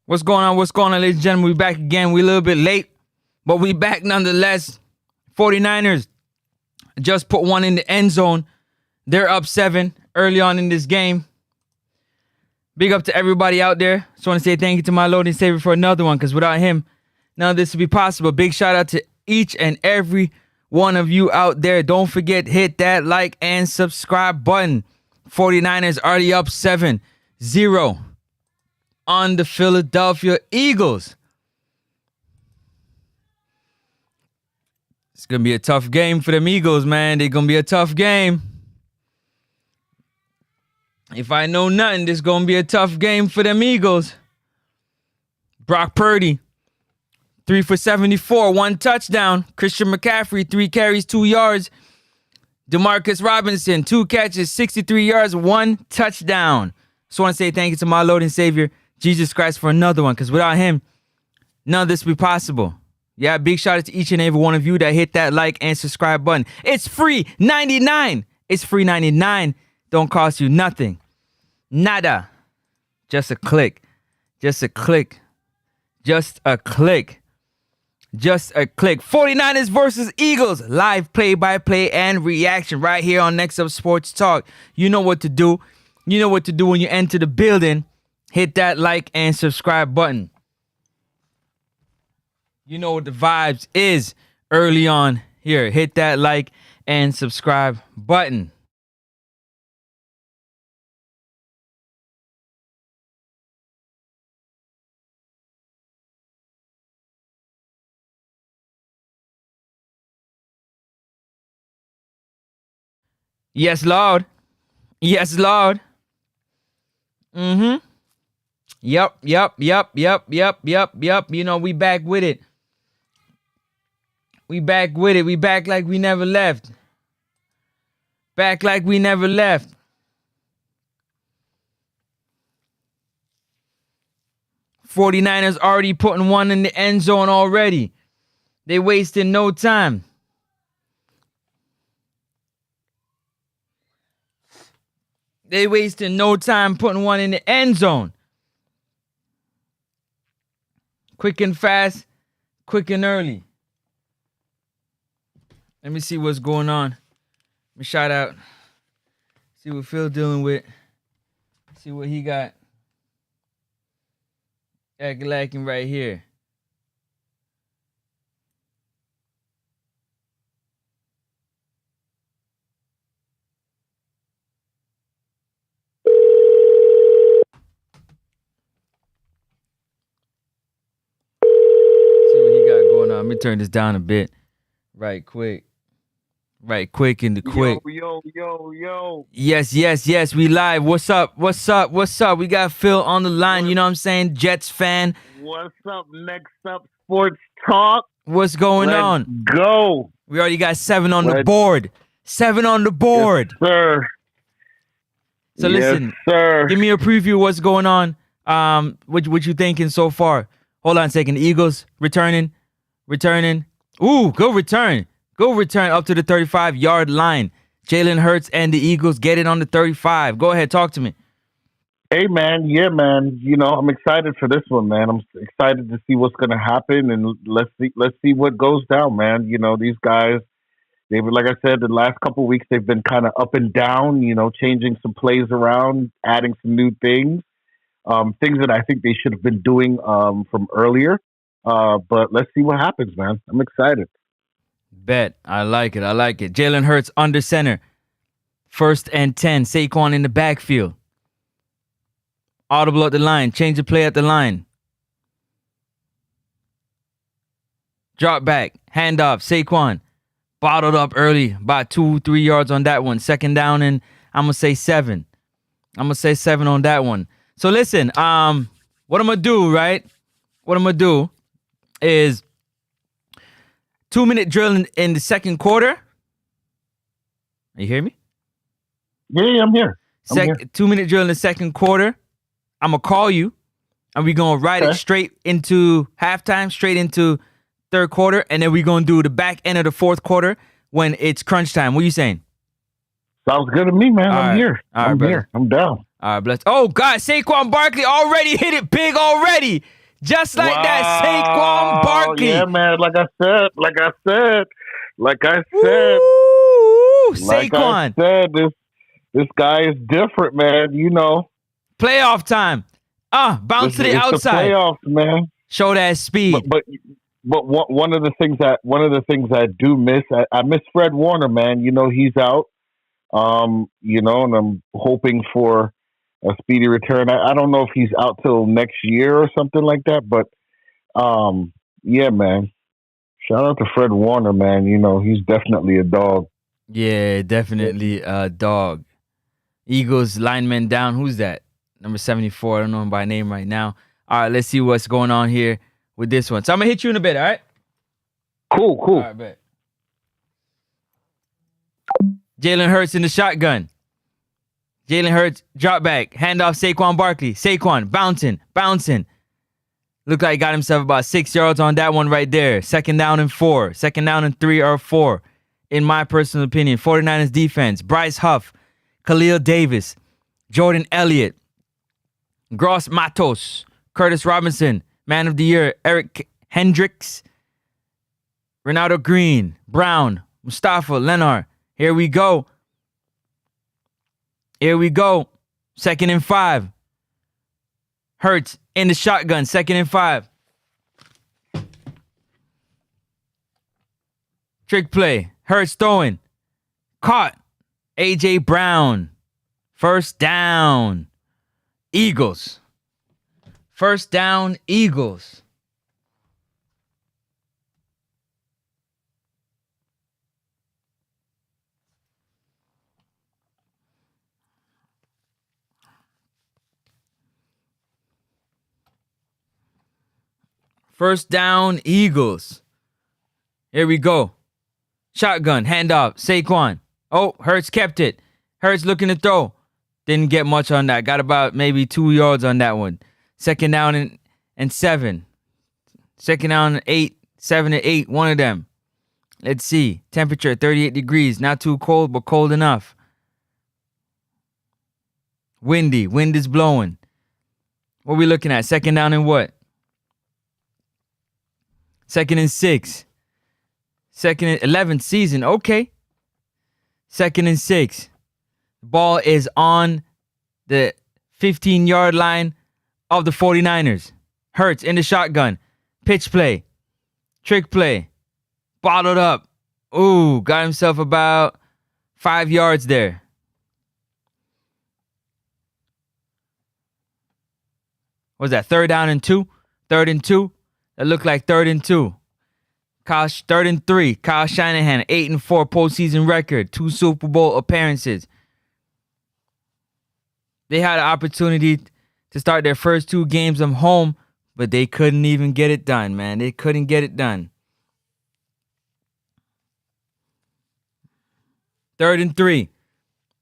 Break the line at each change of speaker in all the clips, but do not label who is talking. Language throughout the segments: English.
What's going on? What's going on, ladies and gentlemen? We back again. We a little bit late, but we back nonetheless. 49ers just put one in the end zone. They're up 7 early on in this game. Big up to everybody out there. Just want to say thank you to my Lord and Savior for another one, because without him, none of this would be possible. Big shout out to each and every one of you out there. Don't forget, hit that like and subscribe button. 49ers already up 7-0 on the Philadelphia Eagles. It's going to be a tough game for them Eagles, man. They're going to be a tough game. If I know nothing, this is going to be a tough game for them Eagles. Brock Purdy, 3 for 74, 1 touchdown. Christian McCaffrey, 3 carries, 2 yards. Demarcus Robinson, 2 catches, 63 yards, 1 touchdown. Just want to say thank you to my Lord and Savior, Jesus Christ, for another one, because without him, none of this would be possible. Yeah, big shout out to each and every one of you that hit that like and subscribe button. It's free 99. It's free 99. Don't cost you nothing. Nada. Just a click. Just a click. Just a click. Just a click. 49ers versus Eagles. Live play-by-play and reaction right here on Next Up Sports Talk. You know what to do. You know what to do when you enter the building. Hit that like and subscribe button. You know what the vibes is early on here. Hit that like and subscribe button. Yes, Lord. Yes, Lord. Yep. You know, we back with it. We back with it. We back like we never left. Back like we never left. '49ers already putting one in the end zone already. They wasting no time. They wasting no time putting one in the end zone. Quick and fast, quick and early. Let me see what's going on. Let me shout out. See what Phil dealing with. See what he got. Lacking right here. Let me turn this down a bit. Right quick in the quick.
Yo.
Yes. We live. What's up? We got Phil on the line. You know what I'm saying? Jets fan.
What's up? Next Up Sports Talk.
What's going on?
Go.
We already got 7 on the board. 7 on the board.
Yes, sir.
So listen,
sir.
Give me a preview of what's going on. What you thinking so far? Hold on a second. The Eagles returning. Ooh, go return up to the 35-yard line. Jalen Hurts and the Eagles get it on the 35. Go ahead, talk to me.
Hey, man. Yeah, man. You know, I'm excited for this one, man. I'm excited to see what's going to happen, and let's see what goes down, man. You know, these guys, they've, like I said, the last couple of weeks, they've been kind of up and down, you know, changing some plays around, adding some new things, things that I think they should have been doing from earlier. But let's see what happens, man. I'm excited.
Bet. I like it. Jalen Hurts under center. 1st and 10. Saquon in the backfield. Audible at the line. Change the play at the line. Drop back. Handoff. Saquon. Bottled up early. About 2-3 yards on that one. 2nd down and I'm going to say 7. I'm going to say 7 on that one. So listen, what I'm going to do, right? What I'm going to do is 2-minute drill in the second quarter. You hear me?
Yeah, I'm here.
2-minute drill in the second quarter. I'm going to call you, and we're going to ride it straight into halftime, straight into third quarter, and then we're going to do the back end of the fourth quarter when it's crunch time. What are you saying?
Sounds good to me, man. I'm here.
I'm
here. I'm down.
All right, bless. Oh, God. Saquon Barkley already hit it big already. Just like that. Saquon
Wow.
Barkley.
Yeah, man. Like I said.
Woo! Saquon.
This guy is different, man. You know,
Playoff time. Bounce to the
it's the
outside.
playoffs, man.
Show that speed.
But one of the things I do miss, I miss Fred Warner, man. You know, he's out. And I'm hoping for a speedy return. I don't know if he's out till next year or something like that, but yeah, man. Shout out to Fred Warner, man. You know, he's definitely a dog.
Yeah, definitely a dog. Eagles lineman down. Who's that? Number 74. I don't know him by name right now. All right, let's see what's going on here with this one. So I'm going to hit you in a bit, all right?
Cool.
All right, bet. Jalen Hurts in the shotgun. Jalen Hurts, drop back. Handoff Saquon Barkley. Saquon, bouncing. Looked like he got himself about 6 yards on that one right there. 2nd down and 4. 2nd down and 3 or 4, in my personal opinion. 49ers defense. Bryce Huff, Khalil Davis, Jordan Elliott, Gross Matos, Curtis Robinson, Man of the Year, Eric Hendricks, Ronaldo Green, Brown, Mustafa, Leonard. Here we go. 2nd and 5. Hurts in the shotgun. 2nd and 5. Trick play. Hurts throwing. Caught. A.J. Brown. 1st down. Eagles. 1st down, Eagles. First down, Eagles. Here we go. Shotgun, handoff, Saquon. Oh, Hurts kept it. Hurts looking to throw. Didn't get much on that. Got about maybe 2 yards on that one. 2nd down and 7. 2nd down and 8. 7 and 8, one of them. Let's see. Temperature, 38 degrees. Not too cold, but cold enough. Windy. Wind is blowing. What are we looking at? 2nd down and what? 2nd and 6. 2nd and 11th season. Okay. 2nd and 6. Ball is on the 15-yard line of the 49ers. Hurts in the shotgun. Pitch play. Trick play. Bottled up. Ooh, got himself about 5 yards there. What was that? 3rd down and 2? 3rd and 2? That looked like 3rd and 2. 3rd and 3. Kyle Shanahan, 8-4 postseason record. 2 Super Bowl appearances. They had an opportunity to start their first 2 games from home, but they couldn't even get it done, man. They couldn't get it done. 3rd and 3.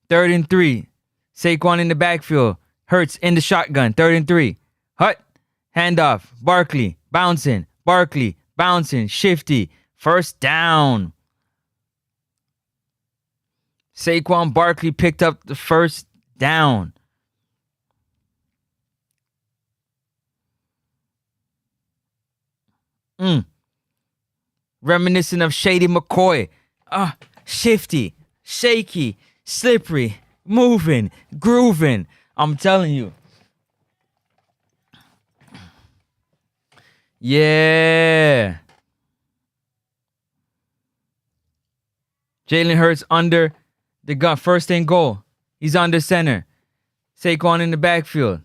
3rd and 3. Saquon in the backfield. Hurts in the shotgun. 3rd and 3. Hut. Handoff. Barkley. Bouncing. Barkley. Bouncing. Shifty. 1st down. Saquon Barkley picked up the 1st down. Reminiscent of Shady McCoy. Shifty. Shaky. Slippery. Moving. Grooving. I'm telling you. Yeah. Jalen Hurts under the gun. 1st and goal. He's under center. Saquon in the backfield.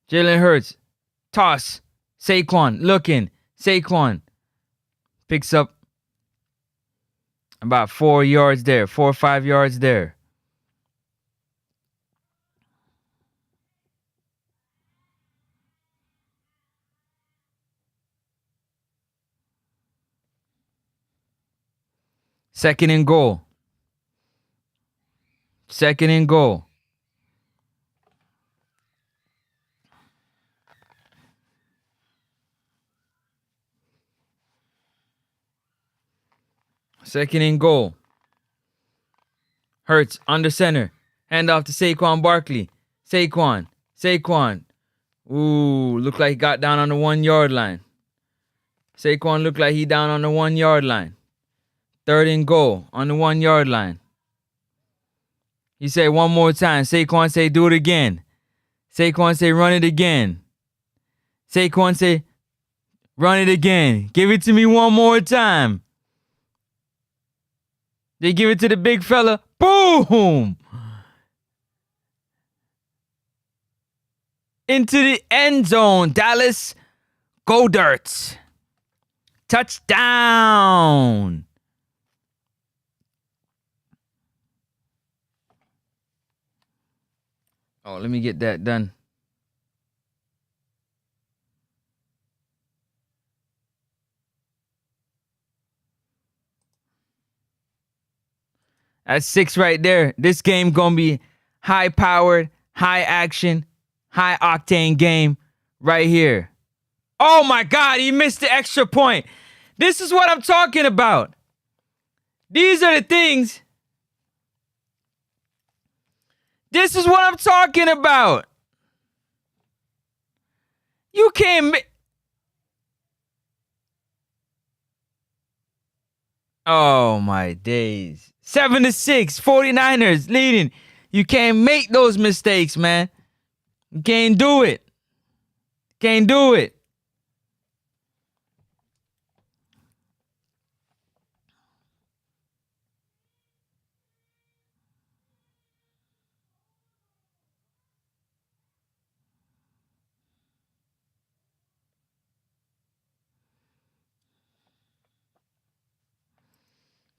Jalen Hurts. Toss. Saquon looking. Saquon picks up about 4 yards there. 4 or 5 yards there. Second and goal. 2nd and goal. Second and goal. Hurts under center. Hand off to Saquon Barkley. Saquon. Ooh, look like he got down on the 1 yard line. Saquon looked like he down on the 1 yard line. 3rd and goal on the 1 yard line. He said one more time. Saquon say do it again. Saquon say run it again. Saquon say run it again. Give it to me one more time. They give it to the big fella. Boom! Into the end zone. Dallas Goedert. Touchdown. Oh, let me get that done. That's 6 right there. This game gonna be high powered, high action, high octane game right here. Oh my God, he missed the extra point. This is what I'm talking about. These are the things. This is what I'm talking about. You can't. Oh my days. 7-6, 49ers leading. You can't make those mistakes, man. You can't do it. Can't do it.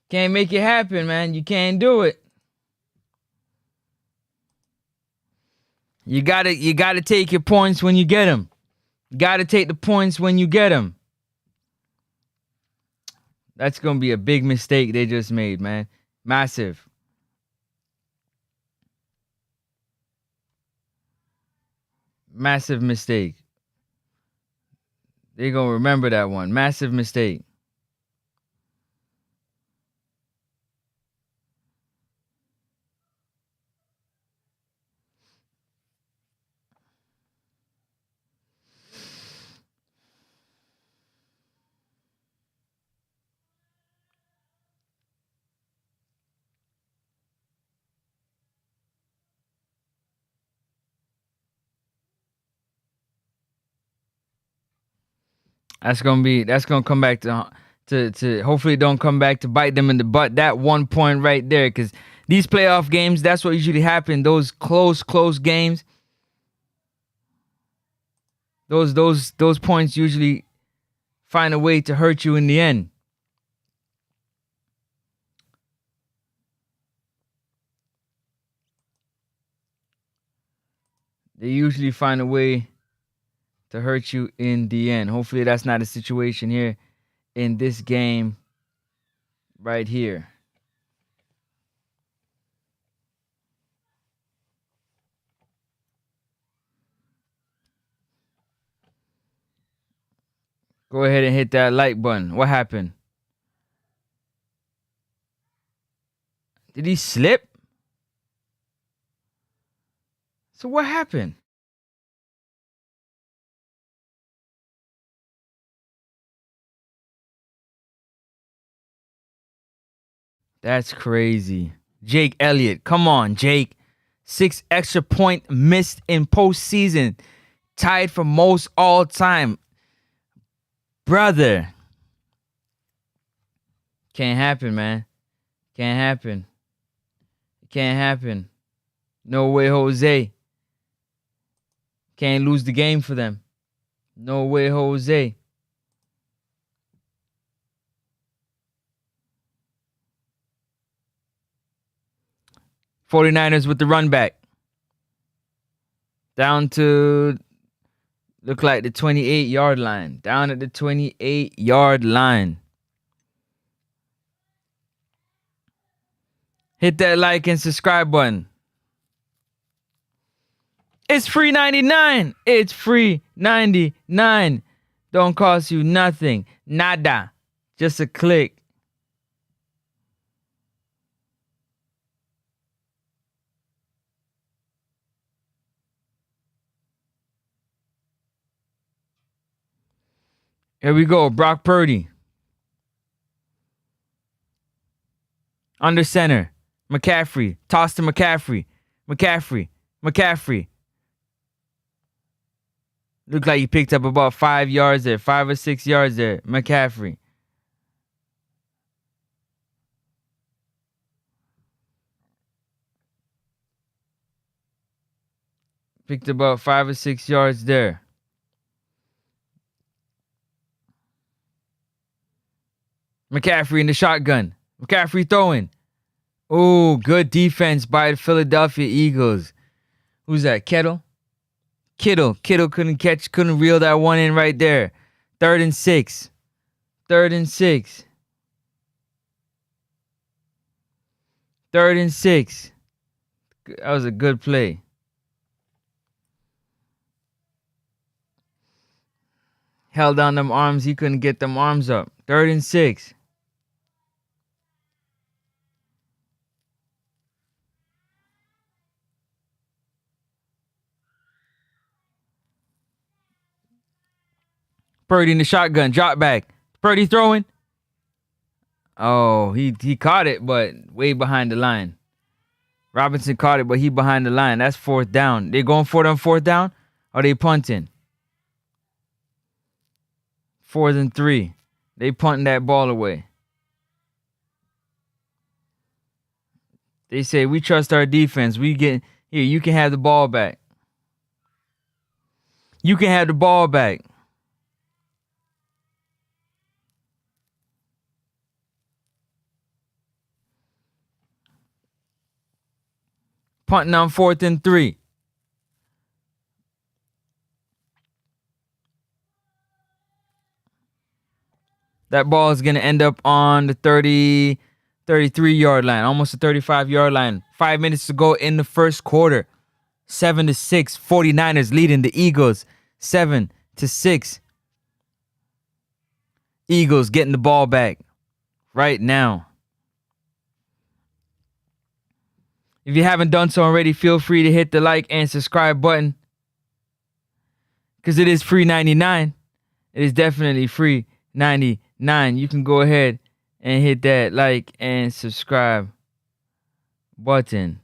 Can't make it happen, man. You can't do it. You gotta take your points when you get them. You gotta take the points when you get them. That's gonna be a big mistake they just made, man. Massive. Massive mistake. They're gonna remember that one. Massive mistake. That's gonna come back to hopefully it don't come back to bite them in the butt. That 1 point right there, because these playoff games, that's what usually happen. Those close games. Those points usually find a way to hurt you in the end. They usually find a way to hurt you in the end. Hopefully that's not a situation here in this game right here. Go ahead and hit that like button. What happened? Did he slip? So what happened? That's crazy. Jake Elliott. Come on, Jake. 6 extra point missed in postseason. Tied for most all time. Brother. Can't happen, man. Can't happen. Can't happen. No way, Jose. Can't lose the game for them. No way, Jose. '49ers with the run back. Down to, look like the 28-yard line. Down at the 28-yard line. Hit that like and subscribe button. It's free 99. It's free 99. Don't cost you nothing. Nada. Just a click. Here we go. Brock Purdy. Under center. McCaffrey. Toss to McCaffrey. McCaffrey. Looked like he picked up about 5 yards there. 5 or 6 yards there. McCaffrey. Picked about 5 or 6 yards there. McCaffrey in the shotgun. McCaffrey throwing. Oh, good defense by the Philadelphia Eagles. Who's that? Kittle couldn't reel that one in right there. 3rd and 6. 3rd and 6. 3rd and 6. That was a good play. Held on them arms. He couldn't get them arms up. 3rd and 6. Purdy in the shotgun. Drop back. Purdy throwing. Oh, he caught it, but way behind the line. Robinson caught it, but he behind the line. That's 4th down. They going for it on 4th down? Or they punting? 4th and 3. They punting that ball away. They say, we trust our defense. Here, you can have the ball back. You can have the ball back. Punting on 4th and 3. That ball is going to end up on the 33-yard line, almost the 35-yard line. 5 minutes to go in the first quarter. 7-6, 49ers leading the Eagles. 7-6. Eagles getting the ball back right now. If you haven't done so already, feel free to hit the like and subscribe button. Because it is free 99. It is definitely free 99. You can go ahead and hit that like and subscribe button.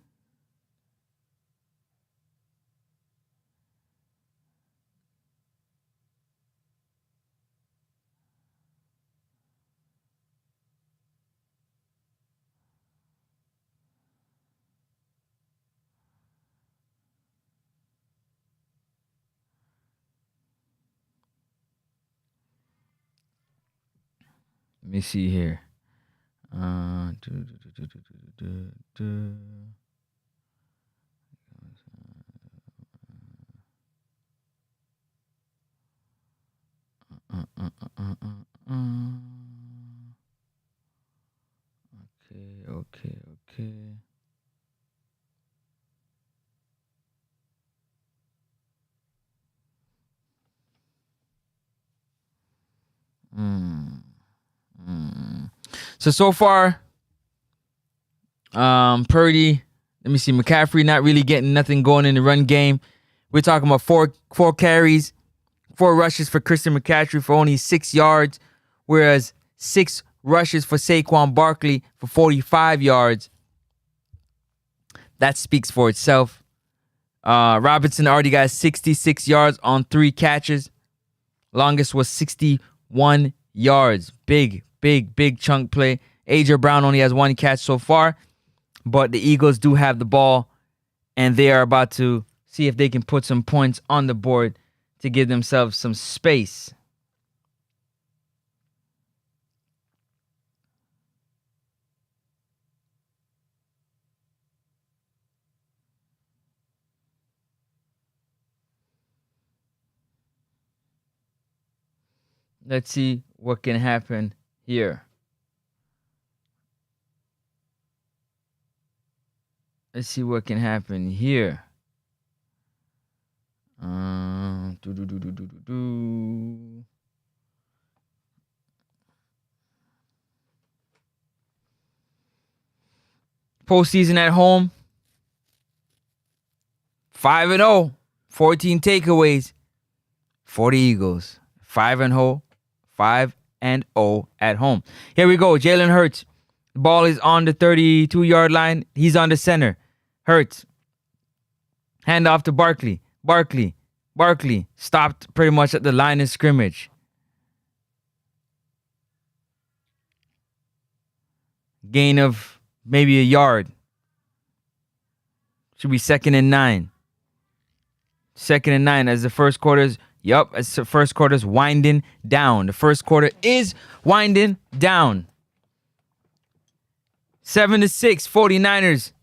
Let me see here. Okay. So far, Purdy, let me see, McCaffrey not really getting nothing going in the run game. We're talking about four carries, 4 rushes for Christian McCaffrey for only 6 yards, whereas 6 rushes for Saquon Barkley for 45 yards. That speaks for itself. Robinson already got 66 yards on 3 catches. Longest was 61 yards. Big chunk play. A.J. Brown only has 1 catch so far, but the Eagles do have the ball, and they are about to see if they can put some points on the board to give themselves some space. Let's see what can happen here. Let's see what can happen here. Postseason at home. 5-0. 14 takeaways for the Eagles. 5-0. 5-0 at home. Here we go. Jalen Hurts. The ball is on the 32-yard line. He's on the center. Hurts. Hand off to Barkley. Barkley stopped pretty much at the line of scrimmage. Gain of maybe a yard. Should be 2nd and 9. 2nd and 9 as the first quarter's as the first quarter's winding down. The first quarter is winding down. 7-6, 49ers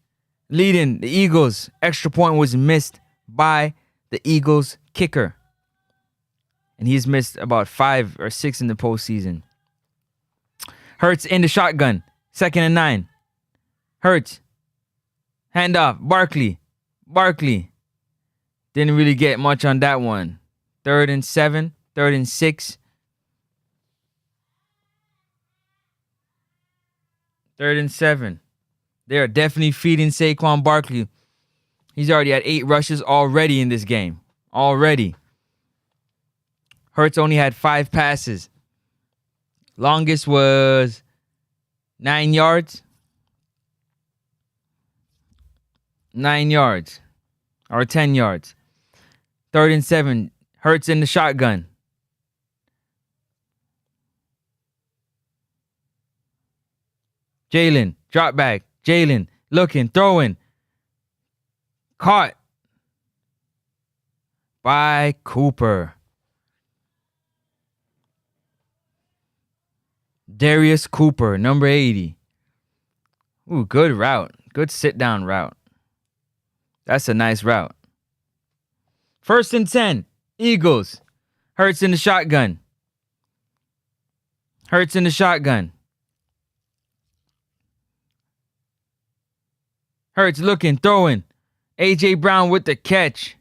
leading the Eagles. Extra point was missed by the Eagles kicker. And he's missed about 5 or 6 in the postseason. Hurts in the shotgun. 2nd and 9. Hurts. Hand off. Barkley. Didn't really get much on that one. 3rd and 7. 3rd and 6. 3rd and 7. They are definitely feeding Saquon Barkley. He's already had 8 rushes already in this game. Already. Hurts only had 5 passes. Longest was 9 yards. 9 yards. Or 10 yards. 3rd and 7. Hurts in the shotgun. Jalen. Drop back. Jalen. Looking. Throwing. Caught. By Cooper. Darius Cooper, number 80. Ooh, good route. Good sit-down route. That's a nice route. 1st and 10. Eagles. Hurts in the shotgun. Hurts looking, throwing. A.J. Brown with the catch.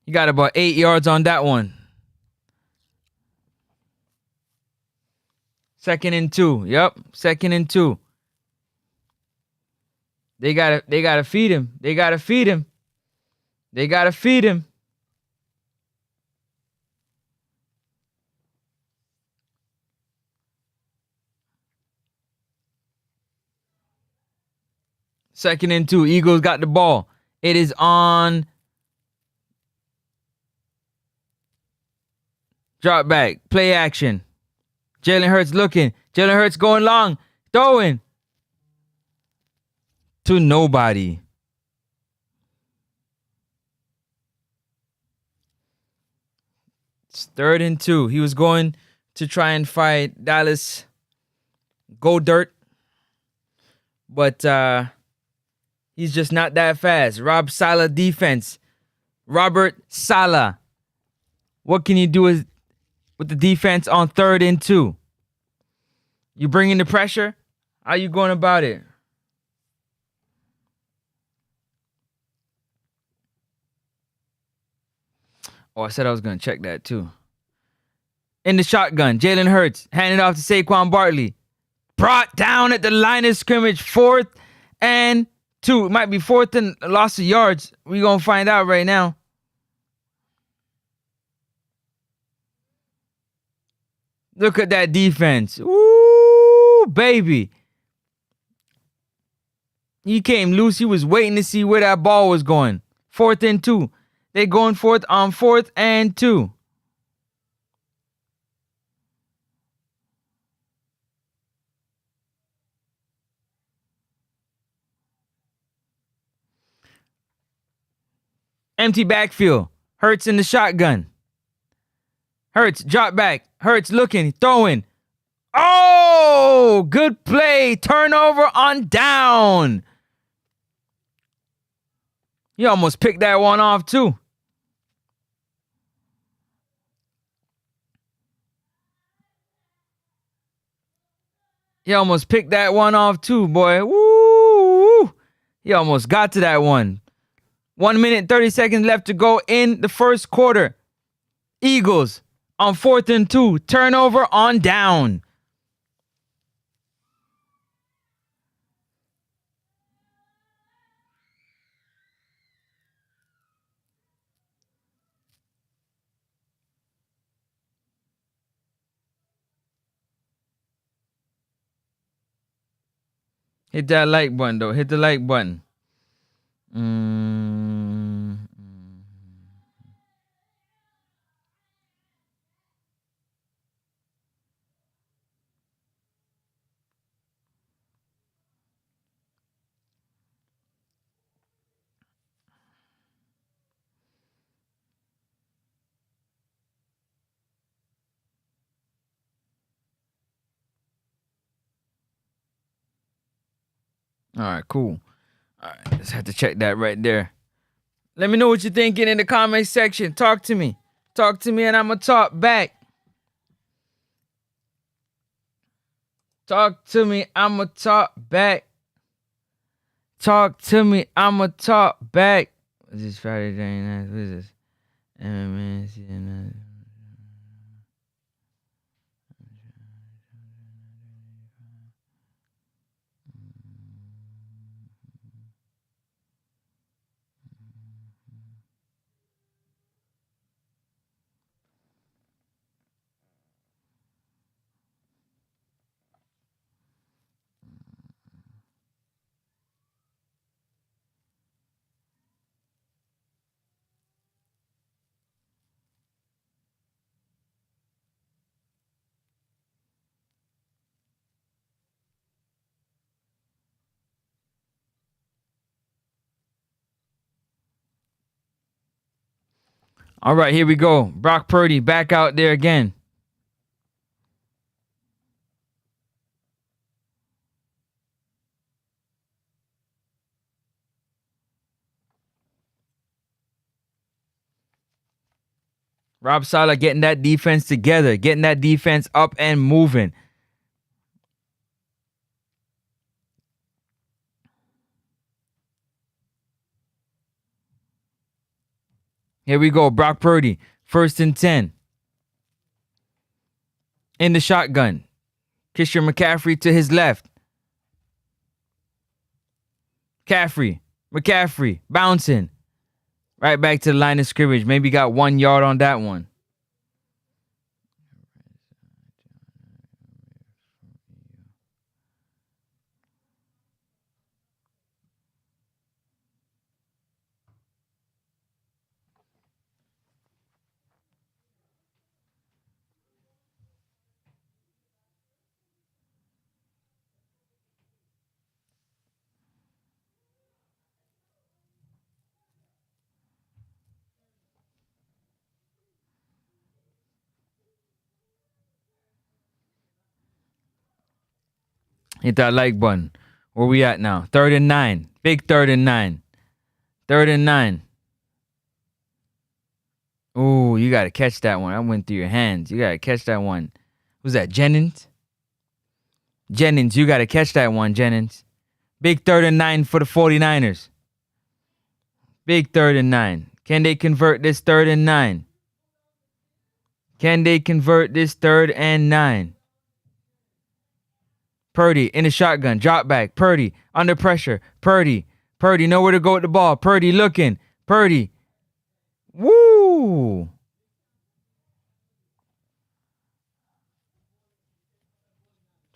He got about 8 yards on that one. 2nd and 2. Yep, 2nd and 2. They gotta feed him. They gotta feed him. 2nd and 2. Eagles got the ball. It is on drop back. Play action. Jalen Hurts looking. Jalen Hurts going long. Throwing. To nobody. It's 3rd and 2. He was going to try and fight Dallas Goedert. But he's just not that fast. Robert Saleh defense. Robert Saleh. What can you do with the defense on 3rd and 2? You bring in the pressure? How you going about it? Oh, I said I was going to check that too. In the shotgun, Jalen Hurts handed off to Saquon Barkley. Brought down at the line of scrimmage. 4th and 2. It might be 4th and loss of yards. We're going to find out right now. Look at that defense. Ooh, baby. He came loose. He was waiting to see where that ball was going. 4th and 2. They going forth on 4th and 2. Empty backfield. Hurts in the shotgun. Hurts, drop back. Hurts looking, throwing. Oh, good play. Turnover on down. He almost picked that one off too. He almost picked that one off too, boy. Woo! He almost got to that one. 1 minute, 30 seconds left to go in the first quarter. Eagles on 4th and 2. Turnover on down. Hit that like button, though. Hit the like button. Mm. All right, cool. All right, just have to check that right there. Let me know what you're thinking in the comment section. Talk to me. Talk to me, and I'm going to talk back. Talk to me. I'm going to talk back. Talk to me. I'm going to talk back. Is this Friday night? What is this? All right, here we go. Brock Purdy back out there again. Rob Saleh getting that defense together, getting that defense up and moving. Here we go. Brock Purdy, 1st and 10. In the shotgun. Christian McCaffrey to his left. McCaffrey, bouncing. Right back to the line of scrimmage. Maybe got 1 yard on that one. Hit that like button. Where we at now? 3rd and 9. Big 3rd and 9. 3rd and 9. Ooh, you got to catch that one. I went through your hands. You got to catch that one. Who's that, Jennings? Jennings, you got to catch that one, Jennings. Big 3rd and 9 for the 49ers. Big 3rd and 9. Can they convert this 3rd and 9? Can they convert this 3rd and 9? Purdy in the shotgun. Drop back. Purdy under pressure. Purdy nowhere to go with the ball. Purdy looking. Purdy. Woo!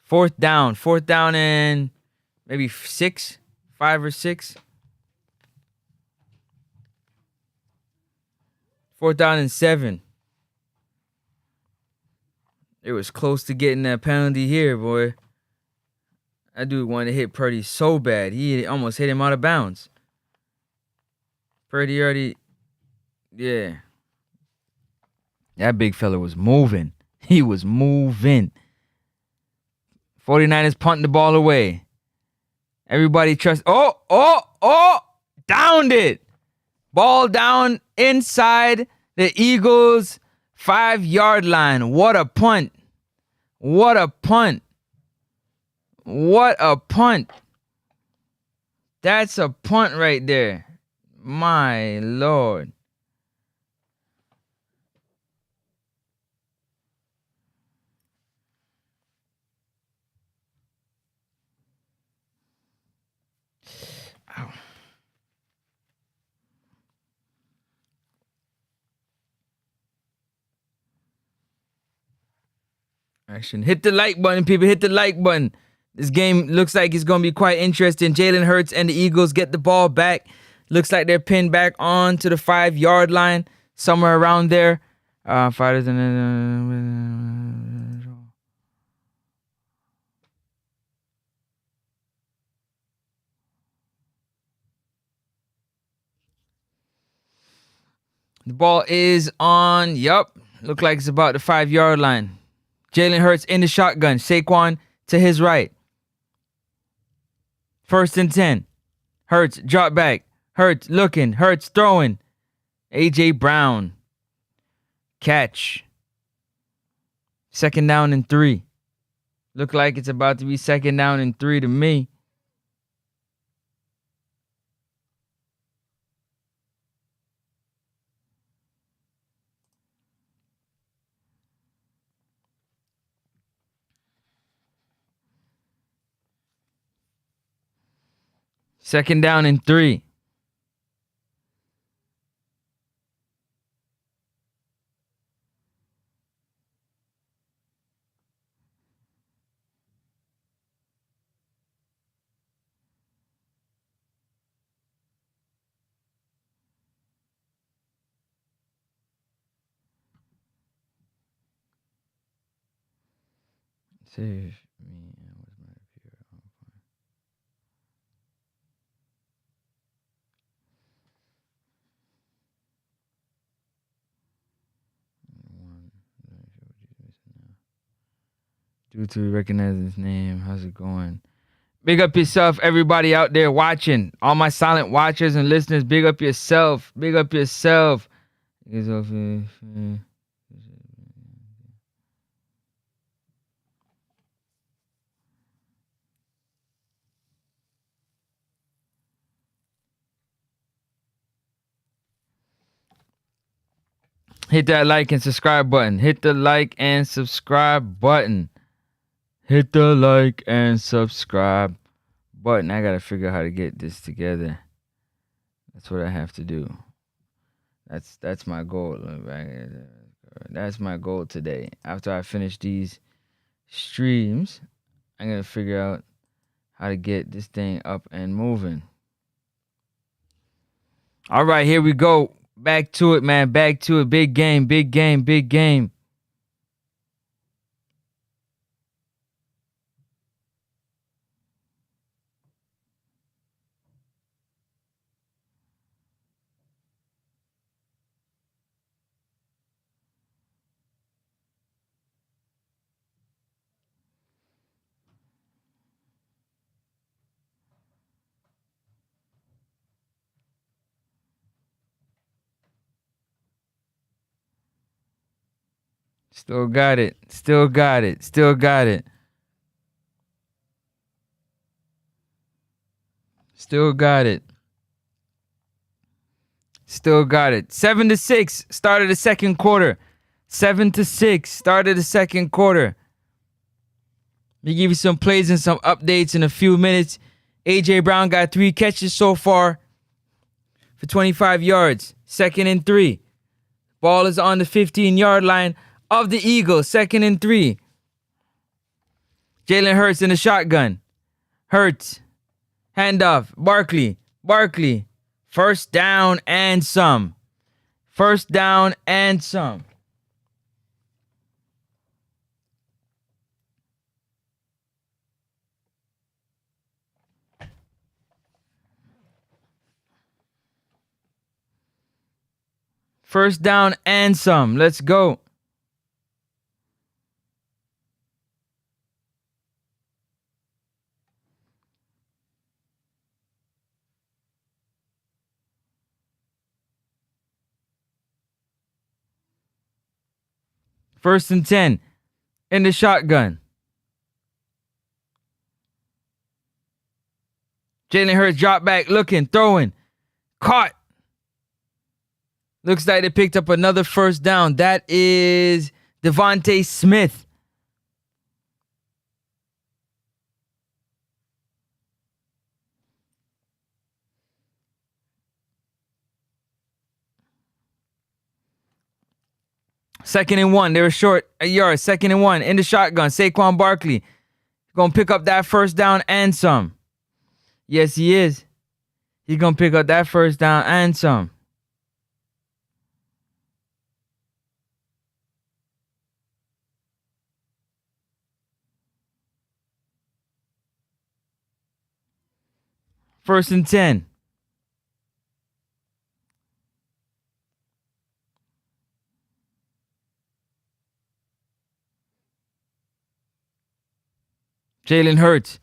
Fourth down and maybe 6, 5 or 6. 4th down and 7. It was close to getting that penalty here, boy. That dude wanted to hit Purdy so bad. He almost hit him out of bounds. Purdy already, yeah. That big fella was moving. He was moving. 49ers punting the ball away. Everybody trust. Oh! Downed it. Ball down inside the Eagles' 5-yard line. What a punt. What a punt. What a punt. That's a punt right there. My Lord. Ow. Action. Hit the like button, people. Hit the like button. This game looks like it's going to be quite interesting. Jalen Hurts and the Eagles get the ball back. Looks like they're pinned back on to the 5-yard line, somewhere around there. Fighters and the ball is on. Yup. Look like it's about the 5-yard line. Jalen Hurts in the shotgun. Saquon to his right. 1st and 10. Hurts drop back. Hurts looking. Hurts throwing. A.J. Brown. Catch. 2nd down and 3. Look like it's about to be 2nd down and 3 to me. Second down and 3. Save me. Due to recognizing his name, how's it going? Big up yourself, everybody out there watching. All my silent watchers and listeners, big up yourself. Big up yourself. Hit that like and subscribe button. Hit the like and subscribe button. Hit the like and subscribe button. I gotta figure out how to get this together. That's what I have to do. That's my goal. That's my goal today. After I finish these streams, I'm gonna figure out how to get this thing up and moving. All right, here we go. Back to it, man. Back to it. Big game, big game, big game. Still got it. Still got it. Still got it. Still got it. Still got it. 7-6. Started the second quarter. 7-6. Started the second quarter. We give you some plays and some updates in a few minutes. A.J. Brown got 3 catches so far for 25 yards. 2nd and 3. Ball is on the 15-yard line of the Eagles. 2nd and 3. Jalen Hurts in the shotgun. Hurts. Handoff. Barkley. 1st down and some. 1st down and some. First down and some. Let's go. First and 10 in the shotgun. Jalen Hurts drop back, looking, throwing, caught. Looks like they picked up another 1st down. That is Devontae Smith. Second and 1. They were short a yard. 2nd and 1 in the shotgun. Saquon Barkley Gonna pick up that first down and some. Yes, he is. He's gonna pick up that first down and some. First and 10. Jalen Hurts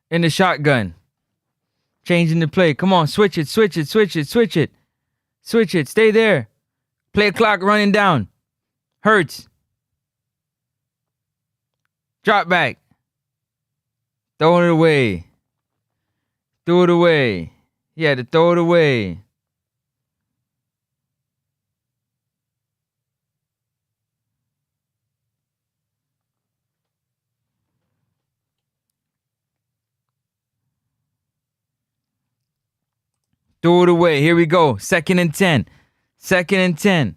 in the shotgun. Changing the play. Come on, switch it. Switch it. Stay there. Play clock running down. Hurts. Drop back. Throw it away. Threw it away. He had to throw it away. Threw it away. Here we go. 2nd and 10. 2nd and 10.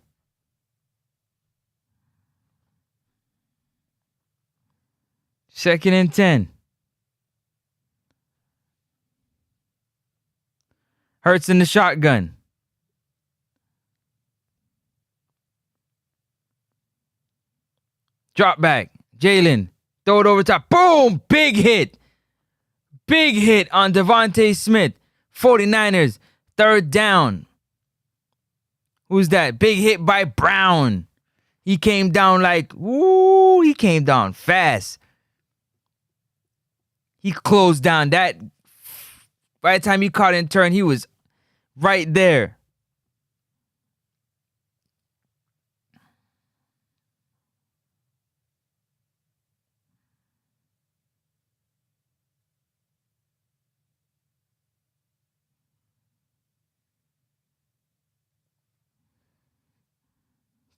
Second and 10. Hurts in the shotgun. Drop back. Jalen. Throw it over top. Boom! Big hit. Big hit on Devontae Smith. 49ers. 3rd down. Who's that? Big hit by Brown. He came down like, woo, he came down fast. He closed down that. By the time he caught in turn, he was right there.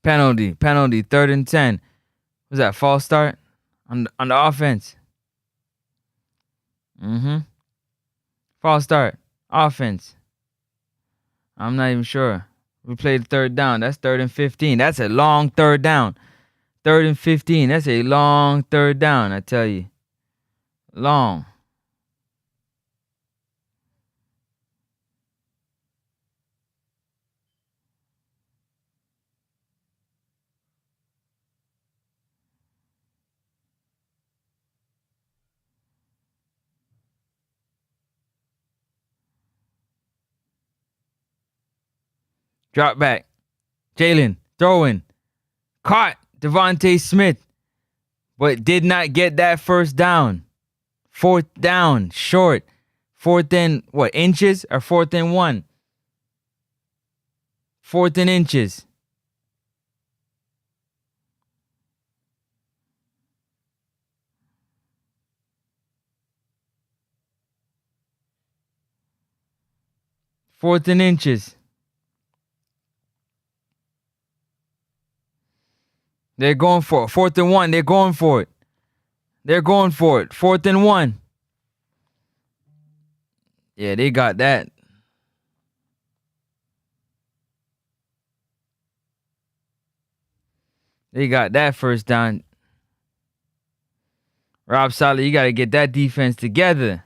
Penalty. 3rd and 10. Was that false start on the offense? False start. Offense. I'm not even sure. We played 3rd down. That's 3rd and 15. That's a long 3rd down. 3rd and 15. That's a long 3rd down, I tell you. Long. Drop back. Jalen throwing. Caught Devontae Smith. But did not get that first down. 4th down. Short. 4th and what? Inches or 4th and 1? 4th and inches. Fourth and inches. They're going for it. 4th and 1. They're going for it. 4th and 1. Yeah, they got that. They got that first down. Rob Saleh, you got to get that defense together.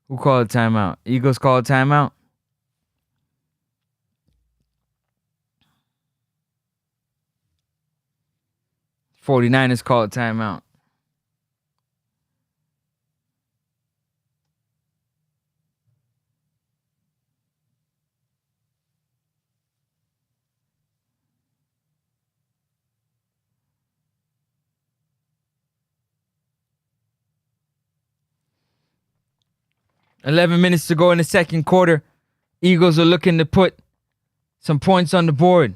Who called a timeout? Eagles called a timeout? '49ers called a timeout. $11 to go in the second quarter. Eagles are looking to put some points on the board.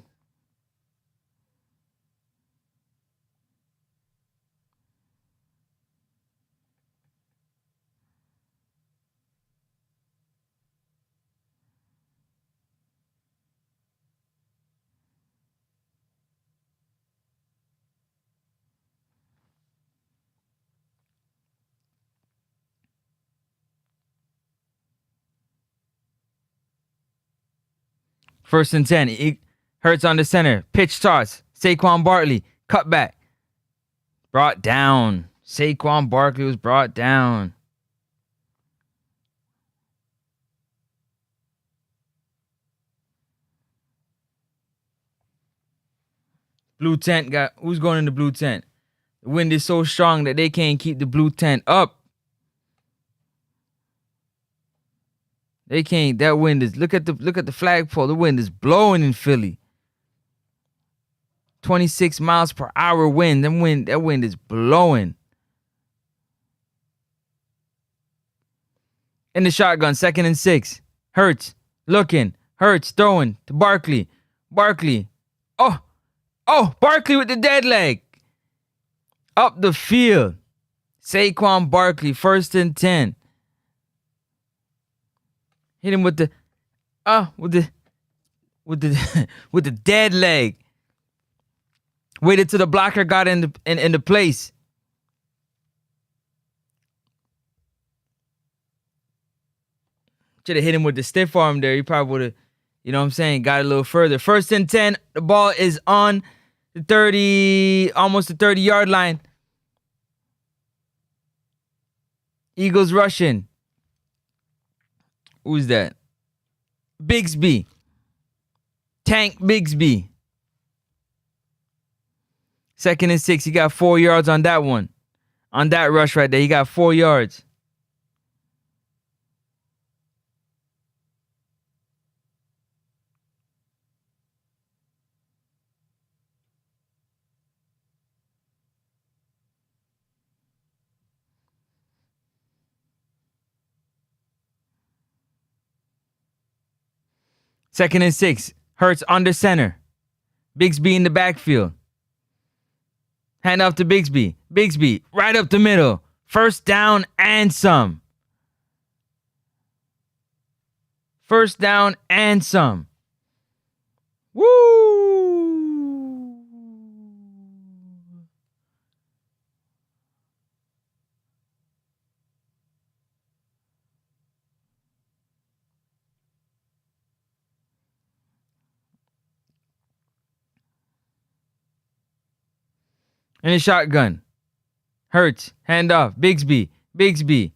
First and 10. Hurts on the center. Pitch toss. Saquon Barkley. Cut back. Brought down. Saquon Barkley was brought down. Blue tent got... Who's going in the blue tent? The wind is so strong that they can't keep the blue tent up. They can't. That wind is... Look at the flagpole. The wind is blowing in Philly. 26 miles per hour wind. That wind is blowing. In the shotgun, 2nd and 6. Hurts looking. Hurts throwing to Barkley. Barkley. Oh, Barkley with the dead leg. Up the field. Saquon Barkley, 1st and 10. Hit him with the with the dead leg. Waited till the blocker got in the place. Should have hit him with the stiff arm there. He probably would have, you know what I'm saying, got a little further. 1st and 10. The ball is on the 30, almost the 30-yard line. Eagles rushing. Who's that? Bigsby. Tank Bigsby. 2nd and 6. He got 4 yards on that one. On that rush right there, he got 4 yards. Second and 6. Hurts under center. Bigsby in the backfield. Hand off to Bigsby. Bigsby right up the middle. First down and some. First down and some. Woo! In a shotgun. Hurts. Hand off. Bigsby. Bigsby.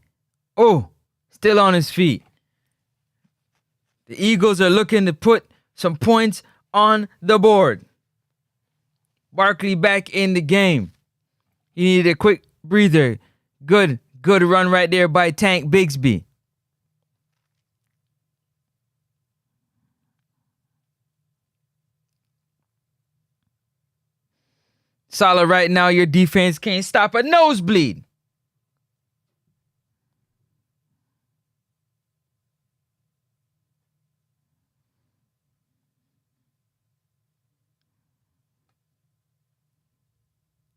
Oh, still on his feet. The Eagles are looking to put some points on the board. Barkley back in the game. He needed a quick breather. Good run right there by Tank Bigsby. Salah, right now, your defense can't stop a nosebleed.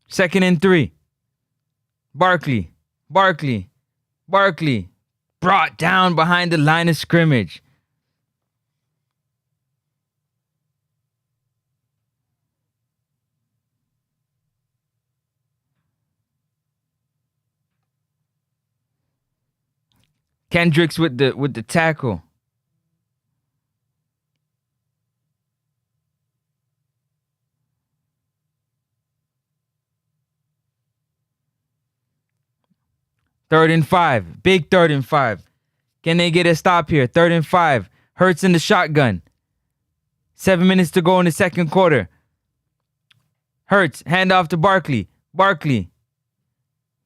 Second and 3. Barkley. Brought down behind the line of scrimmage. Kendricks with the tackle. Third and 5. Big 3rd and 5. Can they get a stop here? 3rd and 5. Hurts in the shotgun. 7 minutes to go in the second quarter. Hurts, hand off to Barkley. Barkley.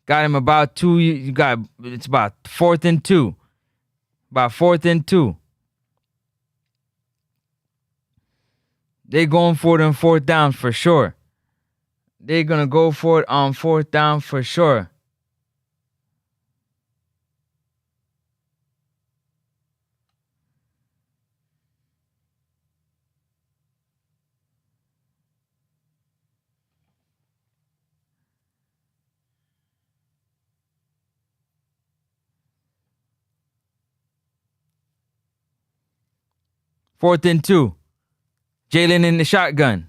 Got him about 2. It's about 4th and 2. About 4th and 2. They're going for it on 4th down for sure. They're going to go for it on 4th down for sure. Fourth and 2. Jalen in the shotgun.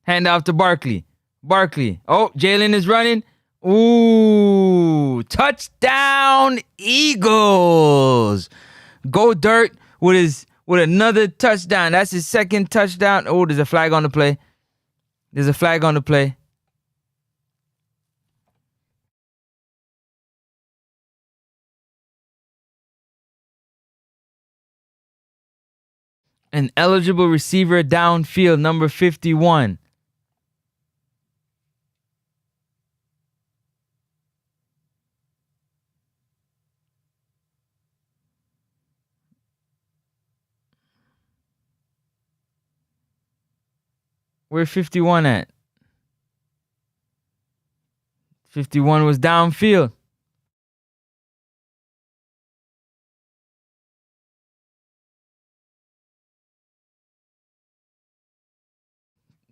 Hand off to Barkley. Oh, Jalen is running. Ooh, touchdown Eagles. Go Dirt with with another touchdown. That's his second touchdown. Oh, there's a flag on the play. There's a flag on the play. An eligible receiver downfield, number 51. Where's 51 at? 51 was downfield.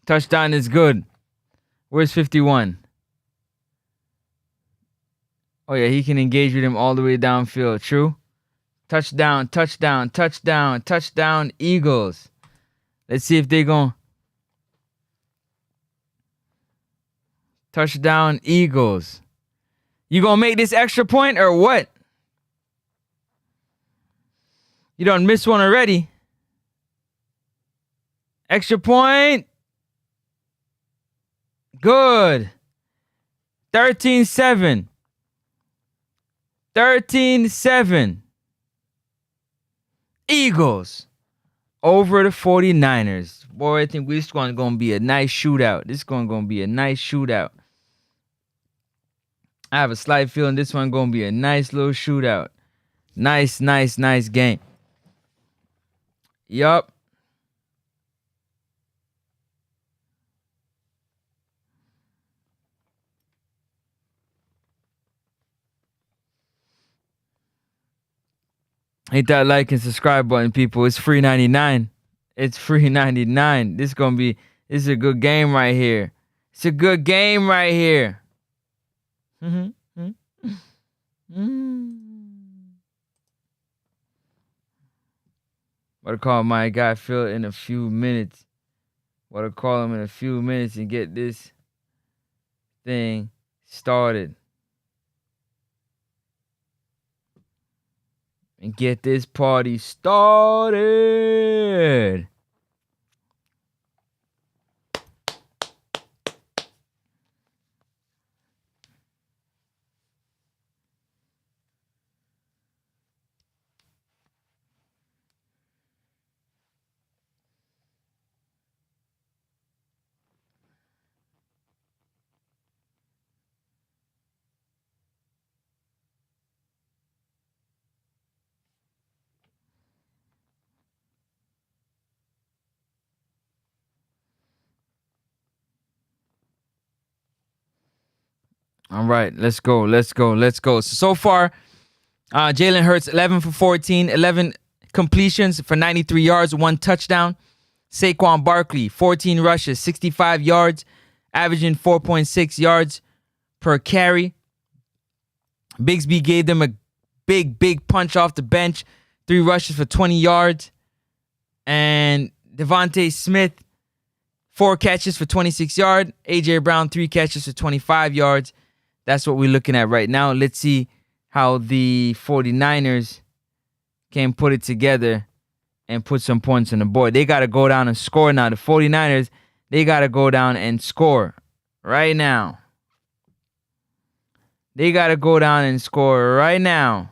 Touchdown is good. Where's 51? Oh, yeah, he can engage with him all the way downfield. True. Touchdown, touchdown, touchdown, touchdown, Eagles. Let's see if they gon' touchdown, Eagles. You gonna make this extra point or what? You done missed one already. Extra point. Good. 13-7. 13-7. Eagles over the 49ers. Boy, I think this one's going to be a nice shootout. This one going to be a nice shootout. I have a slight feeling this one going to be a nice little shootout. Nice game. Yup. Hit that like and subscribe button, people. It's free 99. It's free 99. This is a good game right here. It's a good game right here. About to call my guy Phil in a few minutes. About to call him in a few minutes and get this thing started. And get this party started. All right, let's go. So far, Jalen Hurts, 11 for 14, 11 completions for 93 yards, 1 touchdown. Saquon Barkley, 14 rushes, 65 yards, averaging 4.6 yards per carry. Bigsby gave them a big punch off the bench, 3 rushes for 20 yards. And Devontae Smith, 4 catches for 26 yards. A.J. Brown, 3 catches for 25 yards. That's what we're looking at right now. Let's see how the 49ers can put it together and put some points on the board. They got to go down and score now. The 49ers, they got to go down and score right now. They got to go down and score right now.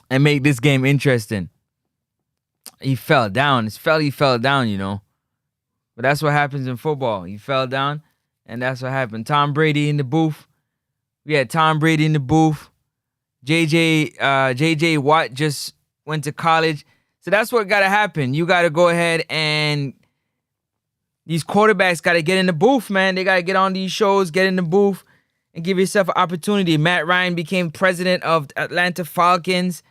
And make this game interesting. He fell down. He fell down, you know. But that's what happens in football. He fell down, and that's what happened. Tom Brady in the booth. We had Tom Brady in the booth. JJ Watt just went to college. So that's what got to happen. You got to go ahead and these quarterbacks got to get in the booth, man. They got to get on these shows, get in the booth, and give yourself an opportunity. Matt Ryan became president of Atlanta Falcons.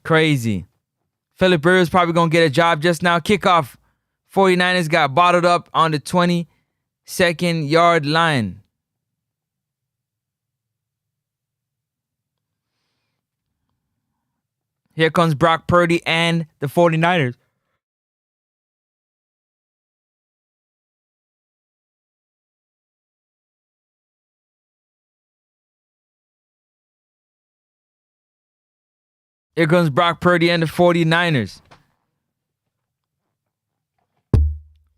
Crazy. Philip Rivers probably going to get a job just now. Kickoff. 49ers got bottled up on the 22nd yard line. Here comes Brock Purdy and the 49ers. Here comes Brock Purdy and the 49ers.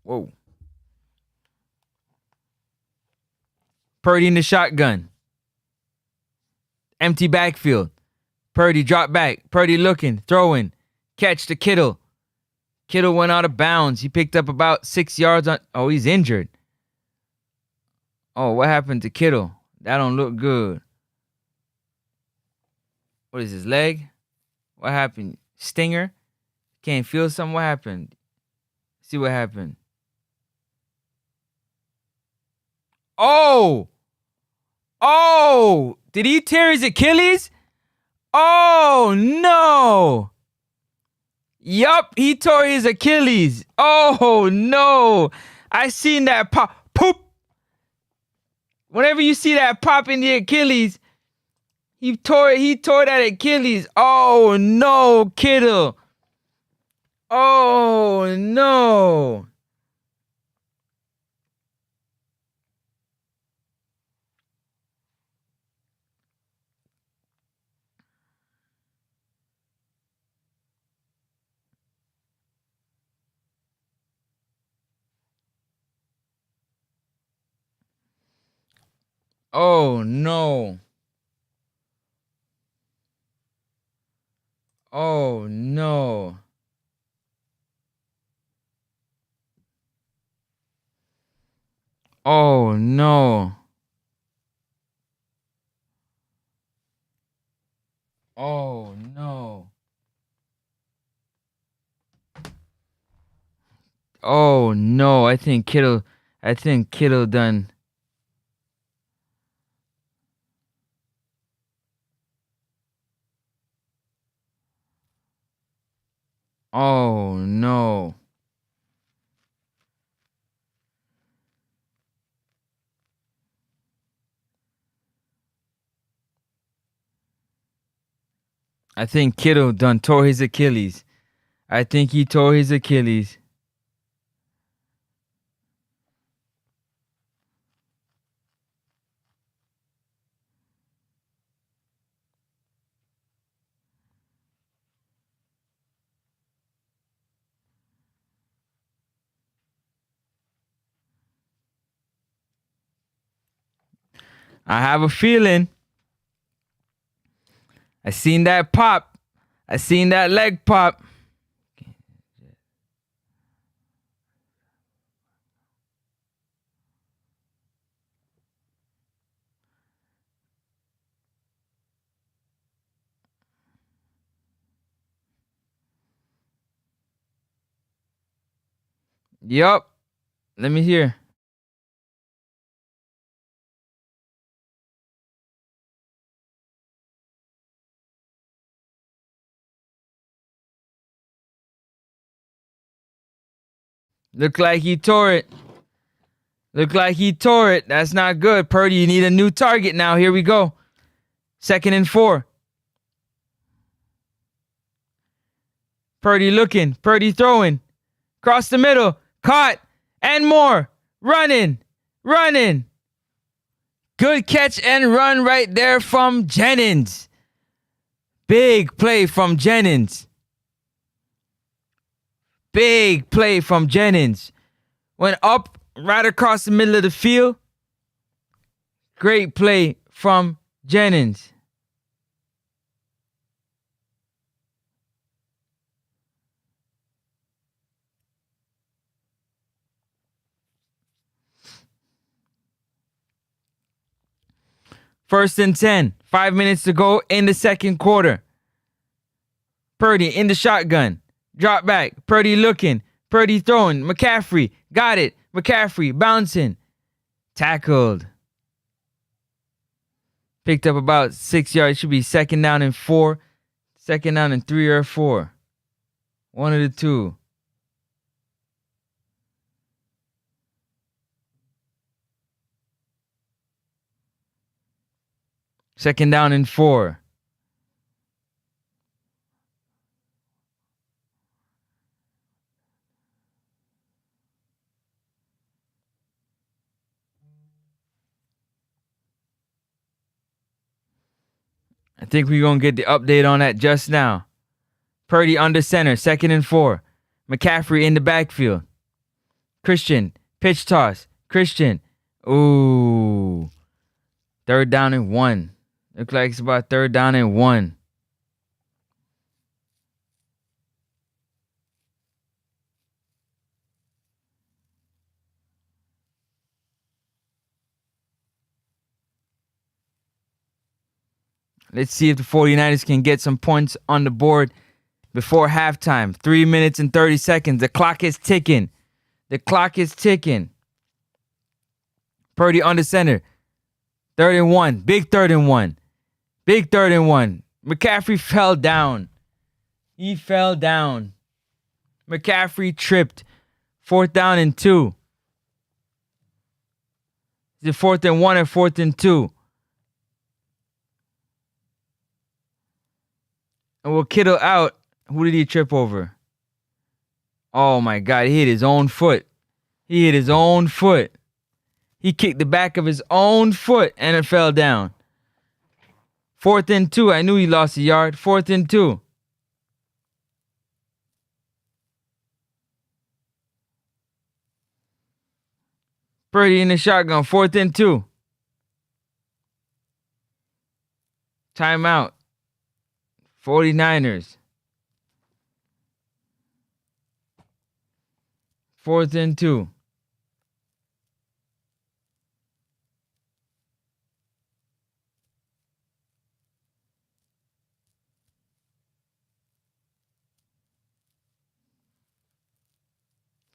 Whoa. Purdy in the shotgun. Empty backfield. Purdy drop back. Purdy looking, throwing. Catch to Kittle. Kittle went out of bounds. He picked up about 6 yards on. Oh, he's injured. Oh, what happened to Kittle? That don't look good. What is his leg? What happened? Stinger? Can't feel something? What happened? See what happened. Oh! Oh! Did he tear his Achilles? Oh, no! Yup, he tore his Achilles. Oh, no. I seen that pop. Poop! Whenever you see that pop in the Achilles, he tore that Achilles. Oh, no, Kittle. Oh, no. Oh, no. Oh, no. Oh, no. Oh, no. Oh, no. I think Kittle done. Oh, no. I think Kittle done tore his Achilles. I think he tore his Achilles. I have a feeling. I seen that pop. I seen that leg pop. Yup. Let me hear. Look like he tore it. Look like he tore it. That's not good. Purdy, you need a new target now. Here we go. 2nd and 4. Purdy looking. Purdy throwing. Across the middle. Caught. And more. Running. Running. Good catch and run right there from Jennings. Big play from Jennings. Big play from Jennings. Went up right across the middle of the field. Great play from Jennings. First and 10. 5 minutes to go in the second quarter. Purdy in the shotgun. Drop back. Purdy looking. Purdy throwing. McCaffrey. Got it. McCaffrey bouncing. Tackled. Picked up about 6 yards. Should be 2nd down and 4. 2nd down and 3 or 4. One of the two. Second down and 4. I think we're going to get the update on that just now. Purdy under center, 2nd and 4. McCaffrey in the backfield. Christian, pitch toss. Christian. Ooh. 3rd down and 1. Looks like it's about 3rd down and 1. Let's see if the 49ers can get some points on the board before halftime. 3 minutes and 30 seconds. The clock is ticking. The clock is ticking. Purdy under center. 3rd and 1. Big 3rd and 1. Big 3rd and 1. McCaffrey fell down. He fell down. McCaffrey tripped. 4th down and 2. Is it 4th and 1 or 4th and 2? And with Kittle out, who did he trip over? Oh my God, he hit his own foot. He hit his own foot. He kicked the back of his own foot and it fell down. 4th and 2. I knew he lost a yard. 4th and 2. Purdy in the shotgun. 4th and 2. Timeout. 49ers. 4th and 2.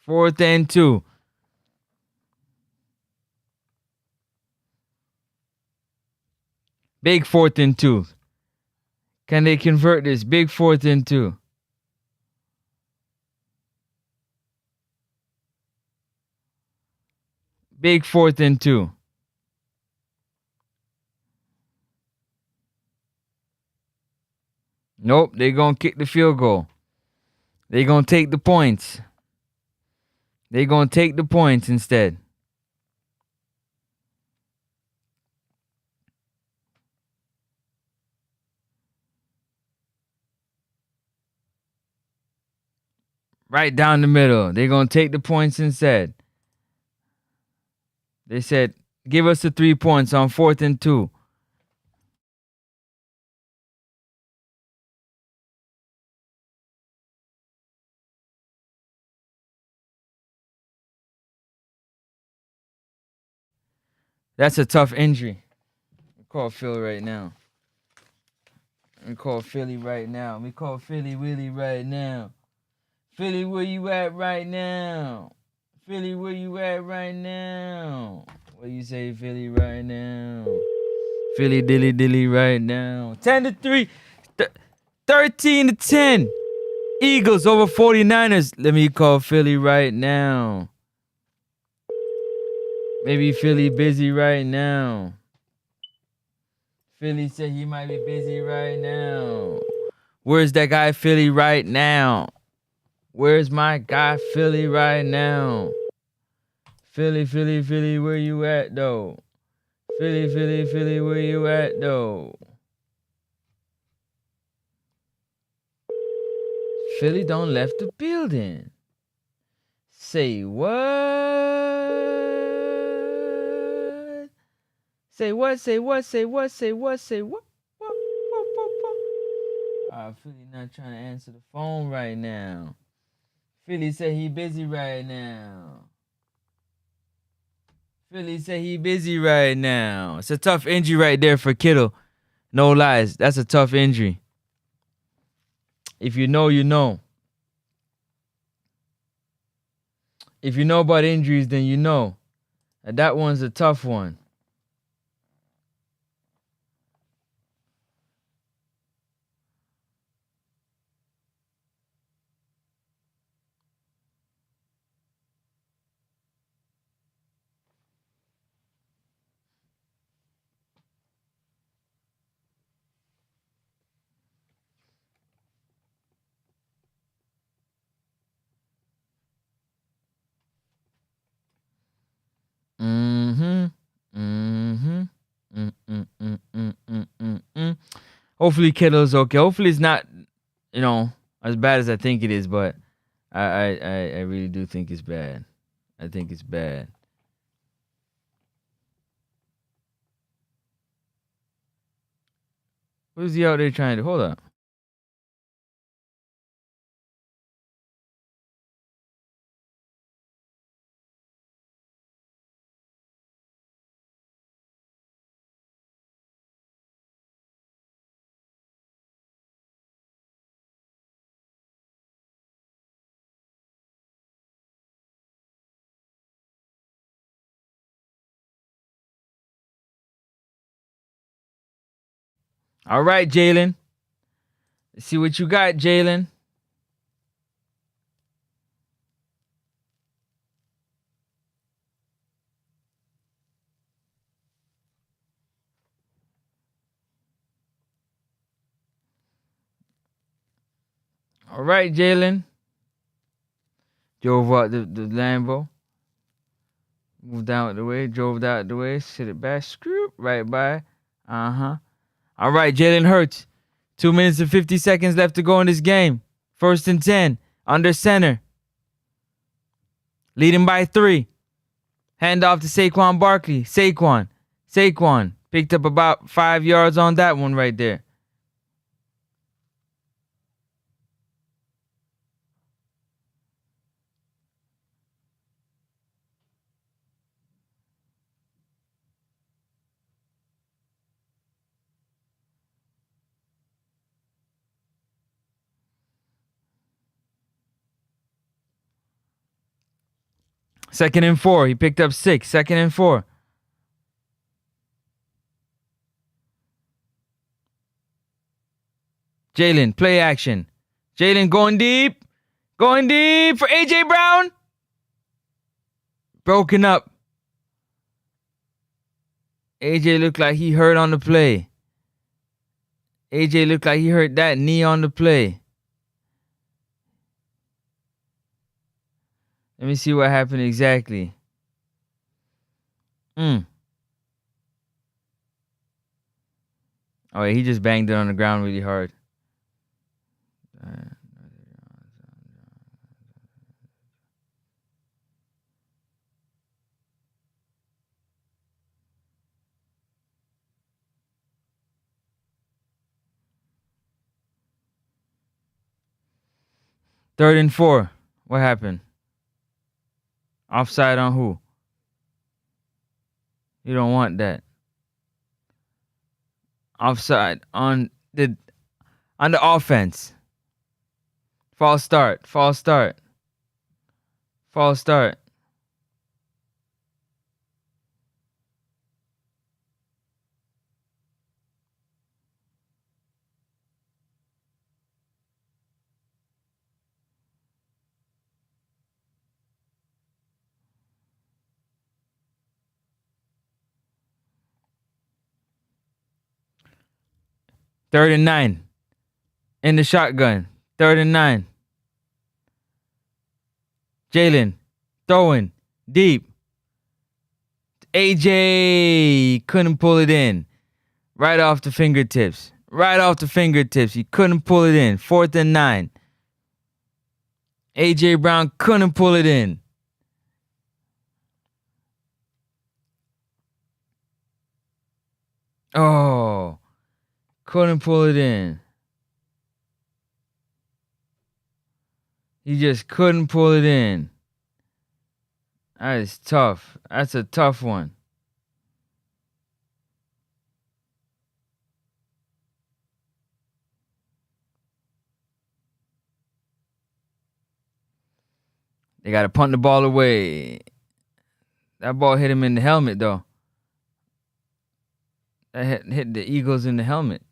Fourth and 2. Big 4th and 2. Can they convert this? Big 4th and 2. Big 4th and 2. Nope, they're going to kick the field goal. They're going to take the points. They're going to take the points instead. Right down the middle. They're going to take the points instead. They said, give us the 3 points on 4th and 2. That's a tough injury. Call Phil right now. We call Philly right now. We call Philly Willie right now. Philly, where you at right now? Philly, where you at right now? What you say, Philly right now? Philly dilly dilly right now. 10-3. 13-10. Eagles over 49ers. Let me call Philly right now. Maybe Philly busy right now. Philly said he might be busy right now. Where's that guy Philly right now? Where's my guy Philly right now? Philly, Philly, Philly, where you at though? Philly, Philly, Philly, where you at though? Philly don't left the building. Say what? Say what? Say what? Say what? Say what? Say what? What? Philly not trying to answer the phone right now. Philly said he busy right now. Philly said he busy right now. It's a tough injury right there for Kittle. No lies. That's a tough injury. If you know, you know. If you know about injuries, then you know. And that one's a tough one. Hopefully Kittle's okay. Hopefully it's not, as bad as I think it is, but I really do think it's bad. I think it's bad. Who's he out there trying to hold up? All right, Jalen. Let's see what you got, Jalen. All right, Jalen. Drove out the Lambo. Moved out the way, drove out the way, sit it back, screw right by. Uh-huh. All right, Jalen Hurts. 2 minutes and 50 seconds left to go in this game. 1st and 10. Under center. Leading by 3. Hand off to Saquon Barkley. Saquon. Picked up about 5 yards on that one right there. Second and 4. He picked up 6. 2nd and 4. Jalen, play action. Jalen going deep. Going deep for A.J. Brown. Broken up. A.J. looked like he hurt on the play. A.J. looked like he hurt that knee on the play. Let me see what happened exactly. Oh, yeah, he just banged it on the ground really hard. Third and 4. What happened? Offside on who? You don't want that. Offside on the offense. False start. 3rd and 9. In the shotgun. 3rd and 9. Jalen throwing deep. AJ couldn't pull it in. Right off the fingertips. He couldn't pull it in. 4th and 9. AJ Brown couldn't pull it in. Oh. Couldn't pull it in. He just couldn't pull it in. That is tough. That's a tough one. They got to punt the ball away. That ball hit him in the helmet, though. That hit the Eagles in the helmet.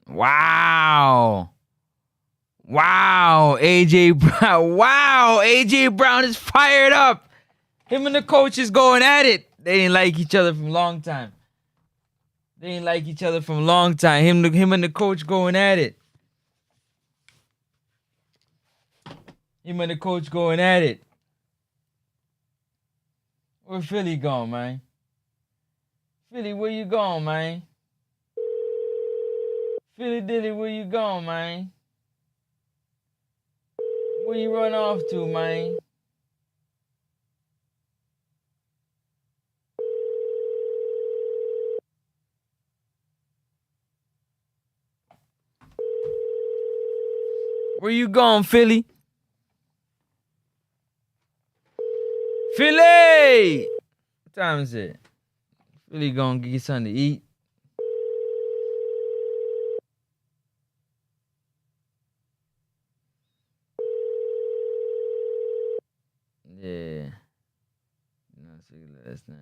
Wow. A.J. Brown. Wow. A.J. Brown is fired up. Him and the coach is going at it. They didn't like each other from a long time. Him and the coach going at it. Where Philly going, man? Philly, where you going, man? Philly Dilly, where you going, man? Where you run off to, man? Where you going, Philly? Philly! What time is it? Philly gonna get something to eat. Yeah. Not sick last night.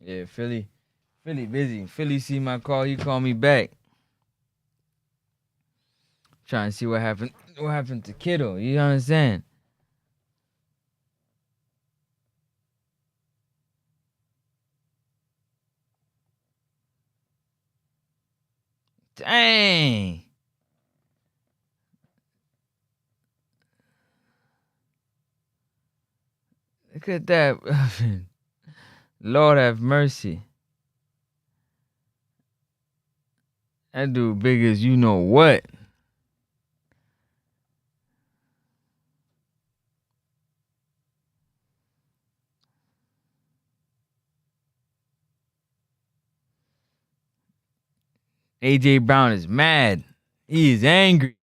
Yeah, Philly busy. Philly see my call, he called me back. Trying to see what happened to Kittle, you understand? Dang. Look at that. Lord have mercy. That dude big as you know what. A.J. Brown is mad. He is angry.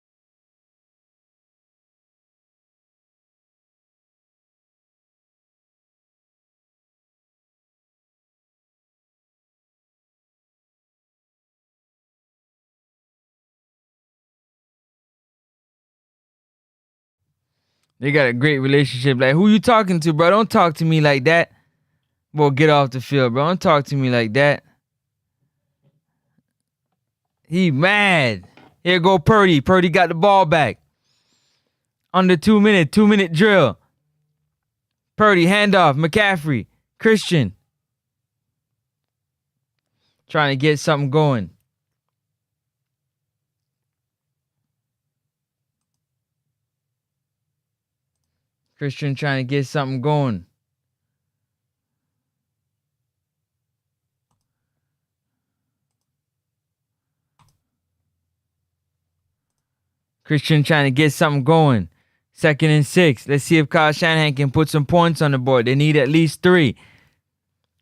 They got a great relationship. Like, who you talking to, bro? Don't talk to me like that. Boy, get off the field, bro. Don't talk to me like that. He mad. Here go Purdy. Purdy got the ball back. Under 2 minutes. 2-minute drill. Purdy, handoff. McCaffrey. Christian. Trying to get something going. Christian trying to get something going. Christian trying to get something going. 2nd and 6. Let's see if Kyle Shanahan can put some points on the board. They need at least 3.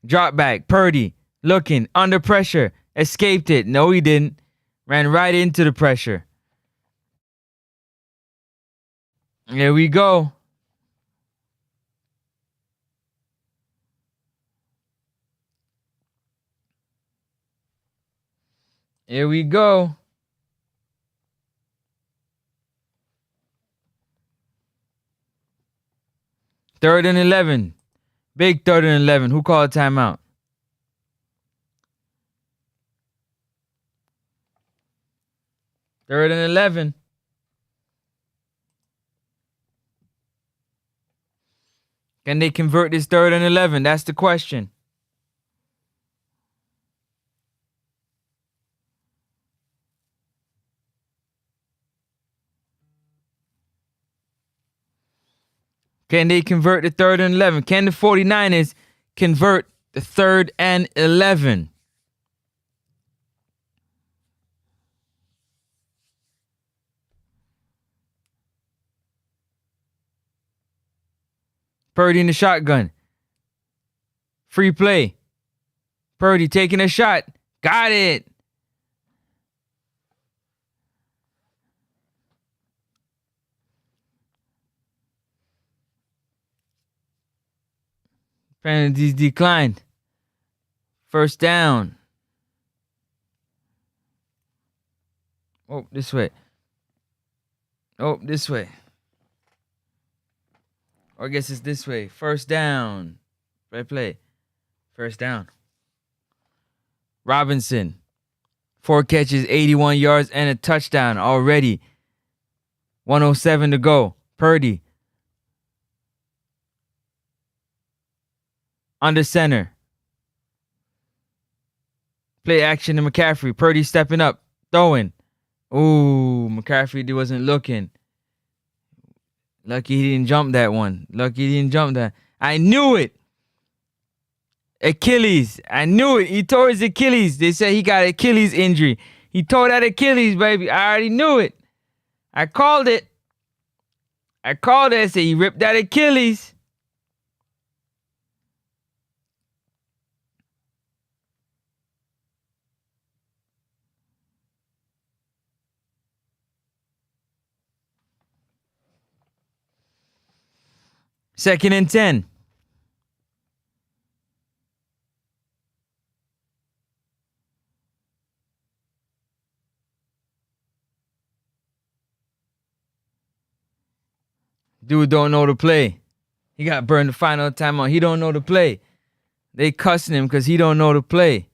Drop back. Purdy looking under pressure. Escaped it. No, he didn't. Ran right into the pressure. Here we go. Here we go. Third and 11. Big 3rd and 11. Who called a timeout? Third and 11. Can they convert this 3rd and 11? That's the question. Can they convert the 3rd and 11? Can the 49ers convert the 3rd and 11? Purdy in the shotgun. Free play. Purdy taking a shot. Got it. Penalties declined. First down. Oh, this way. Oh, this way. Or I guess it's this way. First down. Red play. First down. Robinson. 4 catches, 81 yards, and a touchdown already. 1:07 to go. Purdy. Under center. Play action to McCaffrey. Purdy stepping up. Throwing. Ooh, McCaffrey wasn't looking. Lucky he didn't jump that one. Lucky he didn't jump that. I knew it. Achilles. I knew it. He tore his Achilles. They said he got Achilles injury. He tore that Achilles, baby. I already knew it. I called it. I said he ripped that Achilles. Second and 10. Dude don't know the play. He got burned the final timeout. He don't know the play. They cussing him because he don't know the play.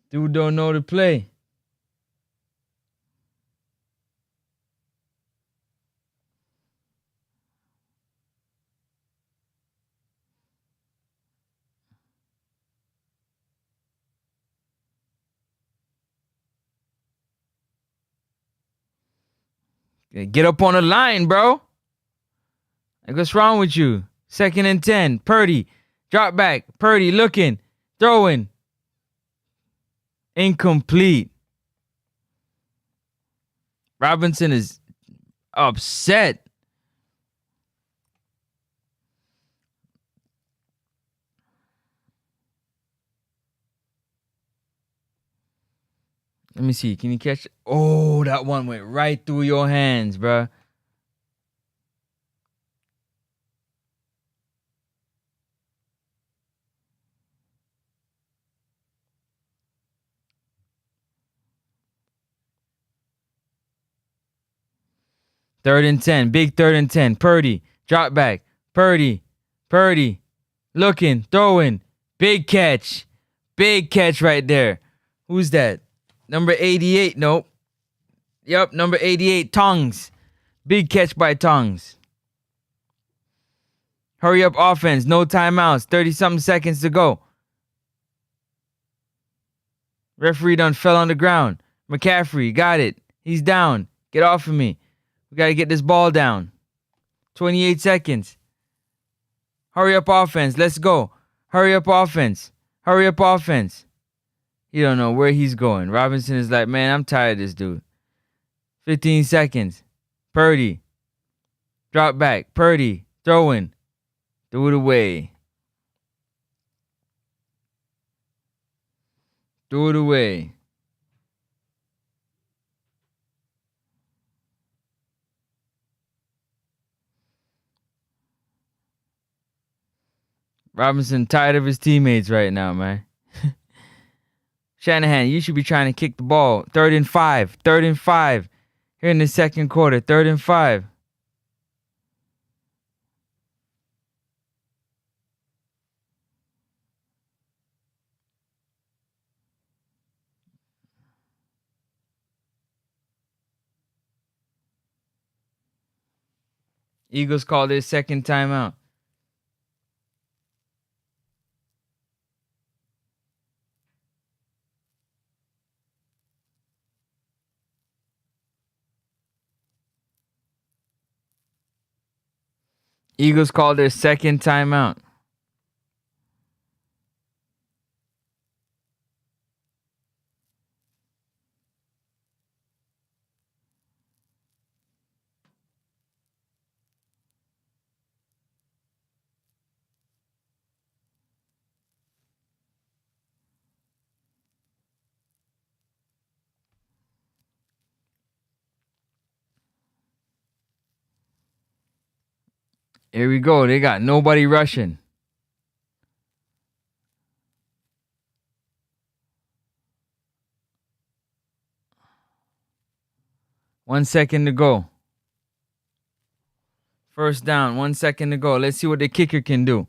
Dude don't know the play. Get up on the line, bro. Like, what's wrong with you? Second and 10. Purdy. Drop back. Purdy looking. Throwing. Incomplete. Robinson is upset. Let me see. Can you catch it? Oh, that one went right through your hands, bruh. Third and 10. Big third and 10. Purdy. Drop back. Purdy. Looking. Throwing. Big catch. Big catch right there. Who's that? Number 88. Nope. Yep, number 88. Tongues. Big catch by Tongues. Hurry up offense. No timeouts. 30-something seconds to go. Referee done fell on the ground. McCaffrey got it. He's down. Get off of me. We got to get this ball down. 28 seconds. Hurry up offense. Let's go. Hurry up offense. You don't know where he's going. Robinson is like, man, I'm tired of this dude. 15 seconds. Purdy. Drop back. Purdy. Throwing. Threw it away. Robinson tired of his teammates right now, man. Shanahan, you should be trying to kick the ball. 3rd and 5. Here in the second quarter. 3rd and 5. Eagles call their second timeout. Eagles call their second timeout. Here we go. They got nobody rushing. One second to go. First down. 1 second to go. Let's see what the kicker can do.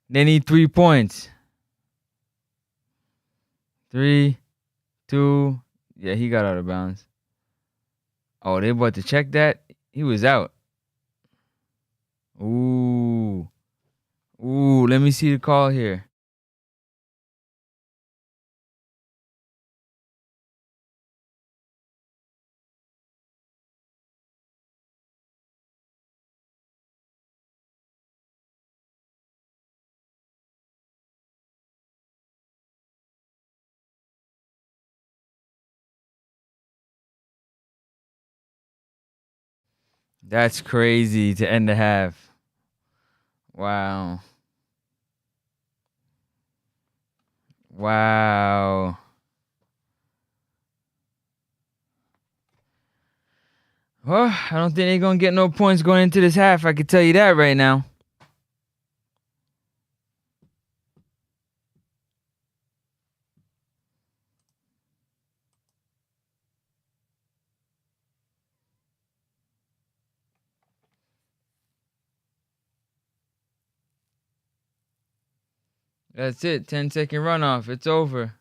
They need 3 points. 3, 2. Yeah, he got out of bounds. Oh, they about to check that? He was out. Ooh. Ooh, let me see the call here. That's crazy to end the half. Wow. Wow. Well, I don't think they're going to get no points going into this half. I can tell you that right now. That's it. 10-second runoff. It's over.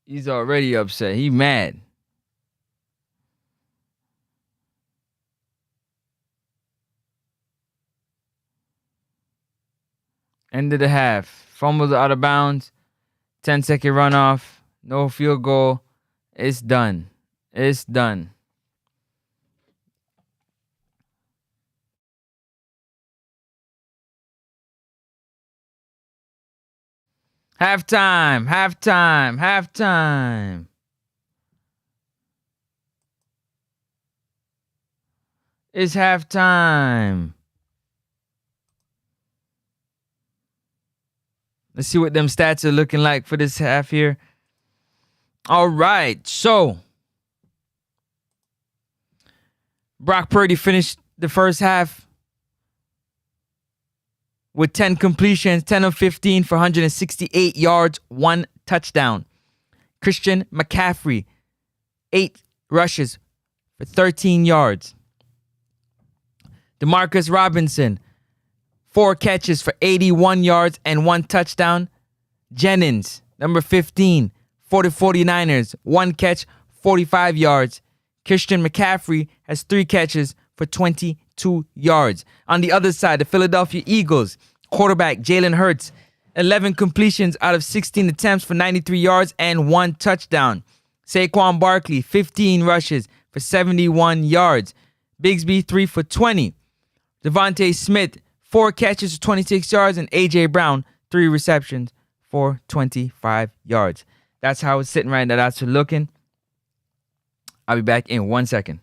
He's already upset. He mad. End of the half. Fumbles out of bounds. 10-second runoff. No field goal. It's done. It's done. Halftime. Halftime. Halftime. It's halftime. Let's see what them stats are looking like for this half here. All right. So, Brock Purdy finished the first half with 10 completions, 10 of 15 for 168 yards, 1 touchdown. Christian McCaffrey, 8 rushes for 13 yards. Demarcus Robinson, 4 catches for 81 yards and 1 touchdown. Jennings, number 15, for the 49ers, 1 catch, 45 yards. Christian McCaffrey has 3 catches for 22 yards. On the other side, the Philadelphia Eagles, quarterback Jalen Hurts, 11 completions out of 16 attempts for 93 yards and 1 touchdown. Saquon Barkley, 15 rushes for 71 yards. Bigsby, 3 for 20. Devontae Smith, 4 catches for 26 yards. And A.J. Brown, 3 receptions for 25 yards. That's how it's sitting right now. That's looking. I'll be back in 1 second.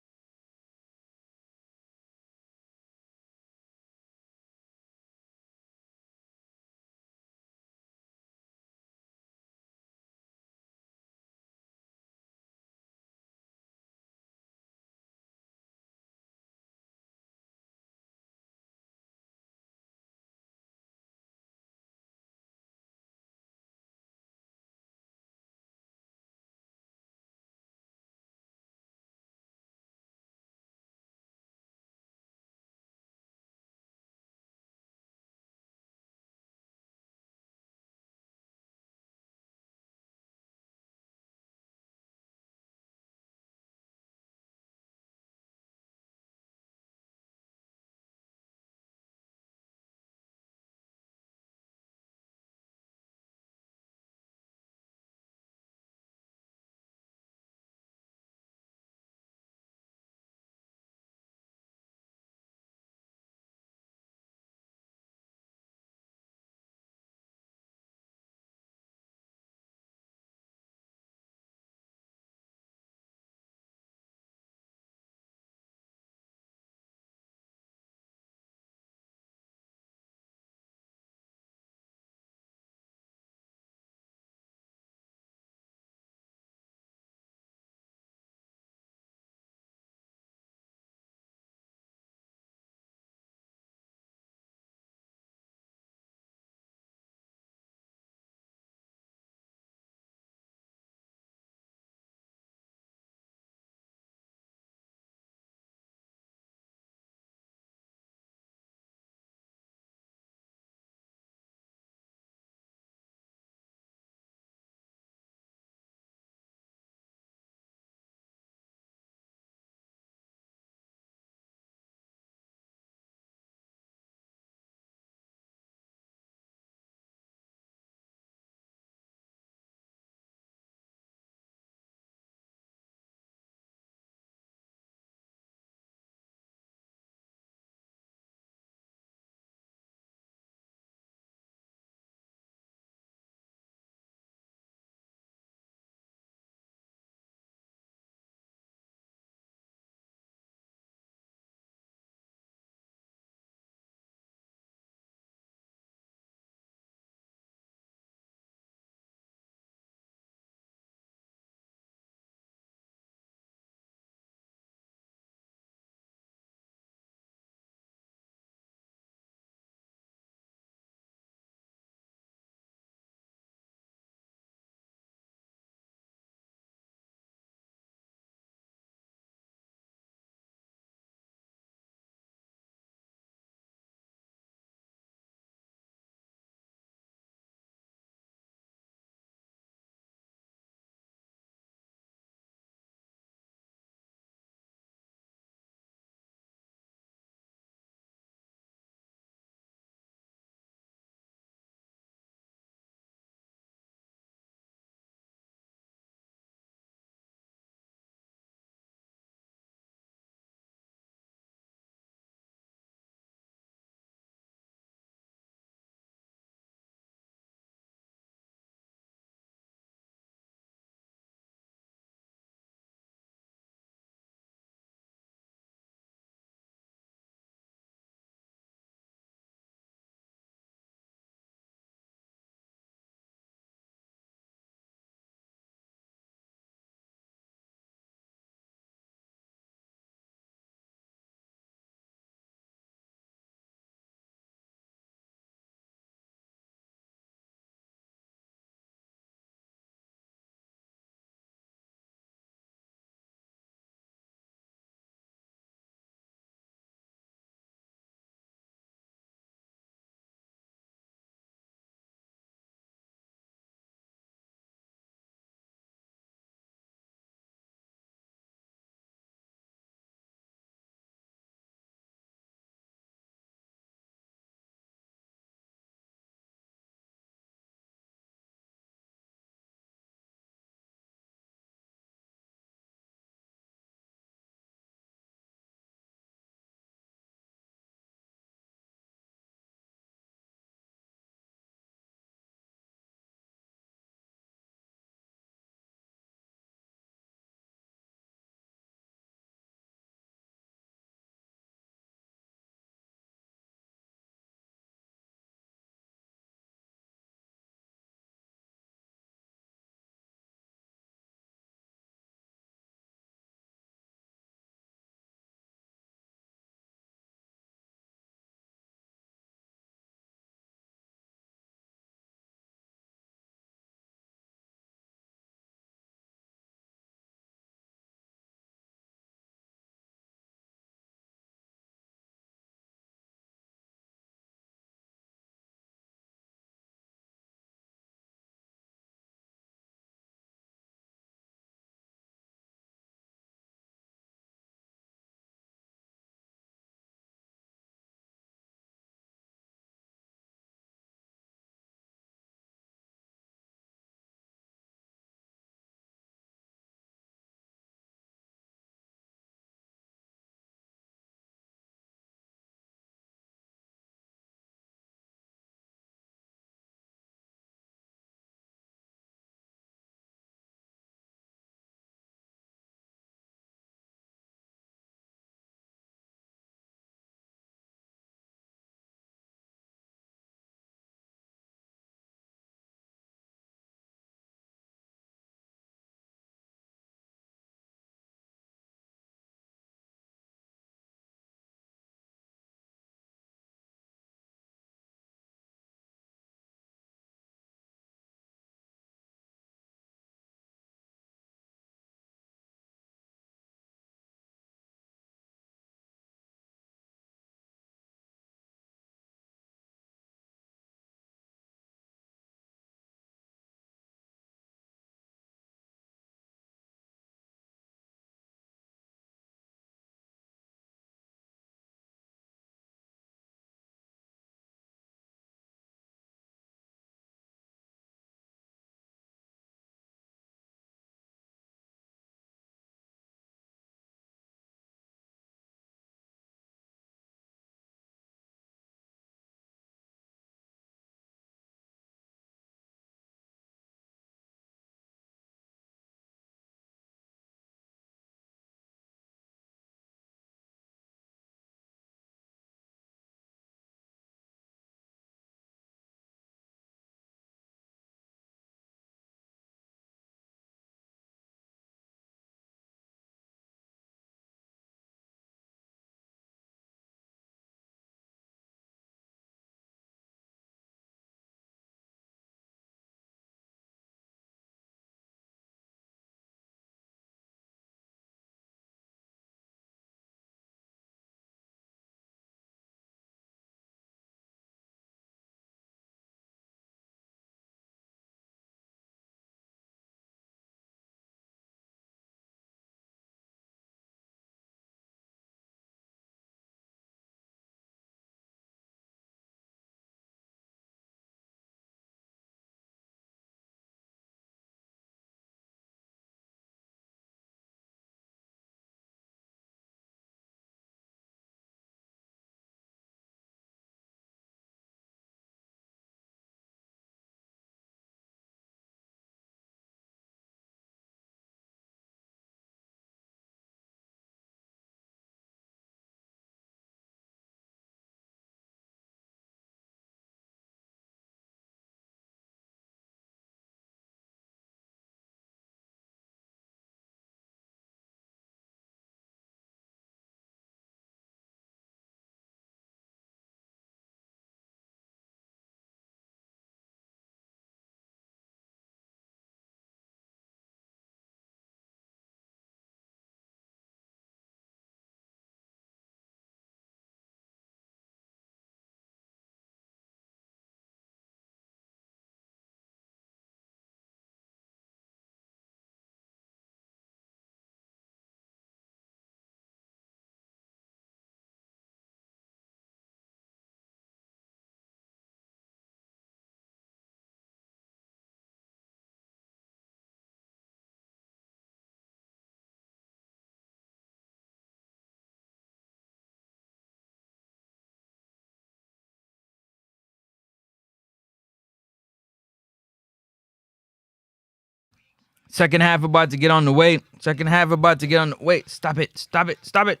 Second half about to get on the way. Second half about to get on the way. Stop it. Stop it. Stop it.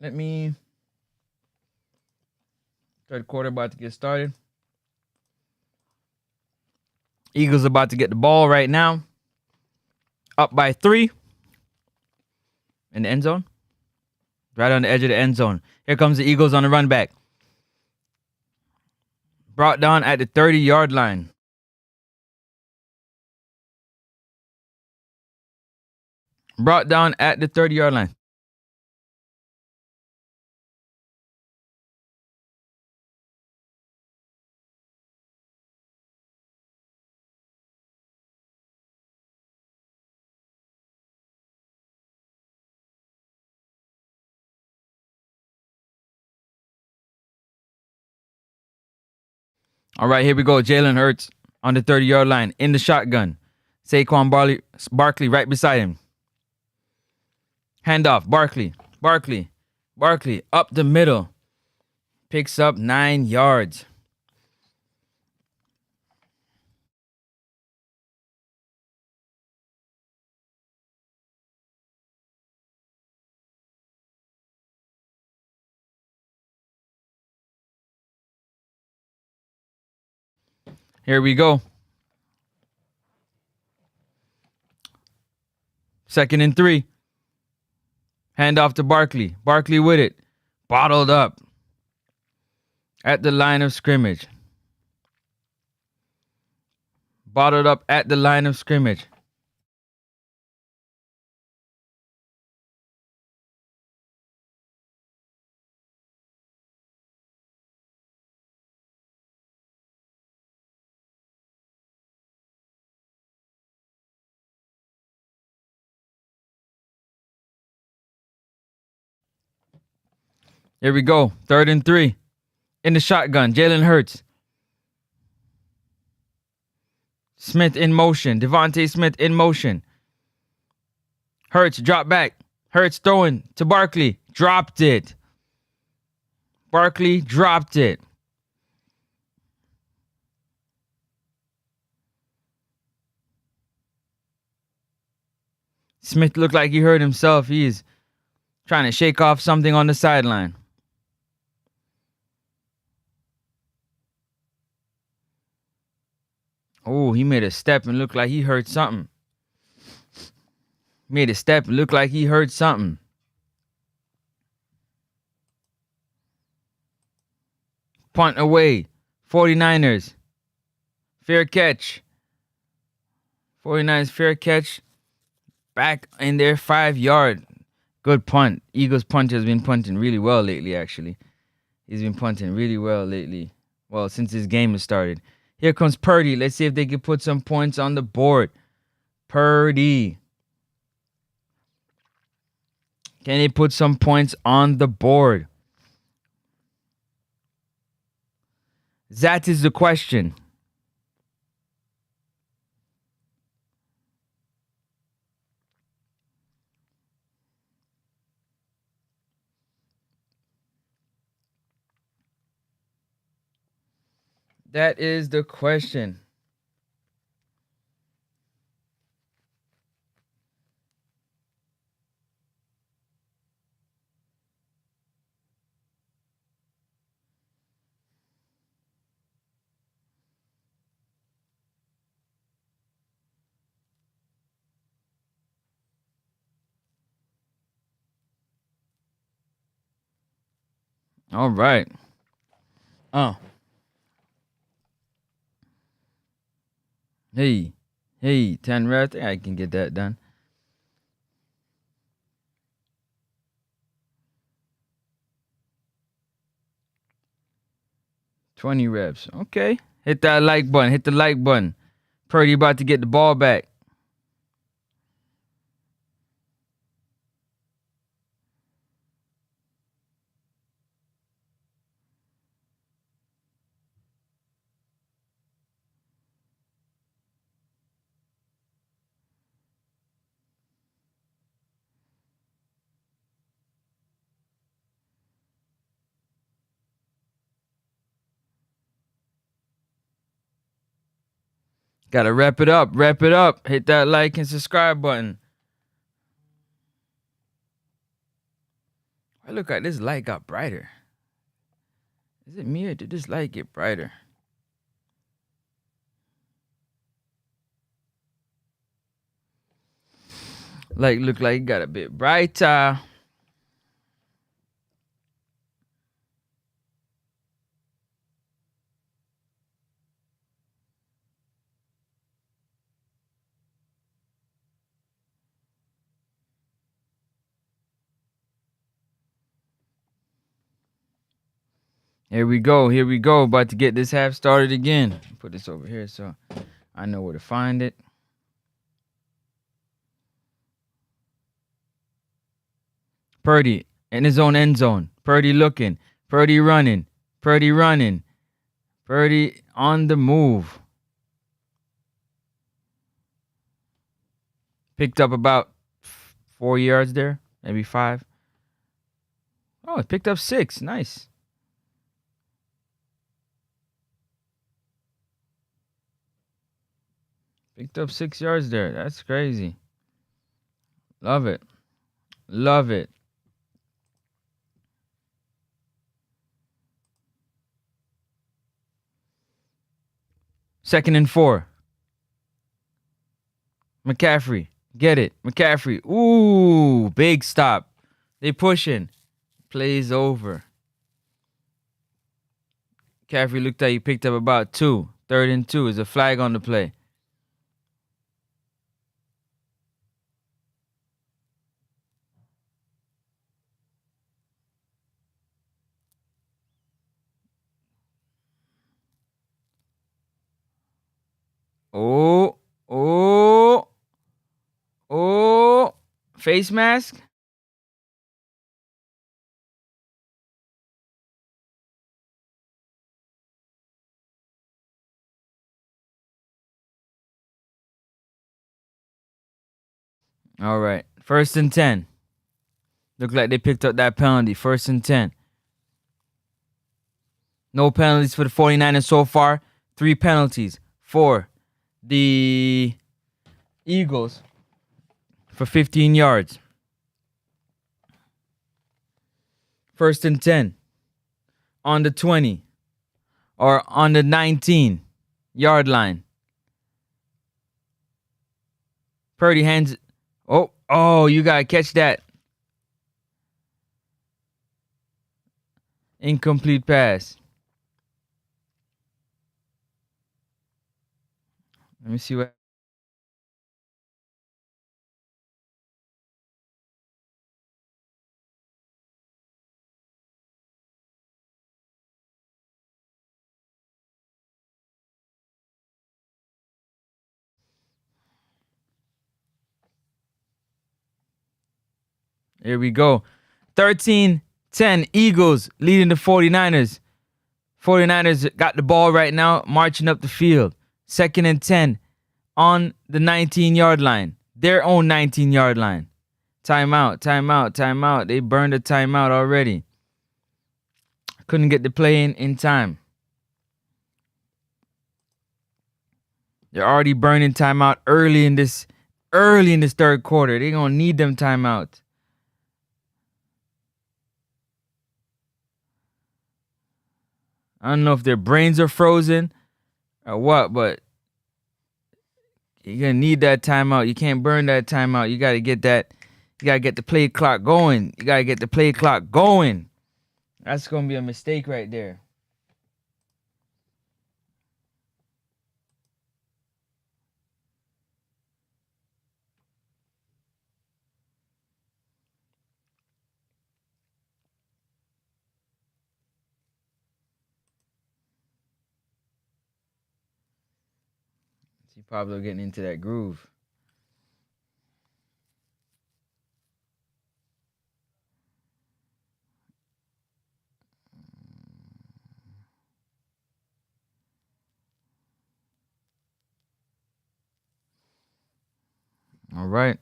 Let me. Third quarter about to get started. Eagles about to get the ball right now. Up by 3. In the end zone. Right on the edge of the end zone. Here comes the Eagles on the run back. Brought down at the 30-yard line. Brought down at the 30-yard line. All right, here we go. Jalen Hurts on the 30-yard line in the shotgun. Saquon Barkley right beside him. Handoff. Barkley up the middle. Picks up 9 yards. Here we go. 2nd and 3. Handoff to Barkley. Barkley with it. Bottled up. At the line of scrimmage. Bottled up at the line of scrimmage. Here we go. 3rd and 3. In the shotgun. Jalen Hurts. Smith in motion. Devontae Smith in motion. Hurts drop back. Hurts throwing to Barkley. Dropped it. Barkley dropped it. Smith looked like he hurt himself. He's trying to shake off something on the sideline. Oh, he made a step and looked like he hurt something. Made a step and looked like he hurt something. Punt away. 49ers. Fair catch. 49ers fair catch. Back in their 5-yard. Good punt. Eagles punter has been punting really well lately, actually. He's been punting really well lately. Well, since this game has started. Here comes Purdy. Let's see if they can put some points on the board. Purdy. Can they put some points on the board? That is the question. That is the question. All right. Hey, 10 reps. I can get that done. $20 reps. Okay. Hit that like button. Hit the like button. Purdy about to get the ball back. Gotta wrap it up. Wrap it up. Hit that like and subscribe button. I look like this light got brighter. Is it me or did this light get brighter? Like look like it got a bit brighter. Here we go. Here we go. About to get this half started again. Put this over here so I know where to find it. Purdy in his own end zone. Purdy looking. Purdy running. Purdy running. Purdy on the move. Picked up about 4 yards there. Maybe 5. Oh, it picked up 6. Nice. Picked up 6 yards there. That's crazy. Love it. Love it. Second and 4. McCaffrey. Get it. McCaffrey. Ooh, big stop. They pushing. Plays over. McCaffrey looked like he picked up about 2. 3rd and 2. Is a flag on the play. Oh, oh, oh. Face mask. All right. 1st and 10. Look like they picked up that penalty. 1st and 10. No penalties for the 49ers so far. 3 penalties for the Eagles for 15 yards. 1st and 10 on the 20 or on the 19-yard line. Purdy hands. Oh, you got to catch that. Incomplete pass. Let me see what. Here we go. 13-10 Eagles leading the 49ers. 49ers got the ball right now, marching up the field. 2nd and 10 on the 19-yard line. Their own 19-yard line. Timeout, timeout, timeout. They burned a timeout already. Couldn't get the play in time. They're already burning timeout early in this 3rd quarter. They're going to need them timeouts. I don't know if their brains are frozen or what, but you're going to need that timeout. You can't burn that timeout. You got to get that. You got to get the play clock going. You got to get the play clock going. That's going to be a mistake right there. See Pablo getting into that groove. All right.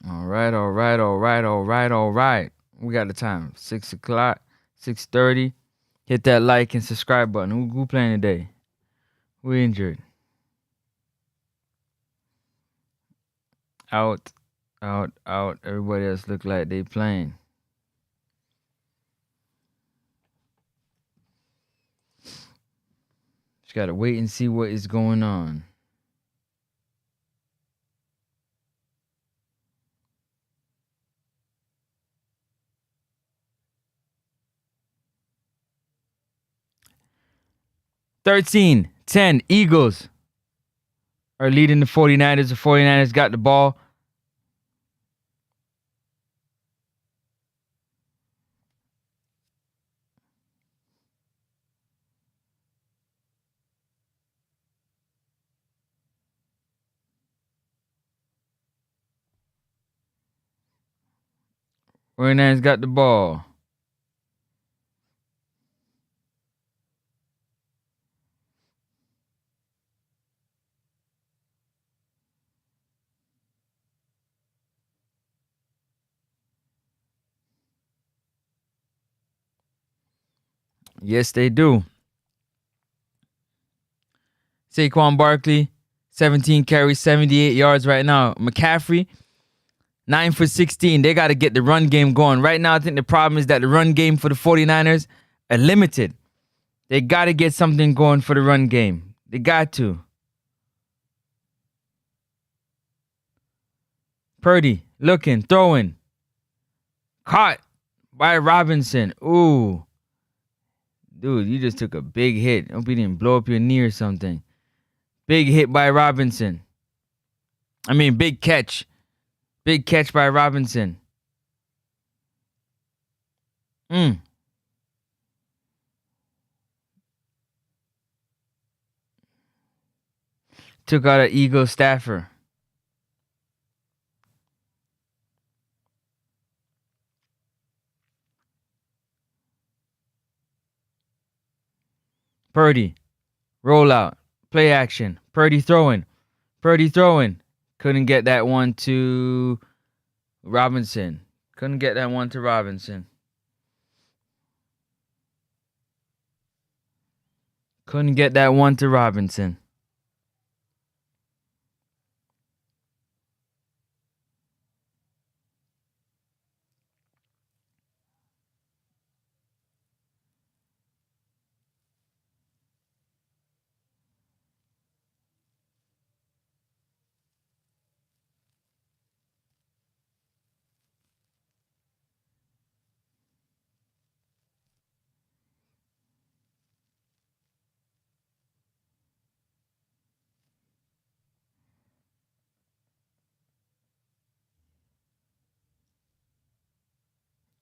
All right, all right, all right, all right, all right. We got the time. 6 o'clock, 6:30. Hit that like and subscribe button. Who playing today? Who injured? Out. Everybody else look like they playing. Just gotta wait and see what is going on. (13-10) Eagles are leading the 49ers. The 49ers got the ball. Niners got the ball. Yes, they do. Saquon Barkley, 17 carries, 78 yards right now. McCaffrey, 9 for 16. They got to get the run game going. Right now, I think the problem is that the run game for the 49ers are limited. They got to get something going for the run game. They got to. Purdy, looking, throwing. Caught by Robinson. Ooh. Dude, you just took a big hit. Hope you didn't blow up your knee or something. Big hit by Robinson. Big catch. Big catch by Robinson. Took out an Eagle staffer. Purdy. Rollout. Play action. Purdy throwing. Couldn't get that one to Robinson. Couldn't get that one to Robinson.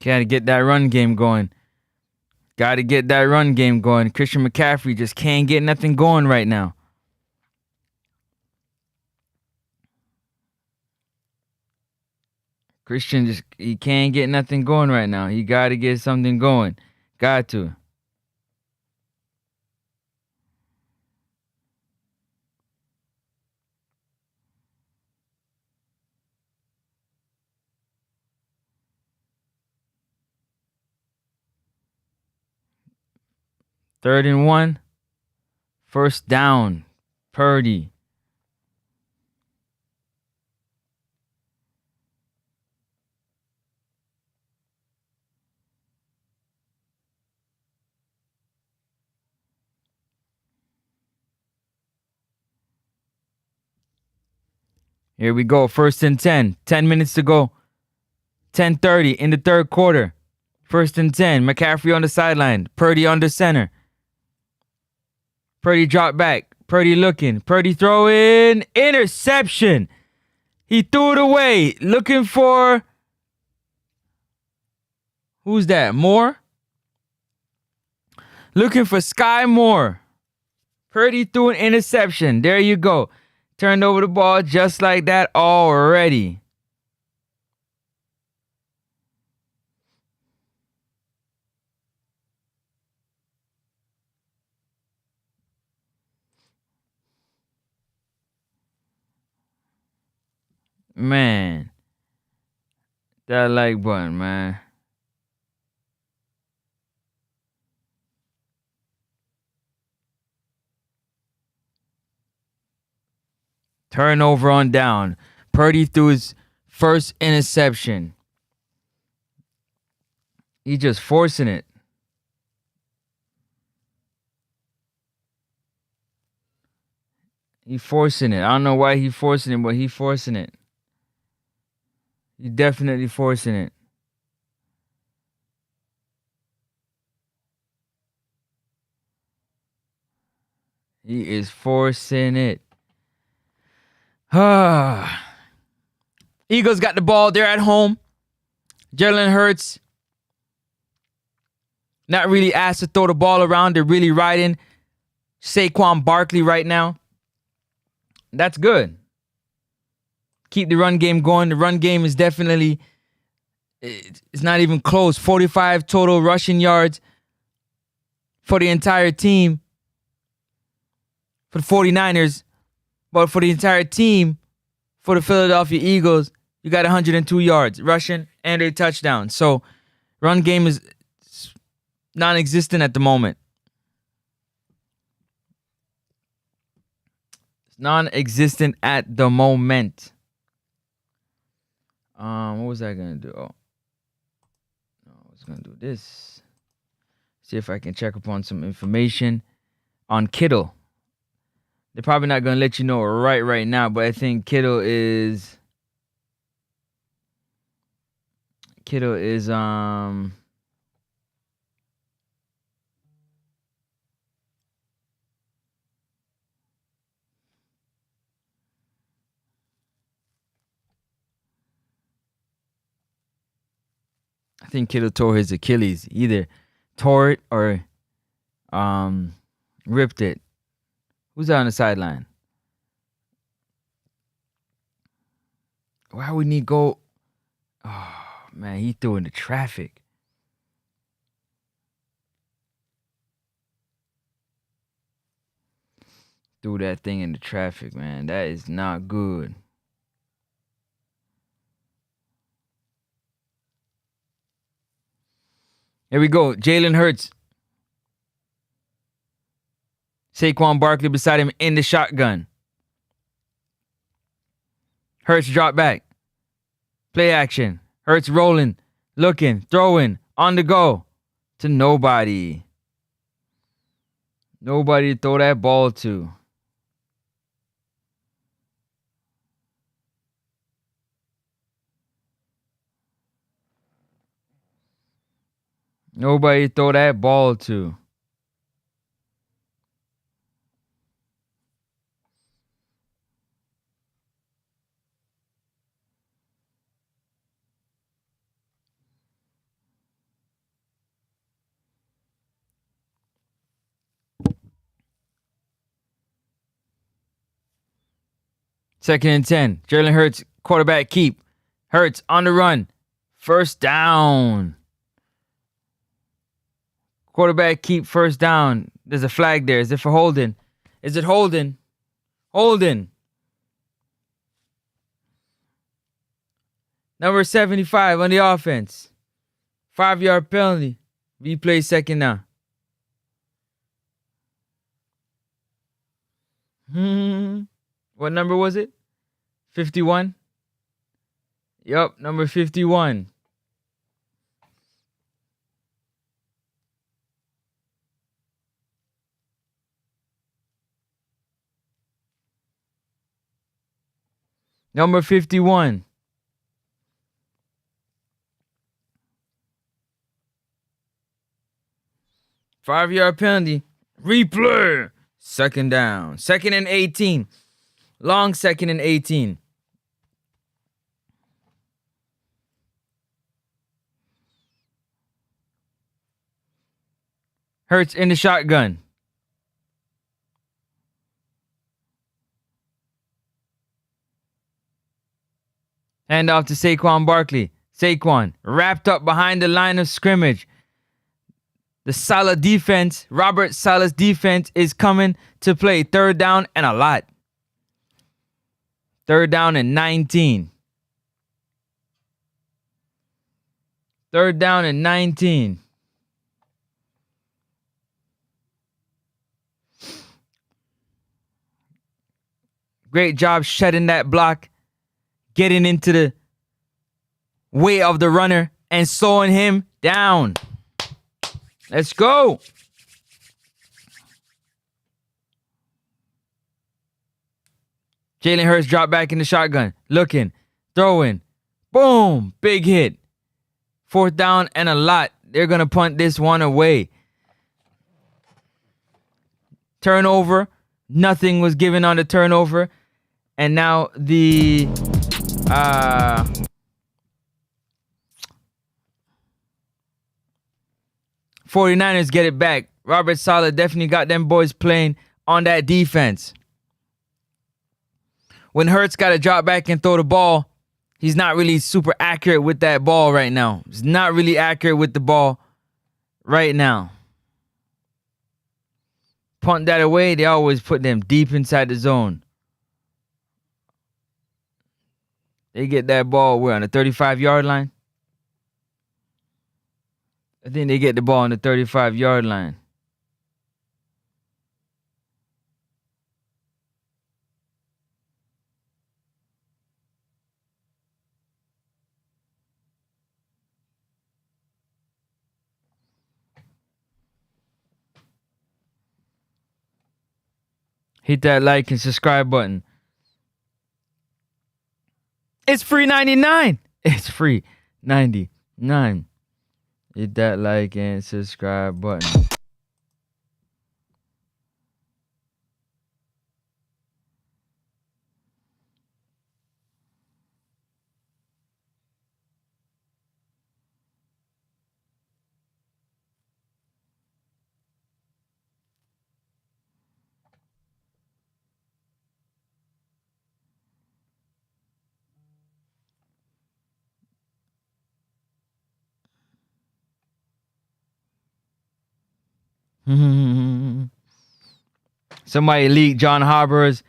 'Gotta get that run game going. Christian McCaffrey just can't get nothing going right now. He can't get nothing going right now. He got to get something going. Got to. Third and 1. First down. Purdy. Here we go. First and 10. 10 minutes to go. 10:30 in the third quarter. First and 10. McCaffrey on the sideline. Purdy under center. Purdy dropped back. Purdy looking. Purdy throwing. Interception. He threw it away. Looking for... Who's that? Moore? Looking for Sky Moore. Purdy threw an interception. There you go. Turned over the ball just like that already. Man. That like button, man. Turnover on down. Purdy threw his first interception. He just forcing it. He forcing it. I don't know why he forcing it, but he forcing it. He definitely forcing it. He is forcing it. Eagles got the ball. They're at home. Jalen Hurts not really asked to throw the ball around. They're really riding Saquon Barkley right now. That's good. Keep the run game going. The run game is definitely, it's not even close. 45 total rushing yards for the entire team. For the 49ers. But for the entire team, for the Philadelphia Eagles, you got 102 yards rushing and a touchdown. So run game is non-existent at the moment. It's non-existent at the moment. What was I gonna do? Oh, no, I was gonna do this. See if I can check upon some information on Kittle. They're probably not gonna let you know right now, but I think Kittle is I think Kittle tore his Achilles. Either tore it or ripped it. Who's on the sideline? Why would he go? Oh, man, he threw into traffic. Threw that thing into traffic, man. That is not good. Here we go. Jalen Hurts. Saquon Barkley beside him in the shotgun. Hurts drop back. Play action. Hurts rolling, looking, throwing, on the go to nobody. Nobody to throw that ball to. Nobody to throw that ball to. Second and 10. Jalen Hurts, quarterback keep. Hurts on the run. First down. Quarterback keep, first down. There's a flag there. Is it for holding? Is it holding? Holding. Number 75 on the offense. 5-yard penalty. Replay second now. What number was it? 51? Yup, number 51. Number 51. Five-yard penalty. Replay. Second down. Second and 18. Long second and 18. Hurts in the shotgun. Hand off to Saquon Barkley. Saquon wrapped up behind the line of scrimmage. The Saleh defense, Robert Saleh's defense is coming to play. Third down and a lot. Third down and 19. Third down and 19. Great job shedding that block, getting into the way of the runner and slowing him down. Let's go. Jalen Hurts dropped back in the shotgun. Looking. Throwing. Boom. Big hit. 4th down and a lot. They're going to punt this one away. Turnover. Nothing was given on the turnover. And now the 49ers get it back. Robert Saleh definitely got them boys playing on that defense. When Hurts got to drop back and throw the ball, he's not really super accurate with that ball right now. He's not really accurate with the ball right now. Punt that away, they always put them deep inside the zone. They get that ball, we're on the 35-yard line. I think they get the ball on the 35-yard line. Hit that like and subscribe button. It's free 99. It's free 99. Hit that like and subscribe button. Somebody leaked John Harbaugh's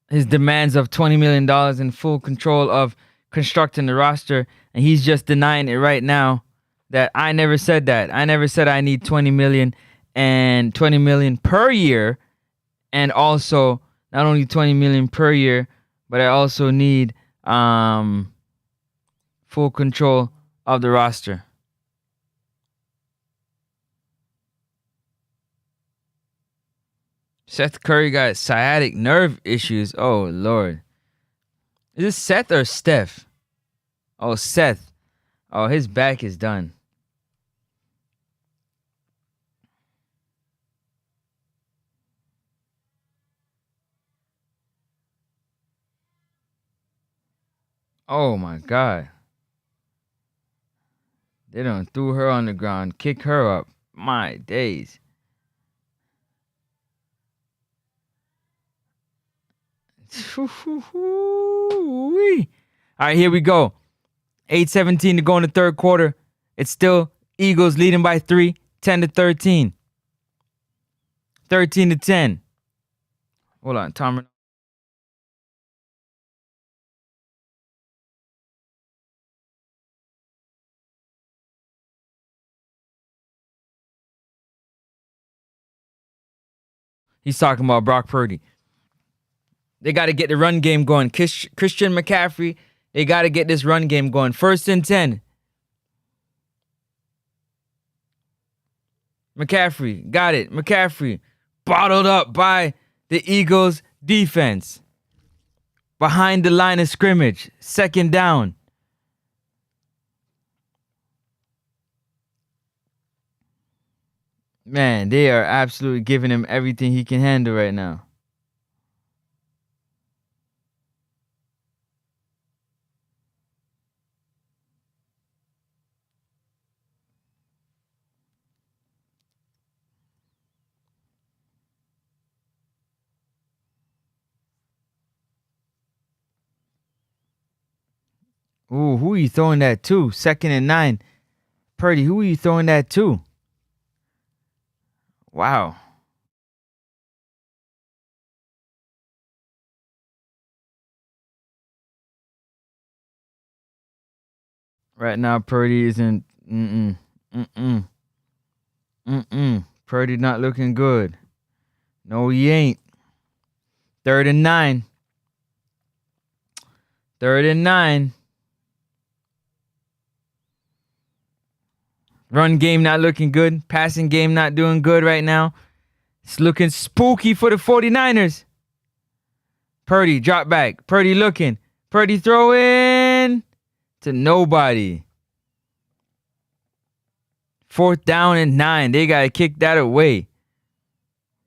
his demands of $20 million in full control of constructing the roster, and he's just denying it right now. That I never said that. I never said I need $20 million and $20 million per year, and also not only $20 million per year, but I also need full control of the roster. Seth Curry got sciatic nerve issues. Oh, Lord. Is this Seth or Steph? Oh, Seth. Oh, his back is done. Oh, my God. They done threw her on the ground, kick her up. My days. All right, here we go. 8:17 to go in the third quarter. It's still Eagles leading by 3, 10-13. 13-10. Hold on, Tom. He's talking about Brock Purdy. They got to get the run game going. Christian McCaffrey, they got to get this run game going. 1st and 10. McCaffrey, got it. McCaffrey, bottled up by the Eagles defense. Behind the line of scrimmage. 2nd down. Man, they are absolutely giving him everything he can handle right now. Ooh, who are you throwing that to? 2nd and 9. Purdy, who are you throwing that to? Wow. Right now, Purdy isn't. Purdy not looking good. No, he ain't. Third and 9. Third and 9. Run game not looking good. Passing game not doing good right now. It's looking spooky for the 49ers. Purdy, drop back. Purdy looking. Purdy throwing to nobody. 4th down and 9. They got to kick that away.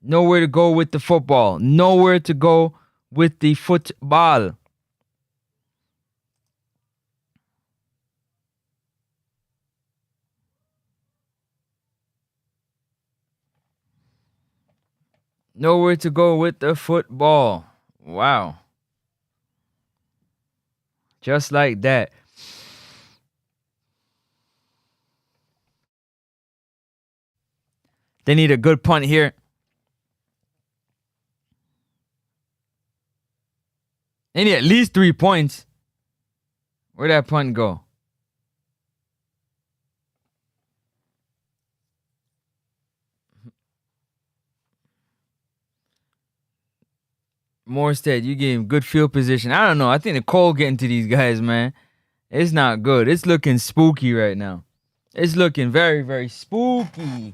Nowhere to go with the football. Nowhere to go with the football. Nowhere to go with the football. Wow. Just like that. They need a good punt here. They need at least 3 points. Where'd that punt go? Morstead, you gave him good field position. I don't know. I think the cold getting to these guys, man. It's not good. It's looking spooky right now. It's looking very, very spooky.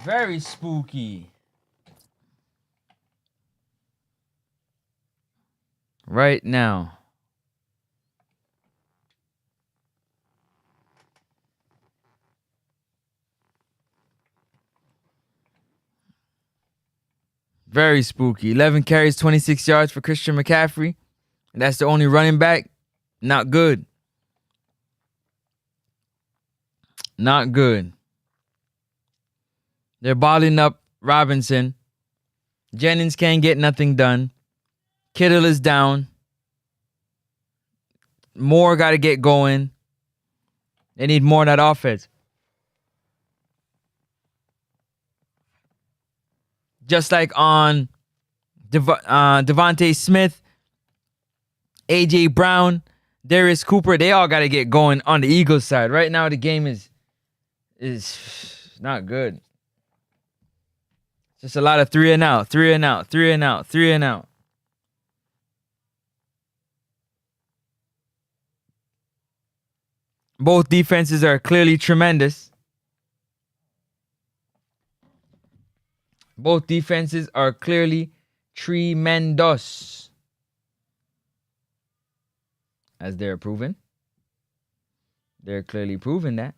Very spooky. Right now. Very spooky. 11 carries, 26 yards for Christian McCaffrey. And that's the only running back. Not good. Not good. They're bottling up Robinson. Jennings can't get nothing done. Kittle is down. Moore got to get going. They need more of that offense. Just like on Devontae Smith, A.J. Brown, Darius Cooper, they all got to get going on the Eagles side. Right now, the game is not good. Just a lot of 3 and out, 3 and out, 3 and out, 3 and out. Both defenses are clearly tremendous. Both defenses are clearly tremendous. As they're proven. They're clearly proven that.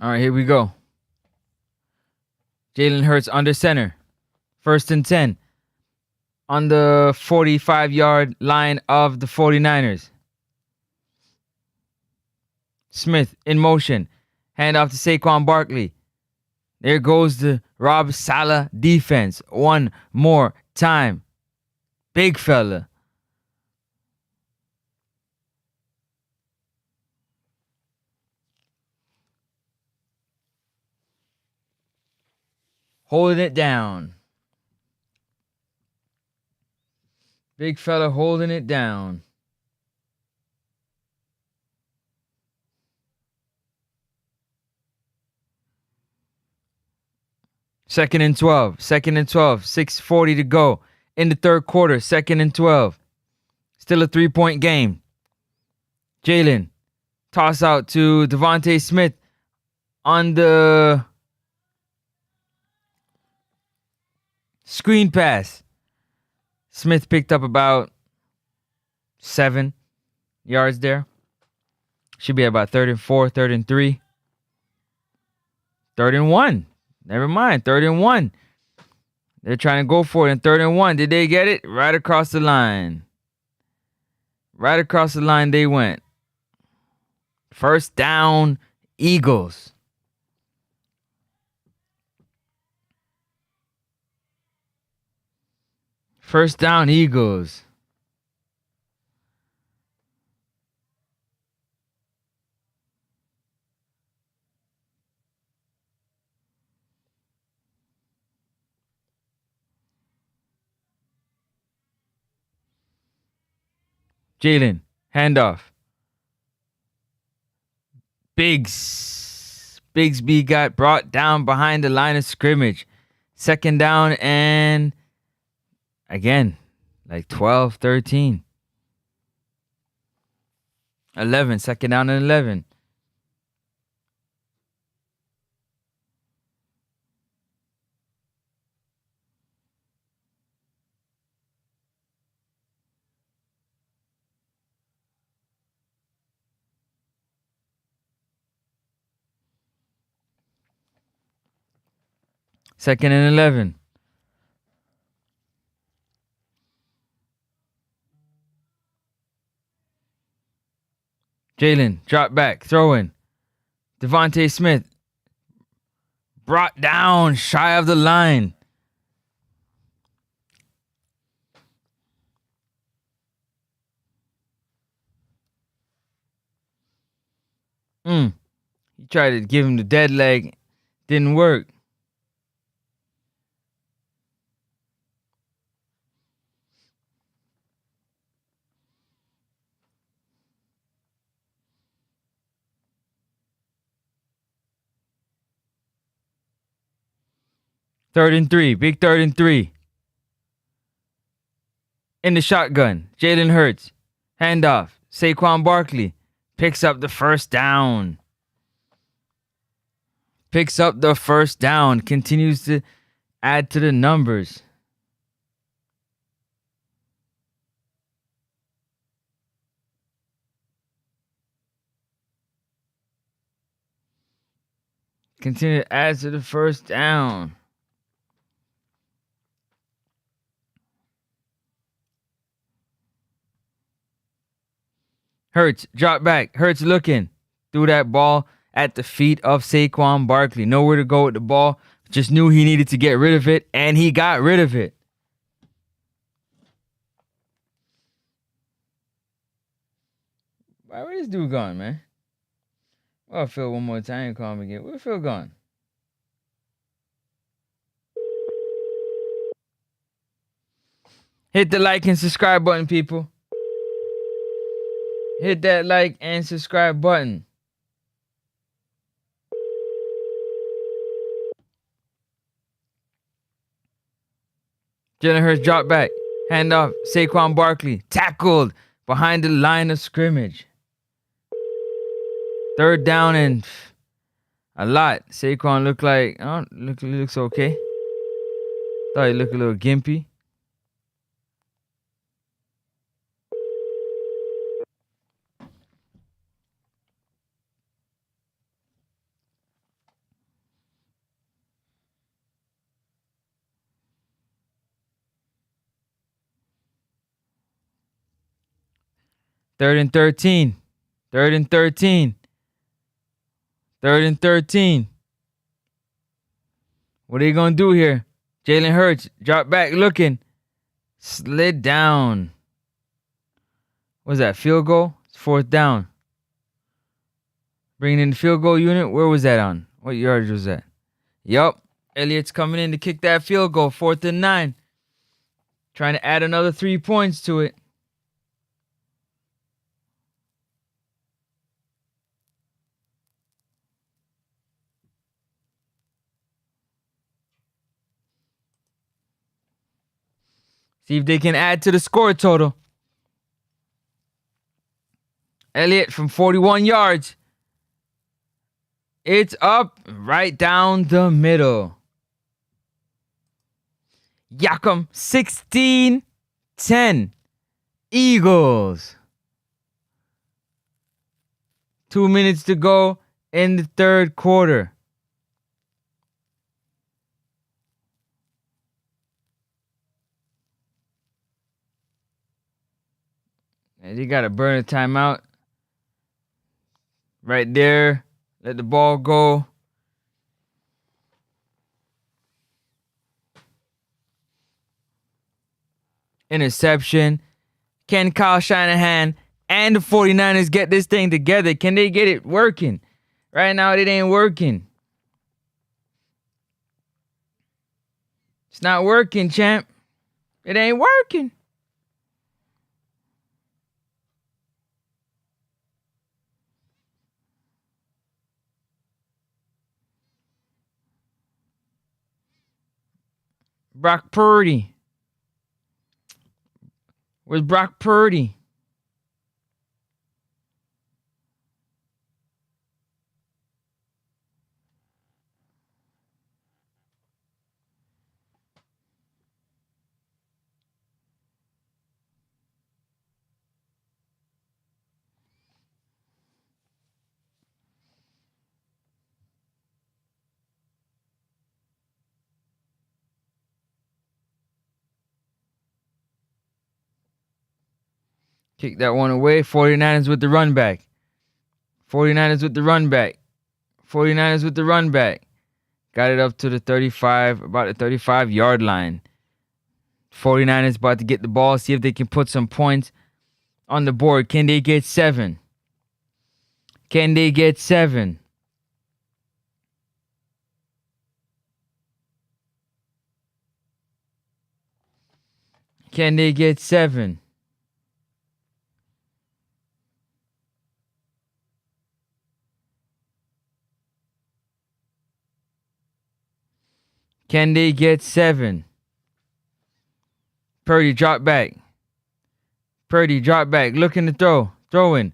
All right, here we go. Jalen Hurts under center. 1st and 10. On the 45-yard line of the 49ers. Smith in motion. Hand off to Saquon Barkley. There goes the Rob Saleh defense. One more time. Big fella. Holding it down. Big fella holding it down. Second and 12. 6:40 to go in the third quarter. 2nd and 12. Still a 3-point game. Jalen Toss out to Devontae Smith on the screen pass. Smith picked up about 7 yards there. Should be about 3rd and 4, 3rd and 3. 3rd and 1. Never mind. 3rd and 1. They're trying to go for it in 3rd and 1. Did they get it? Right across the line. Right across the line they went. First down, Eagles. First down, Eagles. Jalen, handoff. Bigsby got brought down behind the line of scrimmage. 2nd down and again, like 12, 13. 11, 2nd down and 11. Second and 11. Jalen, drop back, throw in. Devontae Smith brought down shy of the line. He tried to give him the dead leg. Didn't work. Third and 3. Big 3rd and 3. In the shotgun. Jalen Hurts. Handoff. Saquon Barkley picks up the first down. Picks up the first down. Continues to add to the numbers. Continue to add to the first down. Hurts, drop back. Hurts looking. Threw that ball at the feet of Saquon Barkley. Nowhere to go with the ball. Just knew he needed to get rid of it, and he got rid of it. Where this dude gone, man? Well, Phil, one more time, call him again. Where Phil gone? Hit the like and subscribe button, people. Hit that like and subscribe button. Jalen Hurts drop back. Handoff. Saquon Barkley tackled behind the line of scrimmage. 3rd down and a lot. Saquon looked like, looks okay. Thought he looked a little gimpy. Third and 13. 3rd and 13. 3rd and 13. What are you going to do here? Jalen Hurts, drop back looking. Slid down. What's that, field goal? It's 4th down. Bringing in the field goal unit. Where was that on? What yardage was that? Yup. Elliott's coming in to kick that field goal. 4th and 9. Trying to add another 3 points to it. See if they can add to the score total. Elliott from 41 yards. It's up right down the middle. Yakum 16-10. Eagles. 2 minutes to go in the third quarter. And you got to burn a timeout. Right there. Let the ball go. Interception. Can Kyle Shanahan and the 49ers get this thing together? Can they get it working? Right now, it ain't working. It's not working, champ. It ain't working. Brock Purdy. Where's Brock Purdy? Kick that one away. 49ers with the run back. 49ers with the run back. 49ers with the run back. Got it up to the 35, about the 35-yard line. 49ers about to get the ball, see if they can put some points on the board. Can they get 7? Can they get 7? Can they get 7? Can they get 7? Purdy drop back. Purdy drop back. Looking to throw. Throwing.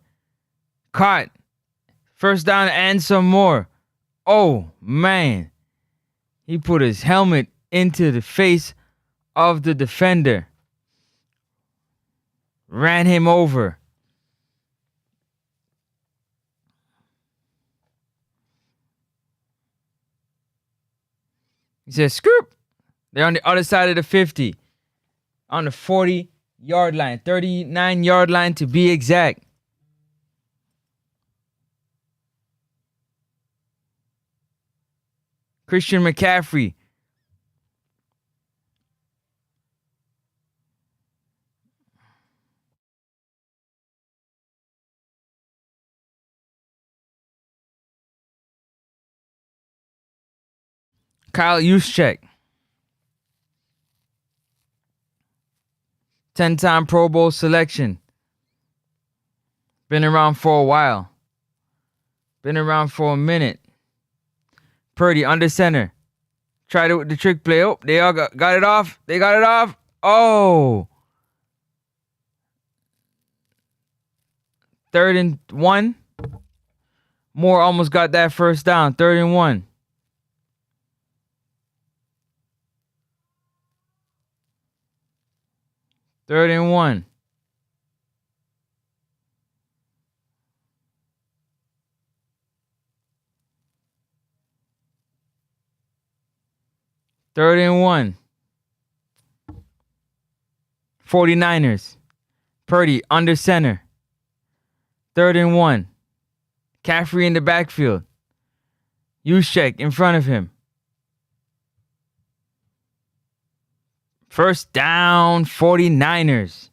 Caught. First down and some more. Oh, man. He put his helmet into the face of the defender. Ran him over. He says, scoop. They're on the other side of the 50. On the 40-yard line. 39-yard line to be exact. Christian McCaffrey. Kyle Juszczyk. 10-time Pro Bowl selection. Been around for a while. Been around for a minute. Purdy under center. Tried it with the trick play. Oh, they all got it off. They got it off. Oh. 3rd and 1. Moore almost got that first down. 3rd and 1. Third and 1. Third and 1. 49ers. Purdy under center. 3rd and 1. Caffrey in the backfield. Juszczyk in front of him. First down, 49ers.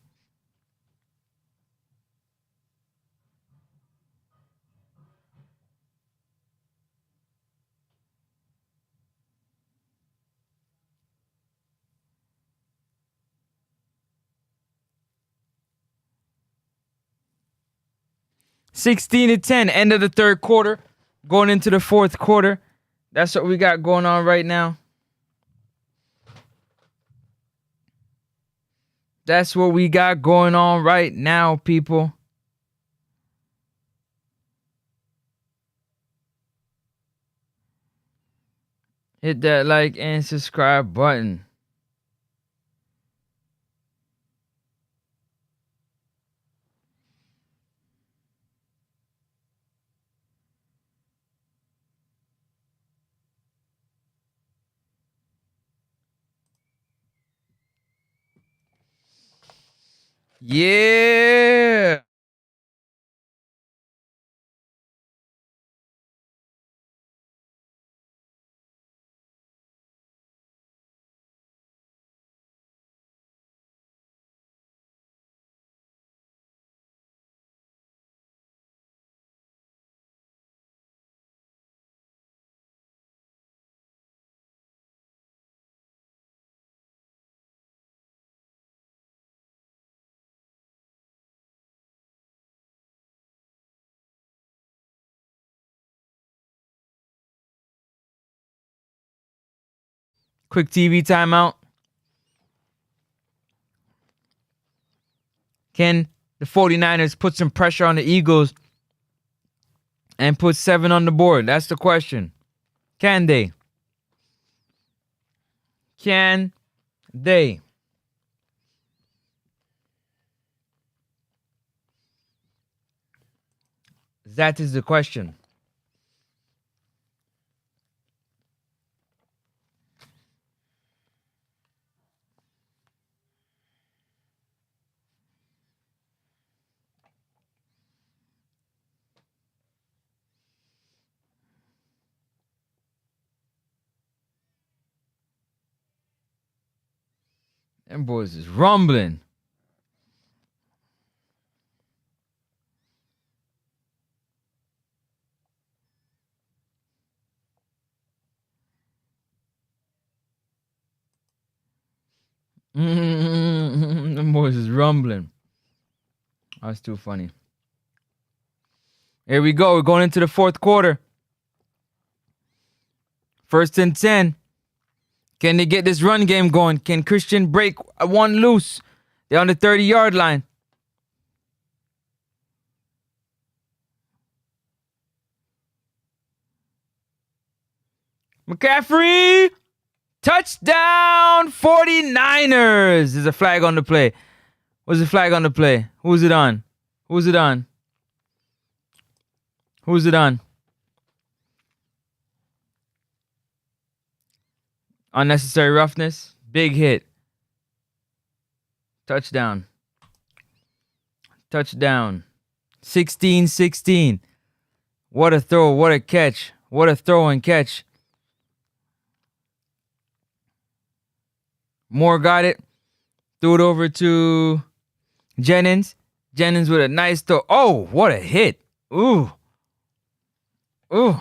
(16-10), end of the third quarter. Going into the fourth quarter. That's what we got going on right now. That's what we got going on right now, people. Hit that like and subscribe button. Yeah. Quick TV timeout. Can the 49ers put some pressure on the Eagles and put 7 on the board? That's the question. Can they? Can they? That is the question. Them boys is rumbling. Them boys is rumbling. That's too funny. Here we go. We're going into the fourth quarter. 1st and 10. Can they get this run game going? Can Christian break one loose? They're on the 30-yard line. McCaffrey! Touchdown 49ers! There's a flag on the play. What's the flag on the play? Who's it on? Who's it on? Who's it on? Unnecessary roughness. Big hit. Touchdown. Touchdown. 16-16. What a throw. What a catch. What a throw and catch. Moore got it. Threw it over to Jennings. Jennings with a nice throw. Oh, what a hit. Ooh. Ooh.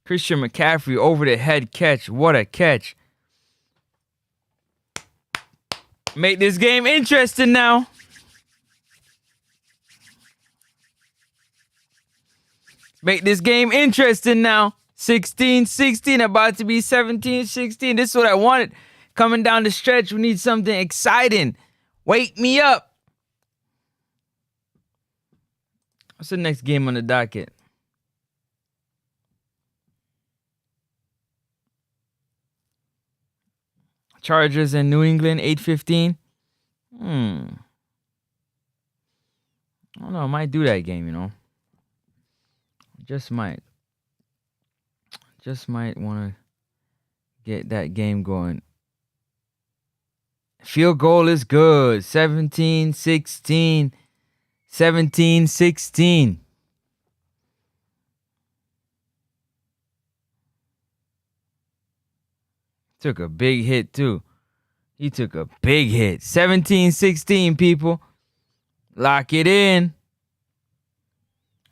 Christian McCaffrey over the head catch. What a catch. Make this game interesting now. Make this game interesting now. 16-16, about to be 17-16. This is what I wanted. Coming down the stretch, we need something exciting. Wake me up. What's the next game on the docket? Chargers in New England, 8:15. I don't know. I might do that game, you know. Just might. Just might want to get that game going. Field goal is good. 17-16. 17-16. Took a big hit, too. He took a big hit. 17-16, people. Lock it in.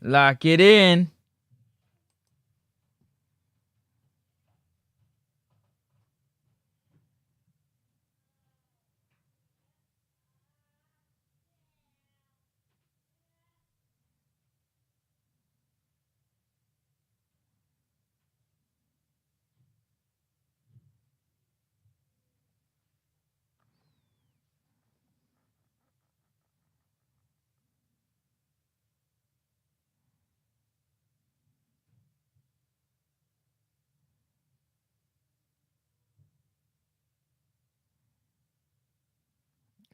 Lock it in.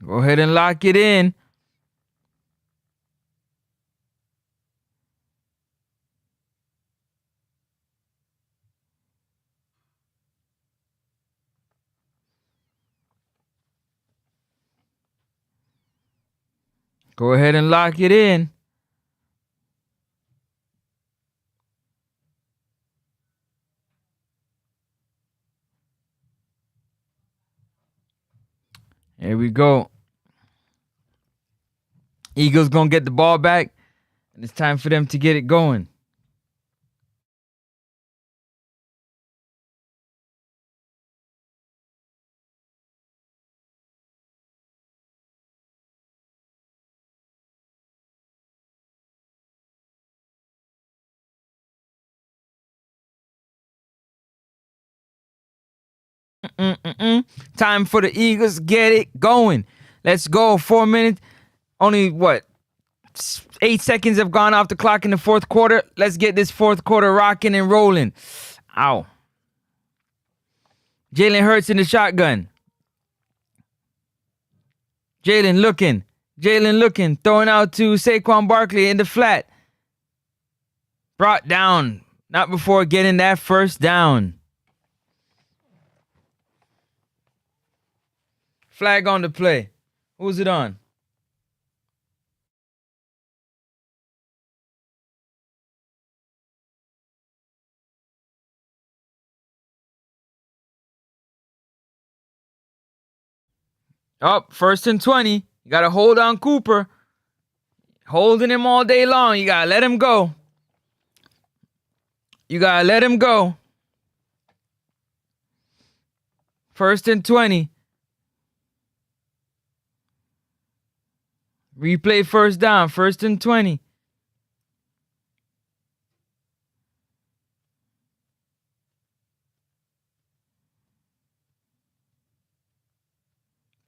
Go ahead and lock it in. Go ahead and lock it in. Here we go. Eagles gonna get the ball back, and it's time for them to get it going. Time for the Eagles. Get it going. Let's go. 4 minutes. Only what? 8 seconds have gone off the clock in the fourth quarter. Let's get this fourth quarter rocking and rolling. Ow. Jalen Hurts in the shotgun. Jalen looking. Throwing out to Saquon Barkley in the flat. Brought down. Not before getting that first down. Flag on the play. Who's it on? Up, 1st and 20. You got to hold on Cooper. Holding him all day long. You got to let him go. 1st and 20. Replay first down. 1st and 20.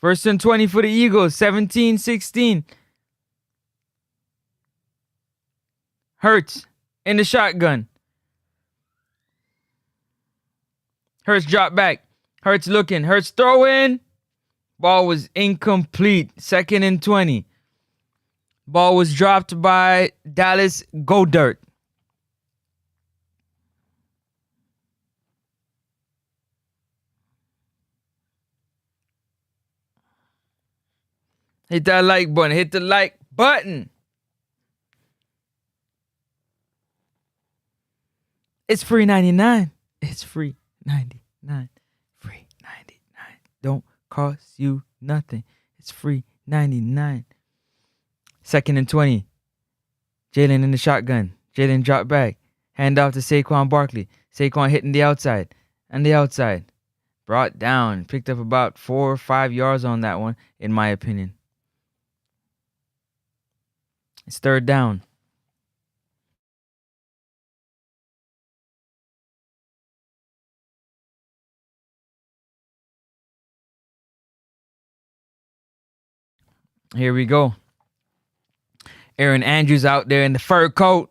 First and 20 for the Eagles. 17-16. Hurts in the shotgun. Hurts drop back. Hurts looking. Hurts throwing. Ball was incomplete. 2nd and 20. Ball was dropped by Dallas Goedert. Hit that like button. Hit the like button. It's free 99. It's free 99. Free 99. Don't cost you nothing. It's free 99. 2nd and 20. Jalen in the shotgun. Jalen dropped back. Hand off to Saquon Barkley. Saquon hitting the outside. And the outside. Brought down. Picked up about 4 or 5 yards on that one, in my opinion. It's 3rd down. Here we go. Erin Andrews out there in the fur coat.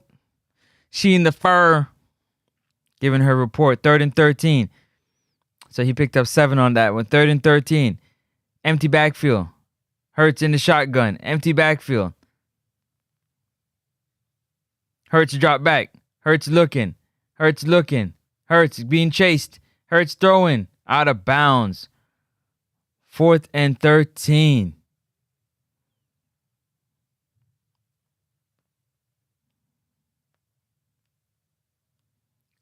She in the fur. Giving her report. 3rd and 13. So he picked up 7 on that one. 3rd and 13. Empty backfield. Hurts in the shotgun. Empty backfield. Hurts drop back. Hurts looking. Hurts being chased. Hurts throwing. Out of bounds. 4th and 13.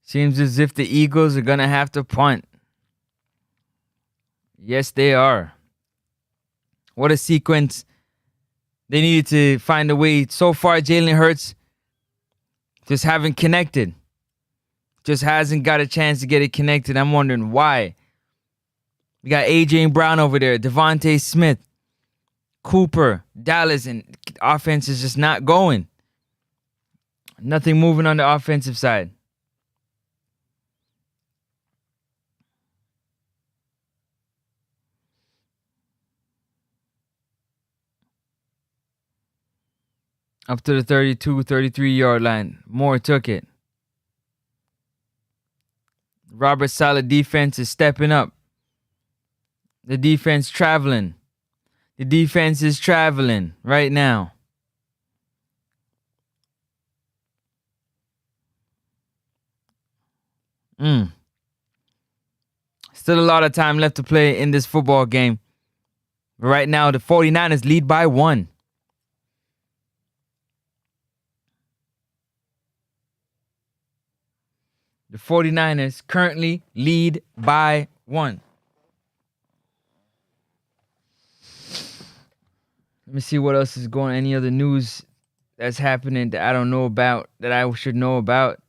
Seems as if the Eagles are going to have to punt. Yes, they are. What a sequence. They needed to find a way. So far, Jalen Hurts just haven't connected. Just hasn't got a chance to get it connected. I'm wondering why. We got A.J. Brown over there. Devontae Smith. Cooper. Dallas. And offense is just not going. Nothing moving on the offensive side. Up to the 32, 33-yard line. Moore took it. Robert Saleh defense is stepping up. The defense traveling. The defense is traveling right now. Still a lot of time left to play in this football game. Right now, the 49ers lead by 1. The 49ers currently lead by 1. Let me see what else is going on. Any other news that's happening that I don't know about, that I should know about?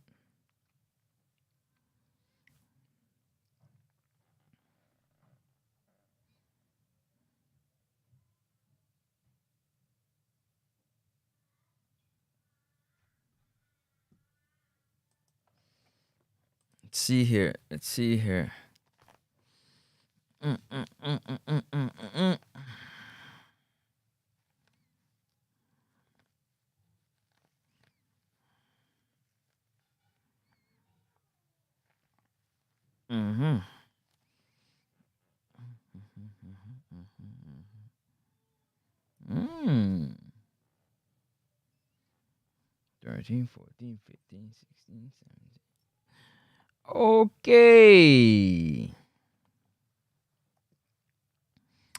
Let's see here. Mm-hmm. 13, 14, 15, 16, 17. Okay.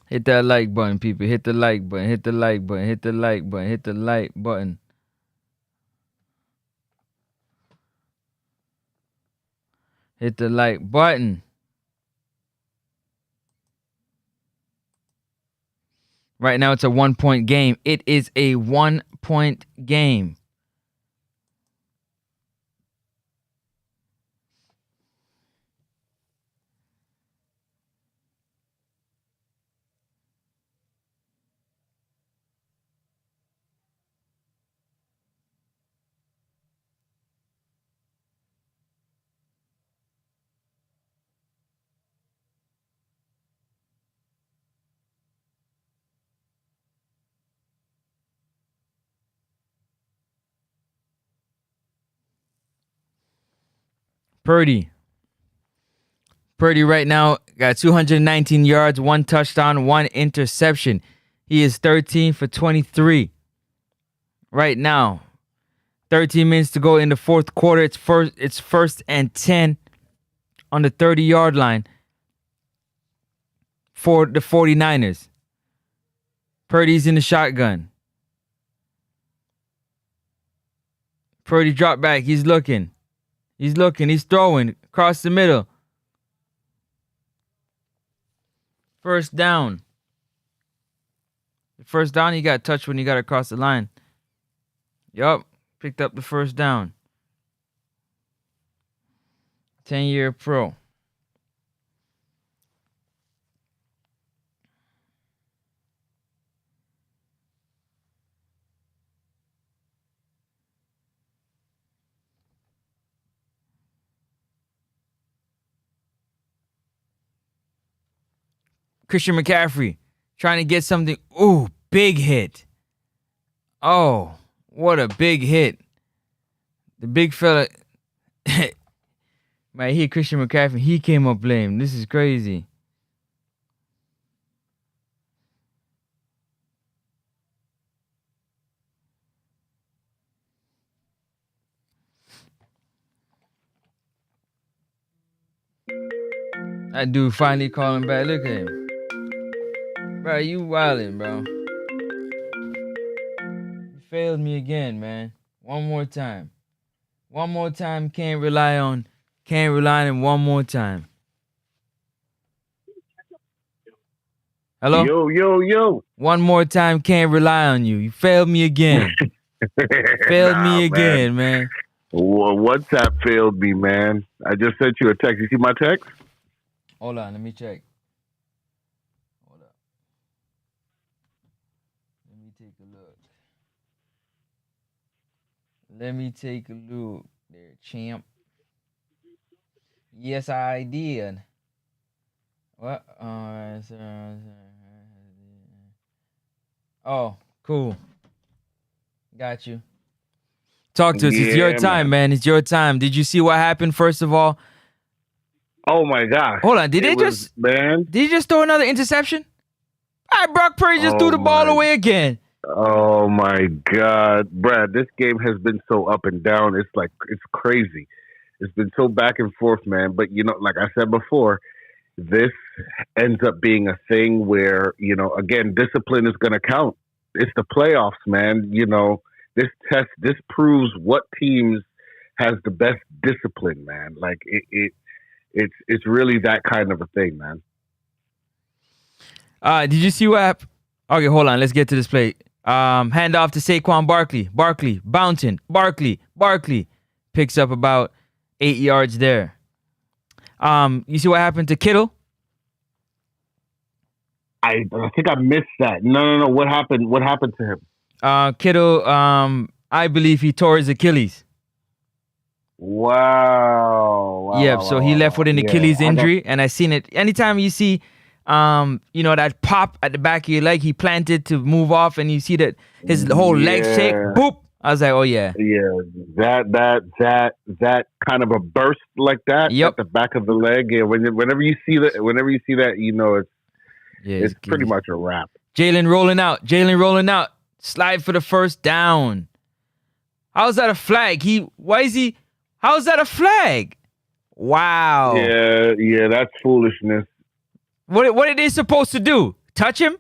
Hit that like button, people. Hit the like button. Hit the like button. Hit the like button. Hit the like button. Hit the like button. Right now, it's a 1-point game. It is a 1-point game. Purdy right now got 219 yards, 1 touchdown, 1 interception. He is 13 for 23 right now. 13 minutes to go in the fourth quarter. It's first and 10 on the 30-yard line for the 49ers. Purdy's in the shotgun. Purdy dropped back. He's looking. He's throwing across the middle. First down. The first down, he got touched when he got across the line. Yup, picked up the first down. 10-year pro. Christian McCaffrey trying to get something. Ooh, big hit. Oh, what a big hit. The big fella. Man, he Christian McCaffrey. He came up lame. This is crazy. That dude finally calling back. Look at him. Bro, you wildin', bro. You failed me again, man. One more time. One more time. Can't rely on him one more time. Hello?
Yo.
One more time. Can't rely on you. You failed me again. Failed me again, man.
Well, WhatsApp failed me, man. I just sent you a text. You see my text?
Hold on. Let me check. Hold up. Let me take a look. There, champ. Yes, I did. What? Oh, cool. Got you. Talk to us. It's your time, man. It's your time. Did you see what happened, first of all?
Oh, my gosh.
Hold on. Did he just throw another interception? All right, Brock Purdy just threw the ball away again.
Oh my God, Brad! This game has been so up and down. It's crazy. It's been so back and forth, man. But like I said before, this ends up being a thing where again, discipline is going to count. It's the playoffs, man. This proves what teams has the best discipline, man. Like it's really that kind of a thing, man.
Did you see what happened? Okay, hold on. Let's get to this play. Hand off to Saquon Barkley. Barkley bouncing. Barkley picks up about 8 yards there. You see what happened to Kittle?
I think I missed that. No. What happened? What happened to him?
Kittle, I believe he tore his Achilles.
Wow.
Yep. So he left with an Achilles injury, and I seen it. Anytime you see, that pop at the back of your leg, he planted to move off, and you see that his whole leg shake. Boop. I was like, oh yeah.
Yeah. That kind of a burst like that at the back of the leg. Yeah. Whenever you see that, it's pretty much a wrap.
Jalen rolling out. Slide for the first down. How's that a flag? How's that a flag? Wow.
Yeah, that's foolishness.
What are they supposed to do? Touch him?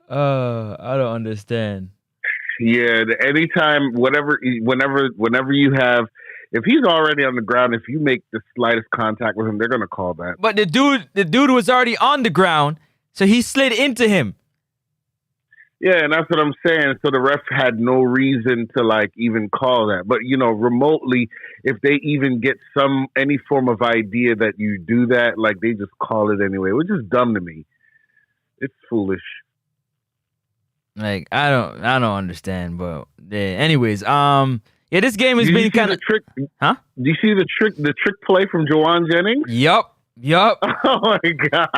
I don't understand.
Yeah, anytime, whenever you have, if he's already on the ground, if you make the slightest contact with him, they're gonna call that.
But the dude was already on the ground, so he slid into him.
Yeah, and that's what I'm saying. So the ref had no reason to even call that. But remotely, if they even get any form of idea that you do that, they just call it anyway, which is dumb to me. It's foolish.
I don't understand, but yeah. Anyways, this game has been kind of
trick.
Huh?
Do you see the trick play from Jawan Jennings?
Yup.
Oh my God.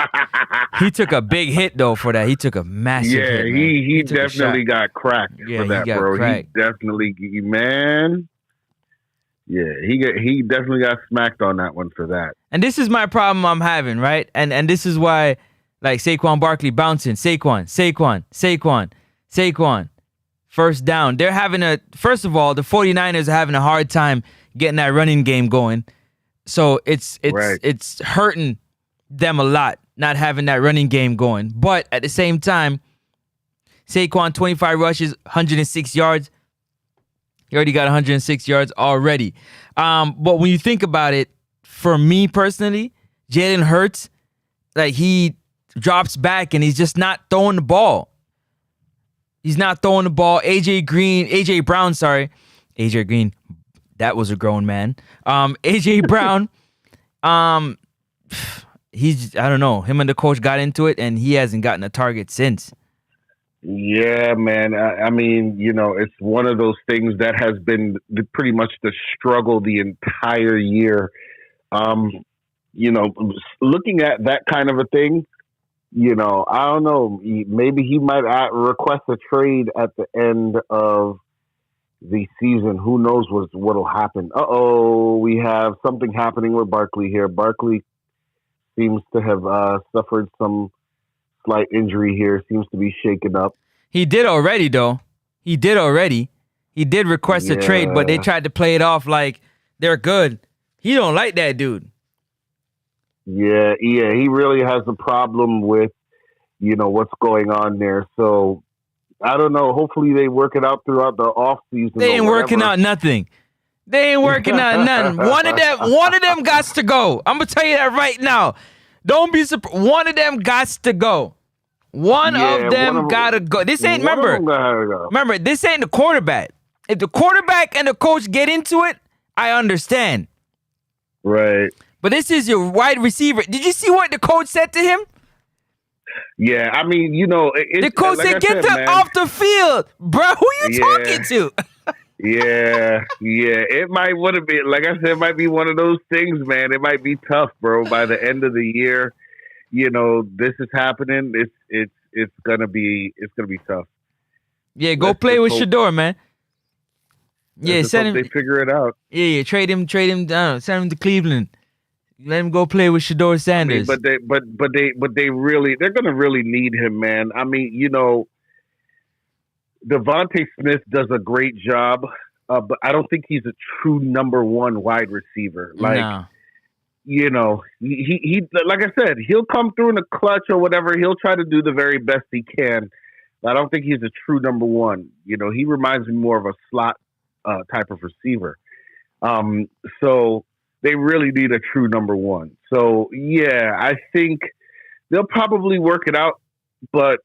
He took a big hit though for that. He took a massive hit.
Yeah, he definitely got cracked for that, bro. Cracked. He definitely, man. Yeah, he definitely got smacked on that one for that.
And this is my problem I'm having, right? And this is why, Saquon Barkley bouncing, Saquon. First down. First of all, the 49ers are having a hard time getting that running game going. So it's hurting them a lot not having that running game going. But at the same time, Saquon 25 rushes, 106 yards. He already got 106 yards already. But when you think about it, for me personally, Jalen Hurts, he drops back and he's just not throwing the ball. He's not throwing the ball. AJ Brown, that was a grown man. AJ Brown, I don't know. Him and the coach got into it, and he hasn't gotten a target since.
Yeah, man. I mean, it's one of those things that has been pretty much the struggle the entire year. Looking at that kind of a thing, I don't know. Maybe he might request a trade at the end of the season. Who knows what'll happen? We have something happening with Barkley here. Barkley seems to have suffered some slight injury here. Seems to be shaken up.
He did already, though. He did request a trade, but they tried to play it off like they're good. He don't like that dude.
Yeah. He really has a problem with, what's going on there. So I don't know. Hopefully they work it out throughout the off season.
They ain't working out nothing. One of them gots to go. I'm gonna tell you that right now. Don't be surprised. One of them gots to go. One of them gotta go. This ain't remember. This ain't the quarterback. If the quarterback and the coach get into it, I understand.
Right.
But this is your wide receiver. Did you see what the coach said to him?
Yeah, I mean,
the coach said, "Get them off the field, bro. Who you talking to?"
Yeah. It might want to be, like I said, it might be one of those things, man. It might be tough, bro. By the end of the year, this is happening. It's gonna be tough.
Yeah, go play with Shador, man. Yeah,
send him. They figure it out.
Yeah, trade him. Send him to Cleveland. Let him go play with Shador
I mean,
Sanders.
they're gonna really need him, man. I mean, Devontae Smith does a great job, but I don't think he's a true number one wide receiver. Like,
No.
he like I said, he'll come through in the clutch or whatever. He'll try to do the very best he can. But I don't think he's a true number one. He reminds me more of a slot type of receiver. So they really need a true number one. So yeah, I think they'll probably work it out, but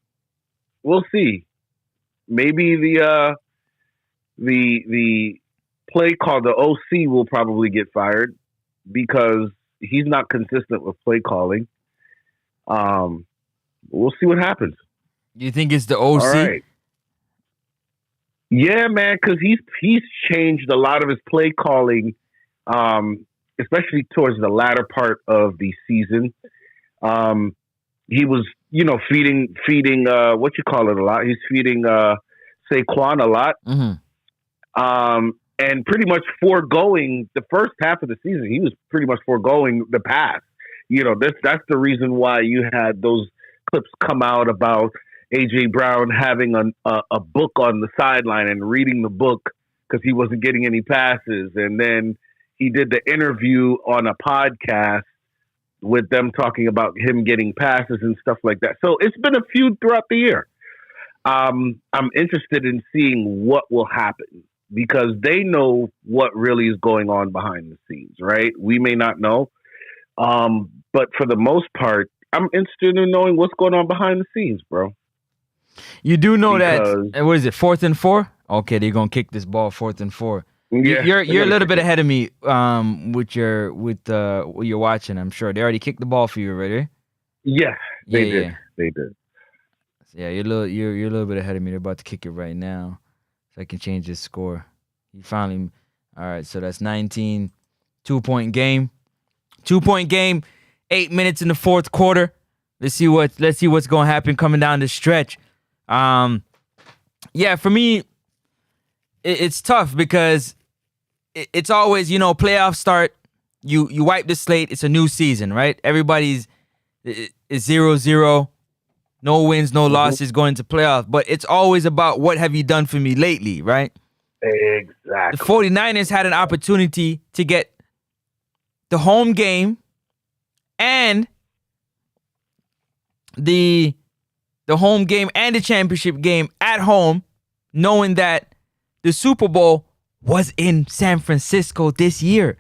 we'll see. Maybe the play called the OC will probably get fired because he's not consistent with play calling. We'll see what happens.
You think it's the OC?
All right. Yeah, man, because he's changed a lot of his play calling, especially towards the latter part of the season. He was, feeding what you call it a lot. He's feeding Saquon a lot, and pretty much foregoing the first half of the season. He was pretty much foregoing the pass. That's the reason why you had those clips come out about AJ Brown having a book on the sideline and reading the book because he wasn't getting any passes, and then he did the interview on a podcast with them talking about him getting passes and stuff like that. So it's been a feud throughout the year. I'm interested in seeing what will happen because they know what really is going on behind the scenes, right? We may not know. But for the most part, I'm interested in knowing what's going on behind the scenes, bro.
You do know that, what is it, 4th and 4? Okay, they're going to kick this ball 4th and 4.
Yeah,
you're a little bit ahead of me with what you're watching, I'm sure. They already kicked the ball for you already?
Yeah, they did. They did.
Yeah, you're a little bit ahead of me. They're about to kick it right now. So I can change this score. You finally all right, so that's 19. 2-point game. 2-point game. 8 minutes in the fourth quarter. Let's see what's gonna happen coming down the stretch. Yeah, for me, it's tough because it's always, playoffs start. You wipe the slate. It's a new season, right? Everybody's is 0-0. No wins, no losses going to playoffs. But it's always about what have you done for me lately, right?
Exactly.
The 49ers had an opportunity to get the home game and the home game and the championship game at home, knowing that the Super Bowl was in San Francisco this year.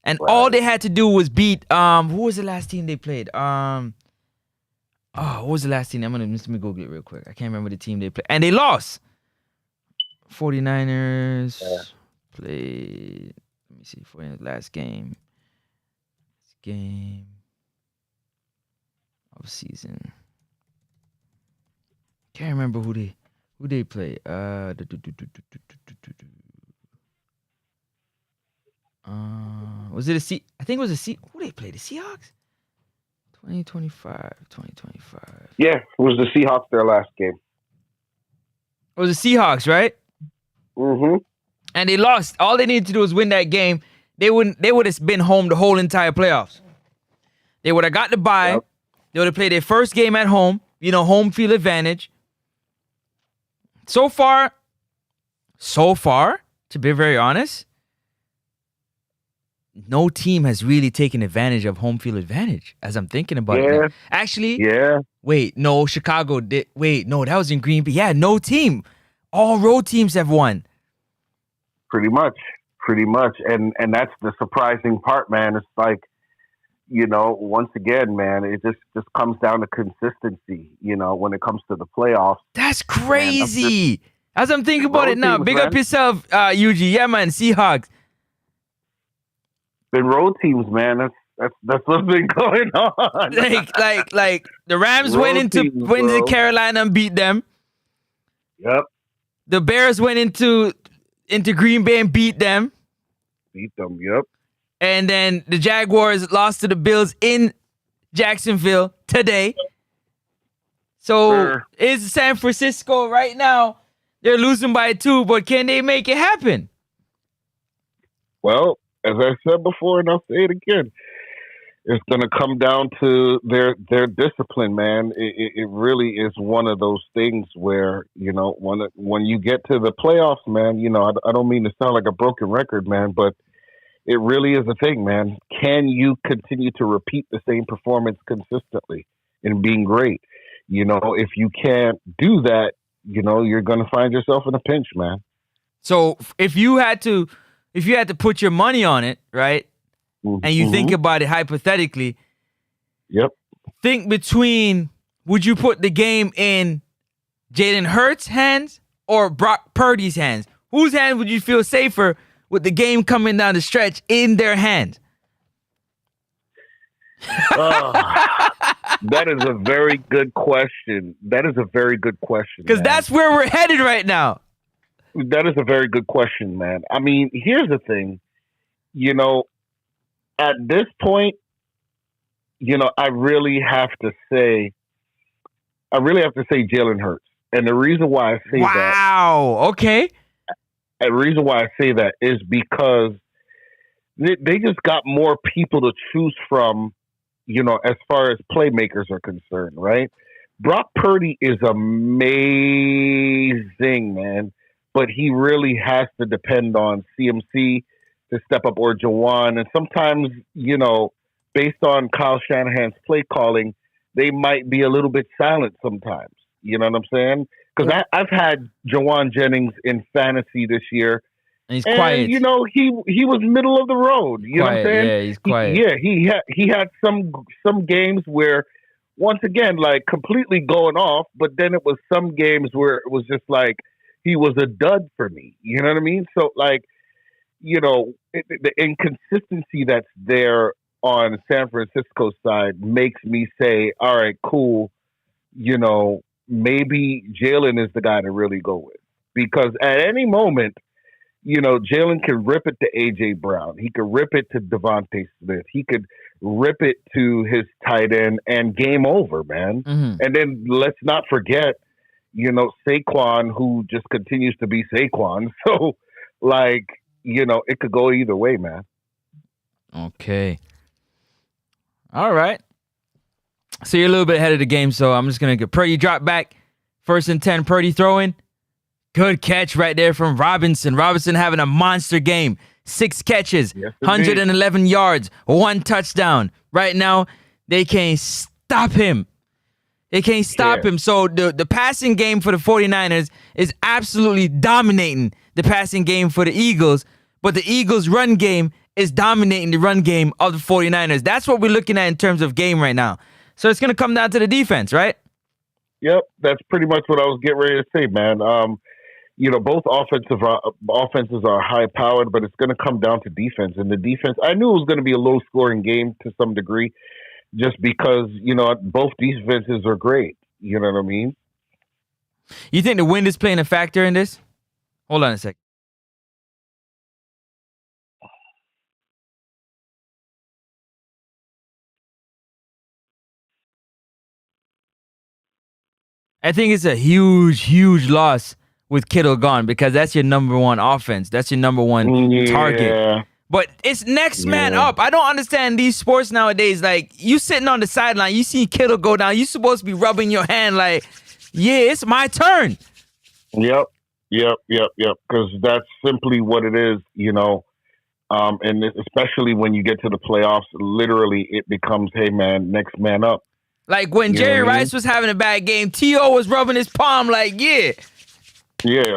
And all they had to do was beat who was the last team they played? What was the last team? Let me Google it real quick. I can't remember the team they played. And they lost. 49ers played, let me see, 49ers last game. Game of season. Can't remember who they play. Was it I think it was who they played? The Seahawks? 2025.
Yeah, it was the Seahawks their last game.
It was the Seahawks, right?
Mm-hmm.
And they lost. All they needed to do was win that game. They would have been home the whole entire playoffs. They would have got the bye. Yep. They would have played their first game at home. Home field advantage. So far, to be very honest, no team has really taken advantage of home field advantage, as I'm thinking about it now. Actually, wait, no, Chicago did. Wait, no, that was in Green Bay. Yeah, no team. All road teams have won.
Pretty much. And that's the surprising part, man. It's like, once again, man, it just comes down to consistency, when it comes to the playoffs.
That's crazy. As I'm thinking about it now, big up yourself, UG. Yeah, man, Seahawks.
Been road teams, man. That's what's been going on.
like the Rams went into Carolina and beat them.
Yep.
The Bears went into Green Bay and beat them.
Yep.
And then the Jaguars lost to the Bills in Jacksonville today. So it's San Francisco right now. They're losing by 2, but can they make it happen?
Well, as I said before, and I'll say it again, it's going to come down to their discipline, man. It really is one of those things where, when you get to the playoffs, man, I don't mean to sound like a broken record, man, but it really is a thing, man. Can you continue to repeat the same performance consistently and being great? If you can't do that, you're going to find yourself in a pinch, man.
So if you had to put your money on it, right? And you think about it hypothetically.
Yep.
Think between, would you put the game in Jalen Hurts' hands or Brock Purdy's hands? Whose hand would you feel safer with the game coming down the stretch in their hands?
That is a very good question.
Because that's where we're headed right now.
That is a very good question, man. I mean, here's the thing. At this point, I really have to say Jalen Hurts. And the reason why I say that.
Wow. Okay.
The reason why I say that is because they just got more people to choose from, as far as playmakers are concerned, right? Brock Purdy is amazing, man, but he really has to depend on CMC to step up, or Jawan. And sometimes, based on Kyle Shanahan's play calling, they might be a little bit silent sometimes. You know what I'm saying? Because I've had Jawan Jennings in fantasy this year.
And he's quiet.
He was middle of the road. You know what I'm saying?
Yeah, he's quiet.
He had some games where, once again, like completely going off, but then it was some games where it was just like he was a dud for me. You know what I mean? So like, the inconsistency that's there on San Francisco's side makes me say, all right, cool. Maybe Jalen is the guy to really go with, because at any moment, Jalen can rip it to AJ Brown. He could rip it to Devontae Smith. He could rip it to his tight end, and game over, man. Mm-hmm. And then let's not forget, Saquon, who just continues to be Saquon. So like, it could go either way, man.
Okay. All right. So you're a little bit ahead of the game, so I'm just going to get Purdy drop back. 1st and 10, Purdy throwing. Good catch right there from Robinson. Robinson having a monster game. 6 catches, yes, 111 yards, 1 touchdown. Right now, they can't stop him. Him. So the passing game for the 49ers is absolutely dominating the passing game for the Eagles, but the Eagles' run game is dominating the run game of the 49ers. That's what we're looking at in terms of game right now. So it's going to come down to the defense, right?
Yep, that's pretty much what I was getting ready to say, man. Both offenses are high-powered, but it's going to come down to defense. And the defense, I knew it was going to be a low-scoring game to some degree, just because, both defenses are great. You know what I mean?
You think the wind is playing a factor in this? Hold on a sec. I think it's a huge, huge loss with Kittle gone, because that's your number one offense. That's your number one target. But it's next man up. I don't understand these sports nowadays. Like, you sitting on the sideline, you see Kittle go down, you supposed to be rubbing your hand like, yeah, it's my turn.
Yep. Because that's simply what it is, and especially when you get to the playoffs, literally it becomes, hey, man, next man up.
Like when Jerry Rice was having a bad game, T.O. was rubbing his palm like, yeah,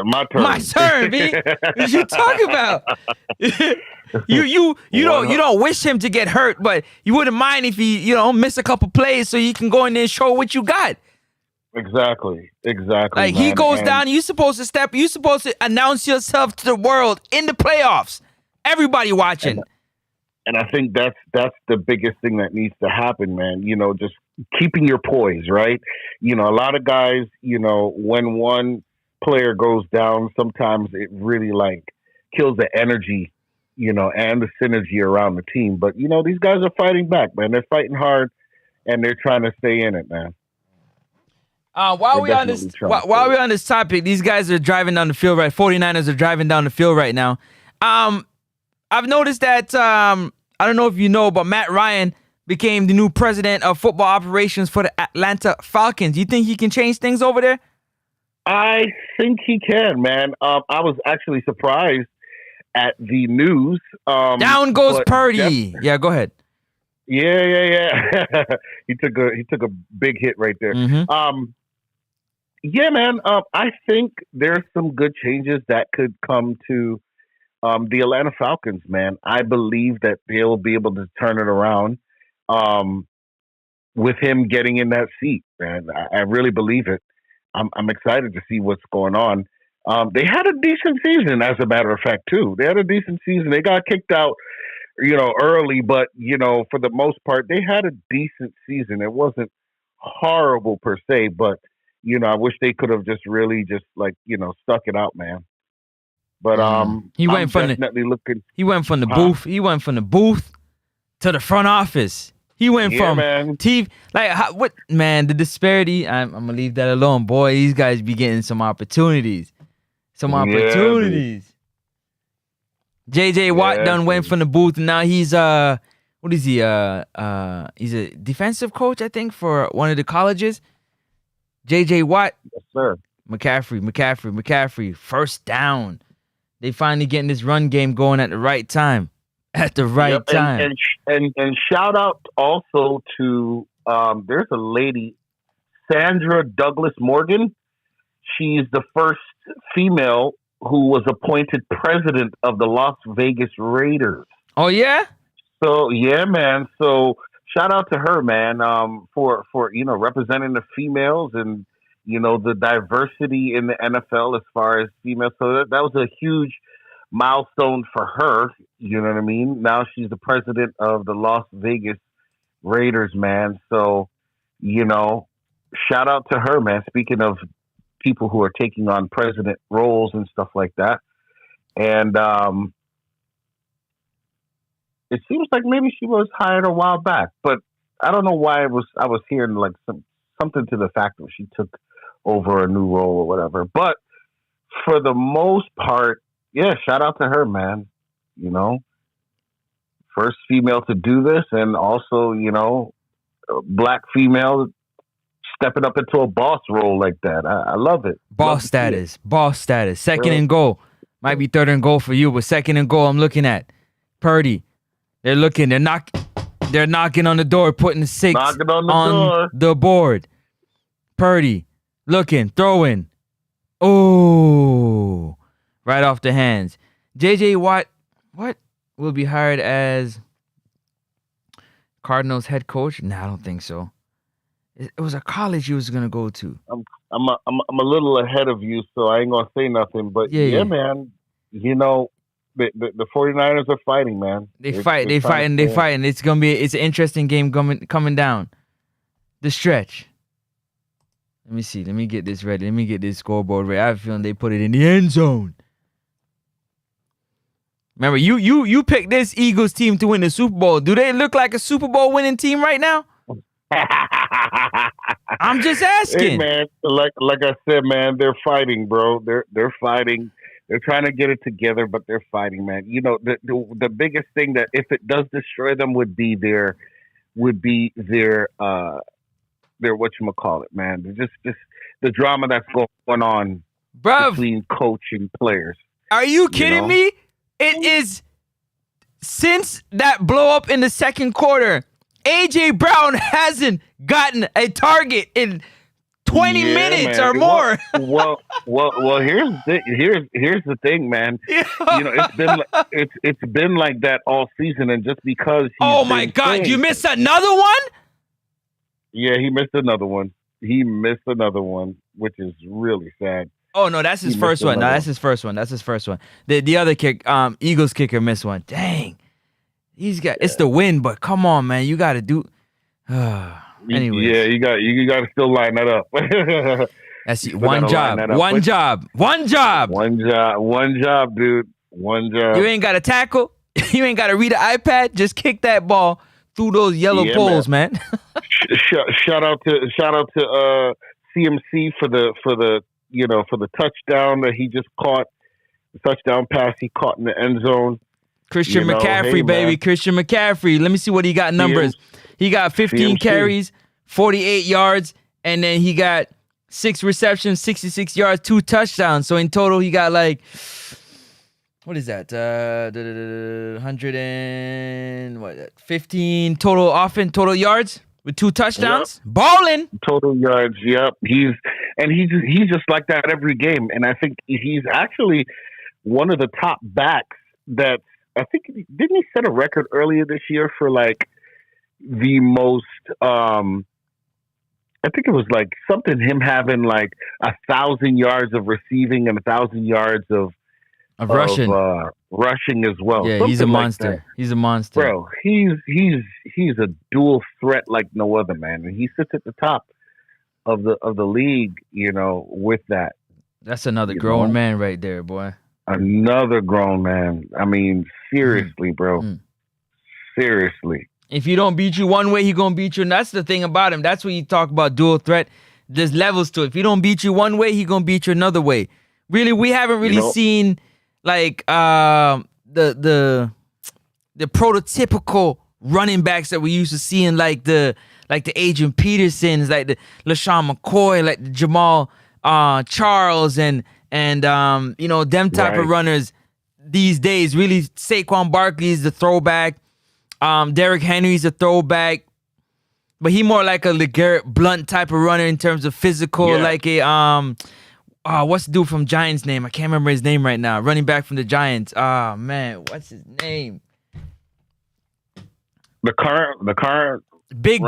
my turn.
My turn, B. What you talking about? you don't wish him to get hurt, but you wouldn't mind if he, miss a couple plays so you can go in there and show what you got.
Exactly. Like,
man. He goes down, you're supposed to announce yourself to the world in the playoffs. Everybody watching.
And I think that's the biggest thing that needs to happen, man. Just keeping your poise, right? A lot of guys, when one player goes down, sometimes it really kills the energy, and the synergy around the team. But, these guys are fighting back, man. They're fighting hard, and they're trying to stay in it, man.
While we're on this topic, these guys are driving down the field, right? 49ers are driving down the field right now. I've noticed that I don't know if you know, but Matt Ryan became the new president of football operations for the Atlanta Falcons. Do you think he can change things over there?
I think he can, man. I was actually surprised at the news.
Down goes
But
Purdy. Yeah, go ahead.
yeah. He took a big hit right there.
Mm-hmm.
Yeah, man. I think there's some good changes that could come to the Atlanta Falcons, man. I believe that they'll be able to turn it around um, with him getting in that seat, man. I really believe it. I'm excited to see what's going on. They had a decent season, as a matter of fact, too. They had a decent season. They got kicked out, early, but for the most part, they had a decent season. It wasn't horrible per se, but I wish they could have just really just like stuck it out, man. But
He
I'm
went from
definitely looking.
the
Huh?
booth. He went from the booth to the front office. He went
Yeah,
from
man.
TV. Like what, man? The disparity. I'm gonna leave that alone, boy. These guys be getting some opportunities.
Dude.
JJ Watt
Yeah,
done went
dude.
from the booth, and now he's what is he? He's a defensive coach, I think, for one of the colleges. JJ Watt,
Yes, sir.
McCaffrey, first down. They finally getting this run game going at the right time. At the right
Yep,
time.
and shout out also to there's a lady, Sandra Douglas Morgan. She's the first female who was appointed president of the Las Vegas Raiders.
Oh yeah?
So yeah, man. So shout out to her, man, for representing the females and the diversity in the NFL as far as females. So that was a huge milestone for her. You know what I mean? Now she's the president of the Las Vegas Raiders, man. So shout out to her, man. Speaking of people who are taking on president roles and stuff like that, and it seems like maybe she was hired a while back, but I don't know why I was hearing like something to the fact that she took over a new role or whatever. But for the most part, yeah, shout out to her, man. First female to do this, and also a black female stepping up into a boss role like that. I love it. Love to see it.
Boss status. Second
Really?
and goal. Might be third and goal for you, but second and goal I'm looking at. Purdy. They're knocking on the door, putting the 6
Knocking on the door.
the board. Purdy. Looking, throwing. Oh. Right off the hands. JJ Watt, what? Will be hired as Cardinals head coach? No, I don't think so. It was a college he was gonna go to.
I'm a little ahead of you, so I ain't gonna say nothing. But
Yeah.
man, the 49ers are fighting, man.
They
They're
fighting.
trying to stay-
It's an interesting game coming down. The stretch. Let me see. Let me get this ready. Let me get this scoreboard ready. I have a feeling they put it in the end zone. Remember, you picked this Eagles team to win the Super Bowl. Do they look like a Super Bowl winning team right now? I'm just asking.
Hey, man, like I said, man, they're fighting, bro. They're fighting. They're trying to get it together, but they're fighting, man. The biggest thing that if it does destroy them would be their whatchamacallit, man. Just the drama that's going on
Bruv,
between coach and players.
are you kidding
know?
me? It is since that blow up in the second quarter, AJ Brown hasn't gotten a target in 20
Yeah,
minutes
man.
or more.
Well. Here's the thing, man. It's been like that all season, and just because
Oh my God, you missed another one?
Yeah, he missed another one. Which is really sad.
Oh no, that's his
He
first
missed
one. No,
another
that's his first one. The other Eagles kicker missed one. Dang. It's the win, but come on, man. You gotta do anyways.
Yeah, you got to still line that up.
That's
still
one
gotta line
job.
that up.
One job.
One job, dude. One job.
You ain't gotta tackle. You ain't gotta read an iPad. Just kick that ball through those yellow
Yeah,
poles, man.
Shout out to CMC for the touchdown that he just caught, the touchdown pass he caught in the end zone.
Christian
Hey,
McCaffrey, baby.
man.
Christian McCaffrey. Let me see what he got numbers. He got 15
CMC.
carries, 48 yards, and then he got 6 receptions, 66 yards, 2 touchdowns. So in total, he got like, what is that? 15 total yards with 2 touchdowns. Yep. Balling.
Total yards. Yep. He's just like that every game. And I think he's actually one of the top backs that I think, didn't he set a record earlier this year for like the most, I think it was like something, him having like 1,000 yards of receiving and 1,000 yards of
rushing
as well.
Yeah,
something
he's a
like
monster.
that.
He's a monster,
bro. He's a dual threat like no other, man. And he sits at the top of the league, you know, with that.
That's another grown man right there, boy.
Another grown man. I mean, seriously, bro. Seriously.
If he don't beat you one way, he gonna beat you. And that's the thing about him. That's what you talk about dual threat. There's levels to it. If he don't beat you one way, he gonna beat you another way. Really, we haven't really seen like the prototypical running backs that we used to see in like the Adrian Petersons, like the LaShawn McCoy, like the Jamal Charles and you know, them type of runners these days. Really, Saquon Barkley is the throwback. Derrick Henry's a throwback, but he more like a LeGarrette Blount type of runner in terms of physical, like a what's the dude from Giants name? I can't remember his name right now. Running back from the Giants. Oh man, what's his name?
The current
big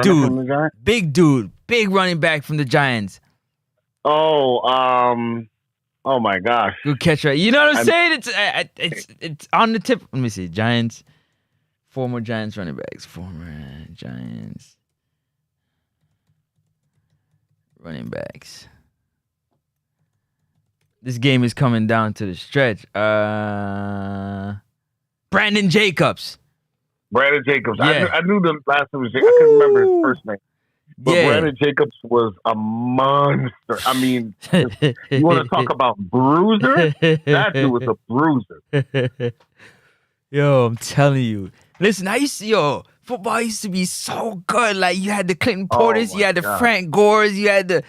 dude, big running back from the Giants.
Oh my gosh,
good catch, right? You know what I'm saying? It's on the tip. Let me see. Giants, former Giants running backs, former Giants running backs. This game is coming down to the stretch. Brandon Jacobs.
Brandon Jacobs.
Yeah.
I knew the last name was Jacobs. I couldn't remember his first name. But Brandon Jacobs was a monster. I mean, you want to talk about bruiser? That dude was a bruiser.
Yo, I'm telling you. Listen, football used to be so good. Like, you had the Clinton Porters, you had the Frank Gores, you had the,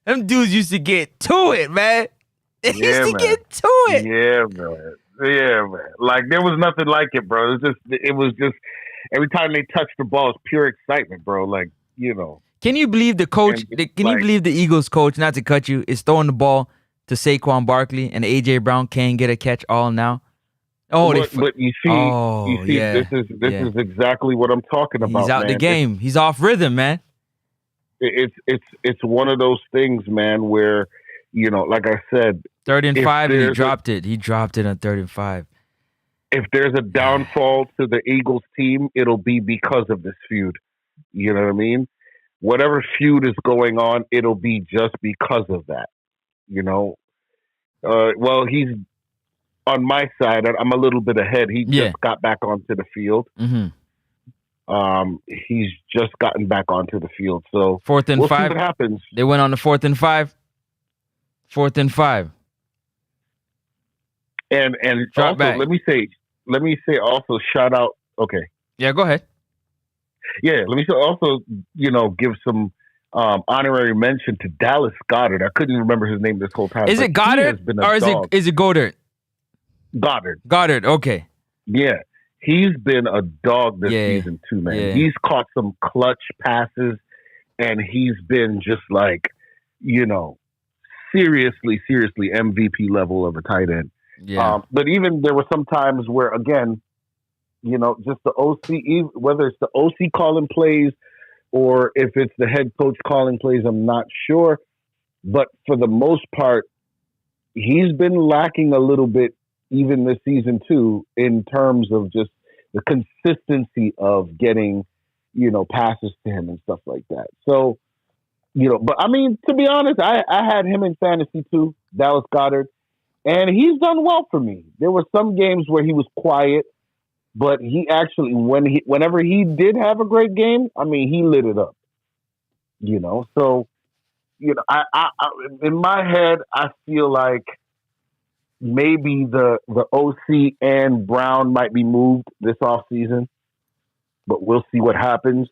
them dudes used to get to it, man. They used to get to it.
Yeah, man. Like, there was nothing like it, bro. It was just every time they touched the ball, it's pure excitement, bro. Like, you know.
Can you believe the coach? You believe the Eagles coach, not to cut you, is throwing the ball to Saquon Barkley and A.J. Brown can't get a catch all now?
Oh, but you see, this is exactly what I'm talking about.
He's out the game. He's off rhythm, man.
It's one of those things, man, where, you know, like I said,
3rd and 5, and he dropped it. He dropped it on 3rd and 5.
If there's a downfall to the Eagles team, it'll be because of this feud. You know what I mean? Whatever feud is going on, it'll be just because of that. You know? Well, he's on my side. I'm a little bit ahead. He just got back onto the field.
Mm-hmm.
He's just gotten back onto the field. So
4th and 5.
See what happens.
They went on the 4th and 5. 4th and 5.
And also,
back.
let me say also shout out. Okay.
Yeah, go ahead.
Yeah, let me also, you know, give some honorary mention to Dallas Goedert. I couldn't remember his name this whole time.
Is it Goddard or is it Goddard?
Goddard.
Goddard. Okay.
Yeah, he's been a dog this season too, man.
Yeah.
He's caught some clutch passes, and he's been just like, you know, seriously MVP level of a tight end.
Yeah.
But even there were some times where, again, you know, just the OC, whether it's the OC calling plays or if it's the head coach calling plays, I'm not sure. But for the most part, he's been lacking a little bit even this season too, in terms of just the consistency of getting, you know, passes to him and stuff like that. So, you know, but I mean, to be honest, I had him in fantasy too, Dallas Goedert, and he's done well for me. There were some games where he was quiet, but he actually, whenever he did have a great game, I mean, he lit it up, you know? So, you know, I in my head, I feel like, maybe the OC and Brown might be moved this offseason, but we'll see what happens.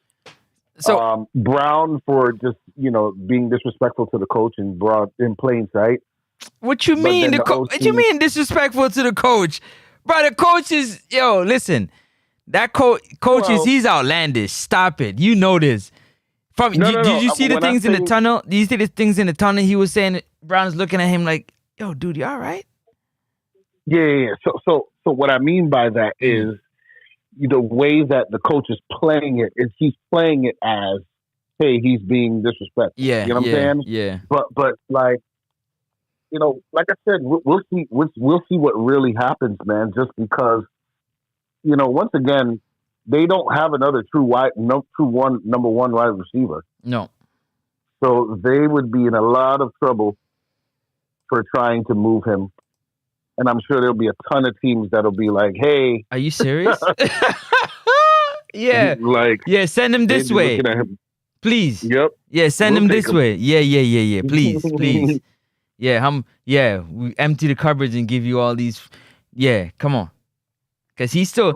So
Brown for just being disrespectful to the coach and brought in plain sight.
what you mean? What you mean disrespectful to the coach? Bro, the coach is listen. That coach he's outlandish. Stop it. You know this. Did you see the things in the tunnel? Did you see the things in the tunnel? He was saying Brown's looking at him like, "Yo, dude, you all right?"
Yeah. So what I mean by that is the way that the coach is playing it is he's playing it as, hey, he's being disrespectful.
Yeah,
you know what I'm saying?
Yeah.
But like, like I said, we'll see what really happens, man. Just because, once again, they don't have another number one wide receiver.
No.
So they would be in a lot of trouble for trying to move him. And I'm sure there'll be a ton of teams that'll be like, hey.
Are you serious? Yeah. Send him this way.
Him.
Please.
Yep.
Yeah, send him this way. Yeah. Please. Yeah, we empty the cupboards and give you all these. Yeah, come on. Because he still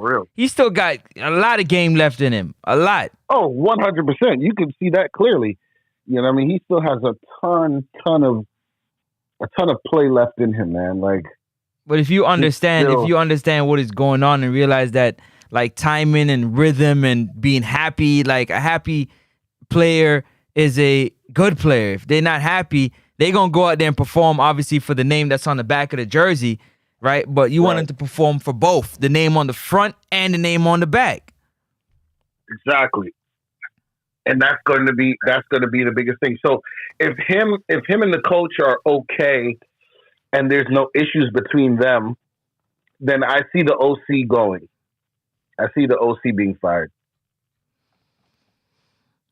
got a lot of game left in him. A lot.
Oh, 100%. You can see that clearly. You know what I mean? He still has a ton of play left in him, man. Like,
but if you understand what is going on and realize that like timing and rhythm and being happy, like a happy player is a good player. If they're not happy, they're going to go out there and perform, obviously, for the name that's on the back of the jersey, right? But you want them to perform for both, the name on the front and the name on the back.
Exactly. And that's going to be the biggest thing. So if him and the coach are okay and there's no issues between them, then I see the OC going. I see the OC being fired.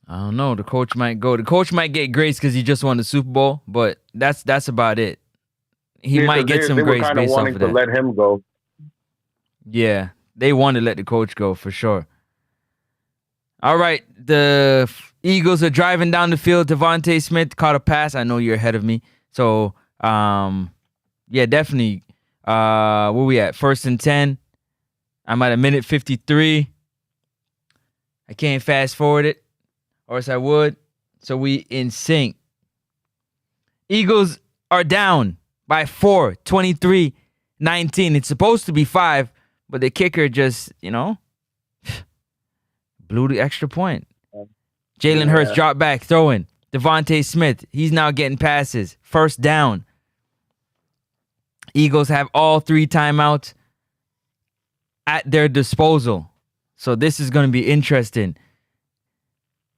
I don't know. The coach might go. The coach might get grace because he just won the Super Bowl, but that's about it. He might get some grace based off of that.
To let him go.
Yeah, they want to let the coach go for sure. All right, the Eagles are driving down the field. Devontae Smith caught a pass. I know you're ahead of me, so yeah, definitely. Where we at? 1st and 10. I'm at a minute 53. I can't fast forward it, or else I would. So we in sync. Eagles are down by 4, 23-19. It's supposed to be 5, but the kicker just, blew the extra point. Jalen Hurts dropped back, throwing. Devontae Smith, he's now getting passes. 1st down. Eagles have all 3 timeouts at their disposal. So this is going to be interesting.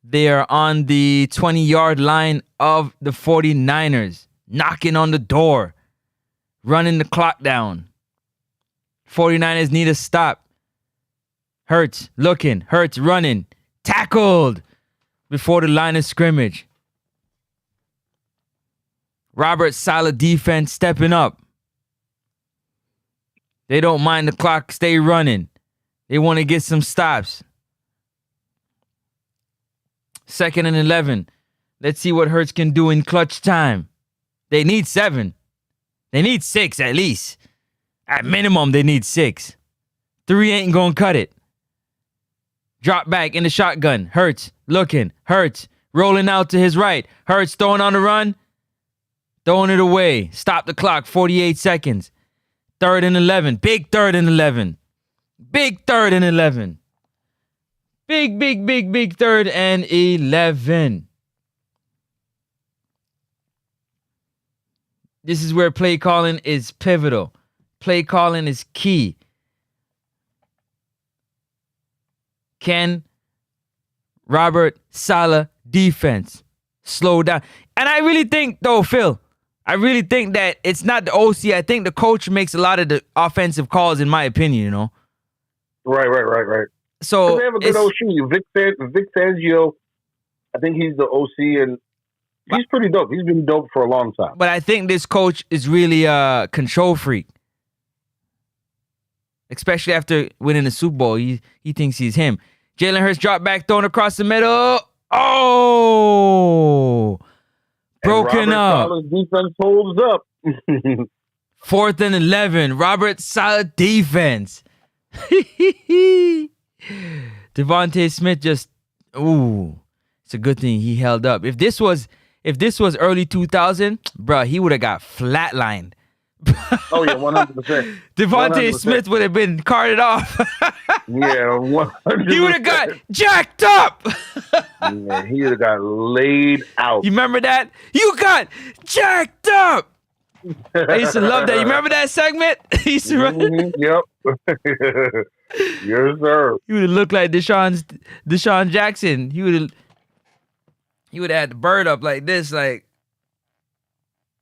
They are on the 20-yard line of the 49ers, knocking on the door, running the clock down. 49ers need a stop. Hurts looking, Hurts running, tackled before the line of scrimmage. Robert Saleh defense stepping up. They don't mind the clock stay running. They want to get some stops. 2nd and 11. Let's see what Hurts can do in clutch time. They need 7. They need 6 at least. At minimum, they need 6. 3 ain't gonna cut it. Drop back in the shotgun. Hurts looking. Hurts rolling out to his right. Hurts throwing on the run. Throwing it away. Stop the clock. 48 seconds. 3rd and 11. Big 3rd and 11. Big 3rd and 11. Big 3rd and 11. This is where play calling is pivotal. Play calling is key. Can Robert Saleh defense slow down? And I really think, though, Phil, I really think that it's not the OC. I think the coach makes a lot of the offensive calls, in my opinion,
Right.
So
they have a good OC. Vic Fangio, I think he's the OC, and he's pretty dope. He's been dope for a long time.
But I think this coach is really a control freak. Especially after winning the Super Bowl. He thinks he's him. Jalen Hurts dropped back, thrown across the middle. Oh! Broken up.
Saleh's defense holds up.
4th and 11. Robert Saleh defense. Devontae Smith just, it's a good thing he held up. If this was early 2000, bruh, he would have got flatlined.
Oh yeah, 100%.
Devontae Smith would have been carted off.
Yeah, 100%.
He would have got jacked up.
Yeah, he would have got laid out.
You remember that? You got jacked up. I used to love that. You remember that segment? He used to run.
Yep. Yes, sir.
He would have looked like Deshaun Jackson. He would have had the bird up like this, like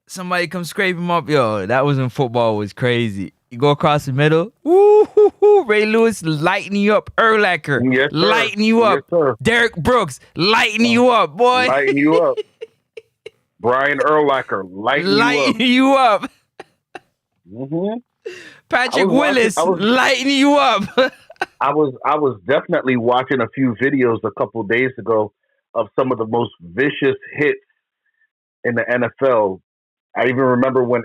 somebody come scrape him up. Yo, that was when football was crazy. You go across the middle. Woo-hoo-hoo. Ray Lewis lighting you up. Urlacher lighting you up.
Yes,
Derek Brooks lighting you up, boy.
Lighting you up. Brian Urlacher lighting
you up.
Mm-hmm.
Patrick Willis lighting you up.
I was definitely watching a few videos a couple days ago of some of the most vicious hits in the NFL. I even remember when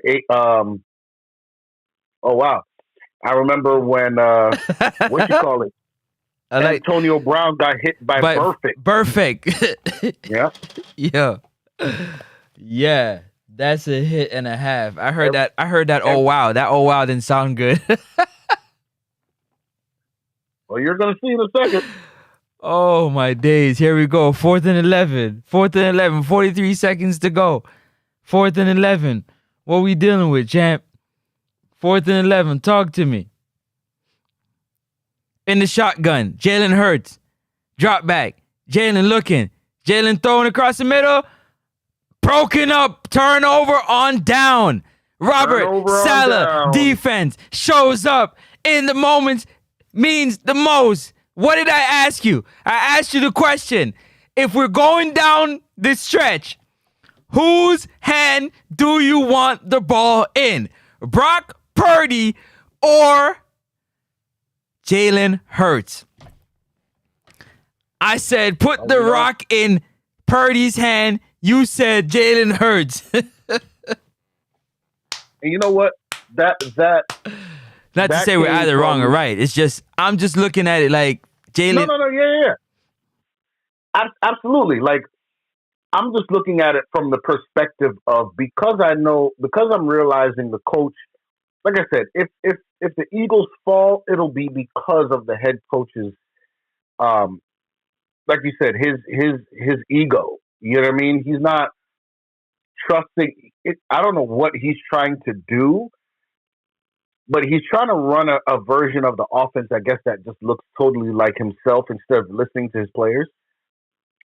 I remember when what you call it? Antonio Brown got hit by Burfict.
Burfict.
Yeah.
Yeah. That's a hit and a half. I heard that. Oh wow. That oh wow didn't sound good.
Well, you're gonna see in a second.
Oh my days. Here we go. 4th and 11. 4th and 11. 43 seconds to go. 4th and 11. What we dealing with, champ? 4th and 11. Talk to me. In the shotgun, Jalen Hurts. Drop back. Jalen looking. Jalen throwing across the middle. Broken up. Turnover on down. Robert Saleh defense shows up in the moments means the most. What did I ask you? I asked you the question. If we're going down this stretch, whose hand do you want the ball in? Brock Purdy or Jalen Hurts? I said put the rock in Purdy's hand. You said Jalen Hurts.
And you know what? That
Not to say we're either wrong or right. It's just I'm just looking at it like Jalen.
No, yeah. Absolutely. Like I'm just looking at it from the perspective of because I'm realizing the coach. Like I said, if the Eagles fall, it'll be because of the head coach's, like you said, his ego. You know what I mean? He's not trusting it. I don't know what he's trying to do, but he's trying to run a version of the offense, I guess, that just looks totally like himself instead of listening to his players.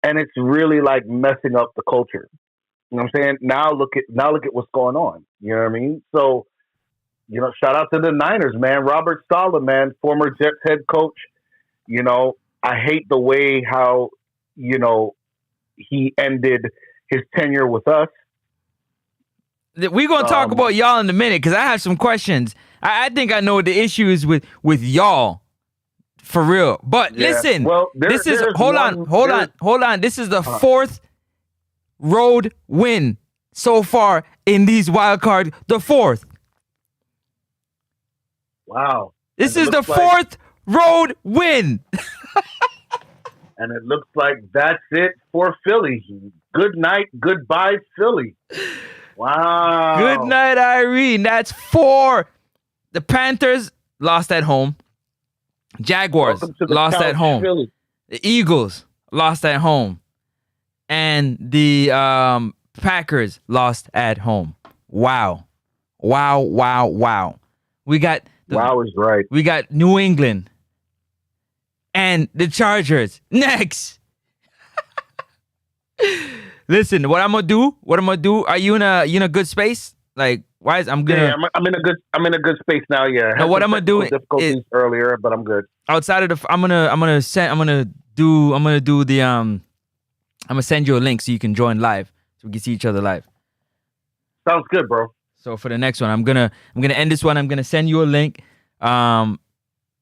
And it's really like messing up the culture. You know what I'm saying? Now look at what's going on. You know what I mean? So, shout out to the Niners, man. Robert Saleh, man, former Jets head coach. I hate the way how, he ended his tenure with us.
We're going to talk about y'all in a minute because I have some questions. I think I know what the issue is with y'all. For real. But listen, hold on. This is the fourth road win so far in these wild cards. The fourth.
Wow.
This is the fourth road win.
And it looks like that's it for Philly. Good night. Goodbye, Philly. Wow.
Good night, Irene. That's 4. The Panthers lost at home. Jaguars lost at home. Philly. The Eagles lost at home. And the Packers lost at home. Wow. We got
wow is right.
We got New England and the Chargers next. Listen, what I'm gonna do? Are you in a good space? Like, why is I'm gonna?
Yeah, I'm in a good space now. Yeah.
No, what I'm gonna do
difficulties earlier, but I'm good.
Outside of the, I'm gonna send you a link so you can join live, so we can see each other live.
Sounds good, bro.
So for the next one, I'm gonna end this one. I'm gonna send you a link. I'm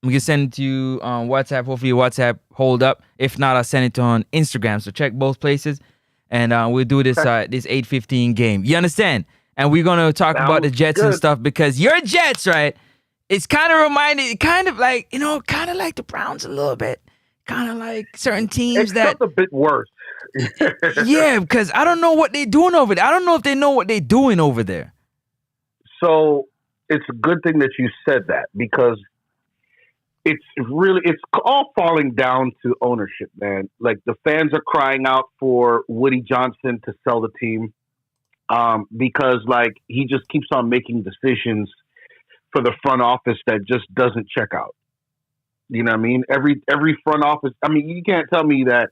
gonna send it to you on WhatsApp. Hopefully your WhatsApp hold up. If not, I'll send it to on Instagram. So check both places, and we'll do this this 8:15 game. You understand? and we're gonna talk about the
Sounds
Jets and
good.
stuff because your Jets, right? It's kind of like kind of like the Browns a little bit, kind of like certain teams that,
Except a bit worse.
yeah, because I don't know what they're doing over there. I don't know if they know what they're doing over there.
So it's a good thing that you said that, because it's all falling down to ownership, man. Like, the fans are crying out for Woody Johnson to sell the team, because like he just keeps on making decisions for the front office that just doesn't check out. You know what I mean? Every front office. I mean, you can't tell me that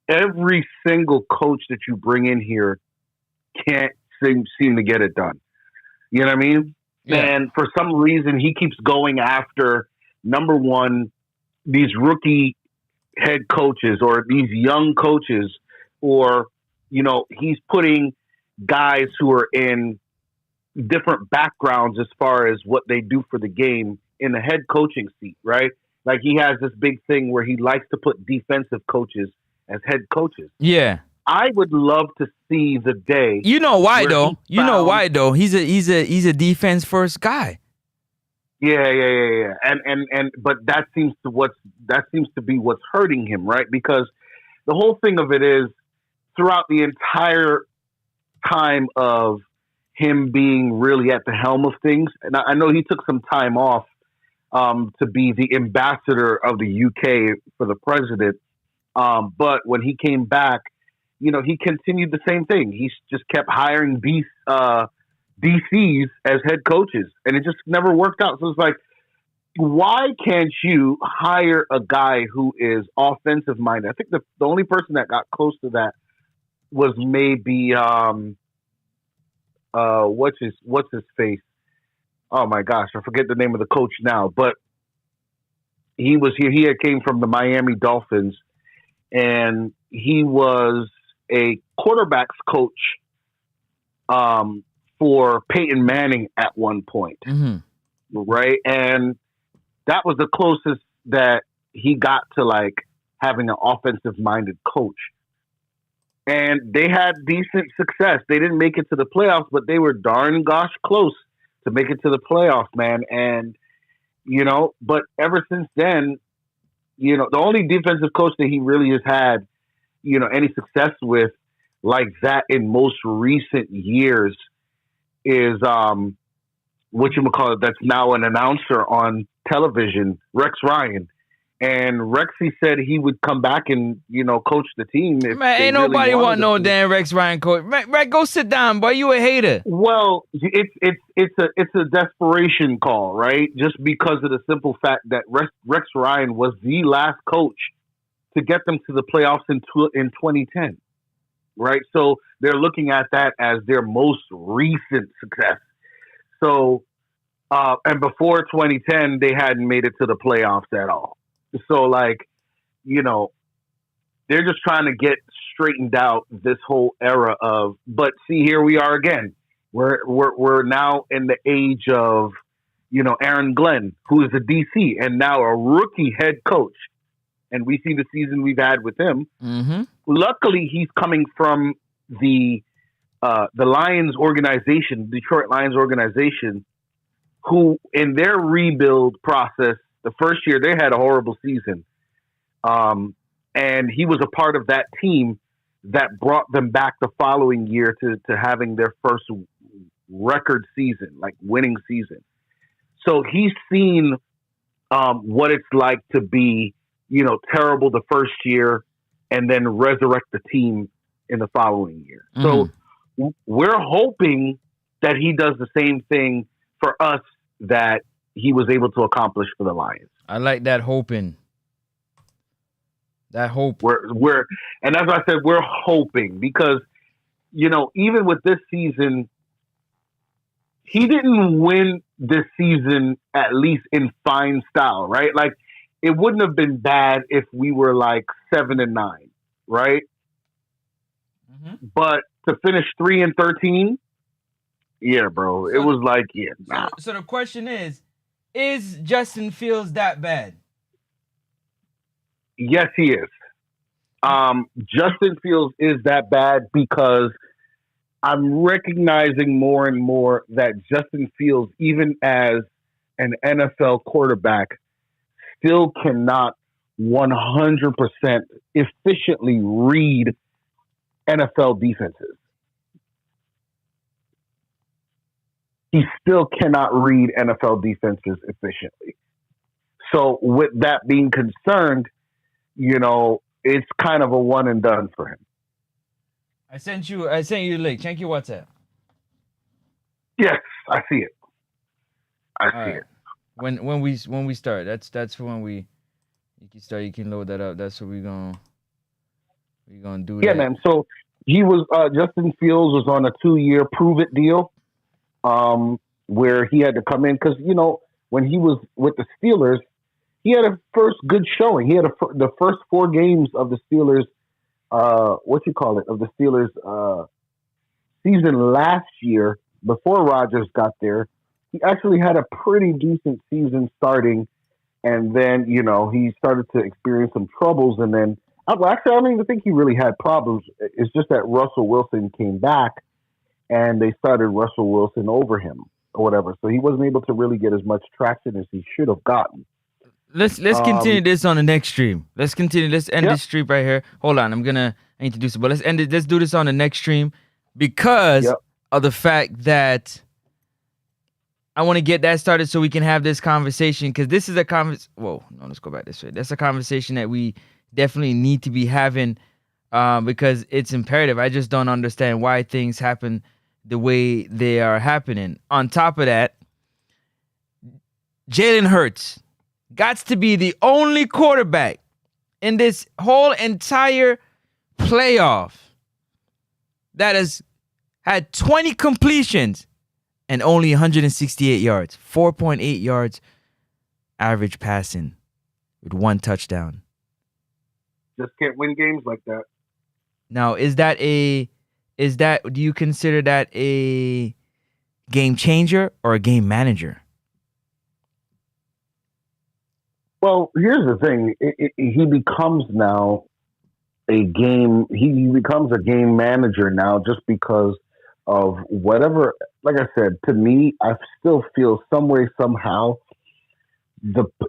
every single coach that you bring in here can't seem to get it done. You know what I mean?
Yeah.
And for some reason, he keeps going after, number one, these rookie head coaches or these young coaches, or, he's putting guys who are in different backgrounds as far as what they do for the game in the head coaching seat, right? Like, he has this big thing where he likes to put defensive coaches as head coaches.
Yeah.
I would love to see the day.
You know why though? He's a defense first guy.
Yeah. And but that seems to be what's hurting him, right? Because the whole thing of it is, throughout the entire time of him being really at the helm of things, and I know he took some time off to be the ambassador of the UK for the president, but when he came back, he continued the same thing. He just kept hiring DCs as head coaches, and it just never worked out. So it's like, why can't you hire a guy who is offensive minded? I think the only person that got close to that was maybe what's his face? Oh my gosh, I forget the name of the coach now, but he was here. He came from the Miami Dolphins, and he was a quarterbacks coach for Peyton Manning at one point, right? And that was the closest that he got to like having an offensive minded coach. And they had decent success. They didn't make it to the playoffs, but they were darn gosh close to make it to the playoffs, man. And, but ever since then, the only defensive coach that he really has had, any success with like that in most recent years is that's now an announcer on television, Rex Ryan. And Rexy said he would come back and, coach the team. If
man, ain't nobody want no damn Rex Ryan coach. Rex, go sit down, boy. You a hater.
Well, it's a desperation call, right? Just because of the simple fact that Rex Ryan was the last coach to get them to the playoffs in 2010, right? So they're looking at that as their most recent success. So, and before 2010, they hadn't made it to the playoffs at all. So, like, they're just trying to get straightened out this whole era of. But see, here we are again. We're now in the age of, Aaron Glenn, who is a DC and now a rookie head coach, and we see the season we've had with him.
Mm-hmm.
Luckily, he's coming from the Lions organization, Detroit Lions organization, who in their rebuild process. The first year they had a horrible season, and he was a part of that team that brought them back the following year to having their first record season, like winning season. So he's seen what it's like to be, terrible the first year and then resurrect the team in the following year. So we're hoping that he does the same thing for us that he was able to accomplish for the Lions.
I like that hoping. That hope.
We're and as I said, we're hoping because, even with this season, he didn't win this season at least in fine style, right? Like, it wouldn't have been bad if we were like 7-9, right? Mm-hmm. But to finish 3-13, yeah, bro, it was like, yeah. Nah.
So the question is Justin Fields that bad?
Yes, he is. Justin Fields is that bad because I'm recognizing more and more that Justin Fields, even as an NFL quarterback, still cannot 100% efficiently read NFL defenses. He still cannot read NFL defenses efficiently. So with that being concerned, it's kind of a one and done for him.
I sent you the link. Check your WhatsApp.
Yes, I see it. I see
right.
it.
When we start, that's when you can start. You can load that up. That's what we're gonna do.
Yeah, man. So he was Justin Fields was on a 2-year prove it deal, where he had to come in because when he was with the Steelers, he had a first good showing. He had the first 4 games of the Steelers. Of the Steelers season last year before Rodgers got there. He actually had a pretty decent season starting, and then he started to experience some troubles, and then actually I don't even think he really had problems. It's just that Russell Wilson came back, and they started Russell Wilson over him or whatever, so he wasn't able to really get as much traction as he should have gotten.
Let's continue this on the next stream. Let's continue. Let's end this stream right here. Hold on, I need to do some, but let's end it. Let's do this on the next stream because of the fact that I want to get that started so we can have this conversation because this is a Whoa, no, let's go back this way. That's a conversation that we definitely need to be having because it's imperative. I just don't understand why things happen the way they are happening. On top of that, Jalen Hurts got to be the only quarterback in this whole entire playoff that has had 20 completions and only 168 yards, 4.8 yards average passing with 1 touchdown.
Just can't win games like that.
Now, do you consider that a game changer or a game manager?
Well, here's the thing. He becomes now he becomes a game manager now just because of whatever. Like I said, to me, I still feel some way, somehow,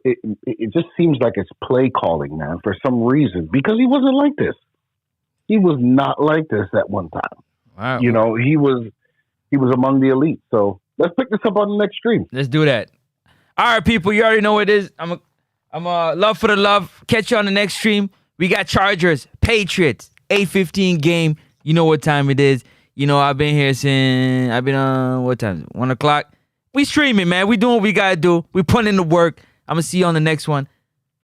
it just seems like it's play calling, man, for some reason, because he wasn't like this. He was not like this at one time.
Wow.
He was among the elite. So let's pick this up on the next stream.
Let's do that. All right, people, you already know what it is. I'm love for the love. Catch you on the next stream. We got Chargers, Patriots, 8:15 game. You know what time it is. I've been on what time? 1 o'clock. We streaming, man. We doing what we gotta do. We putting in the work. I'm gonna see you on the next one.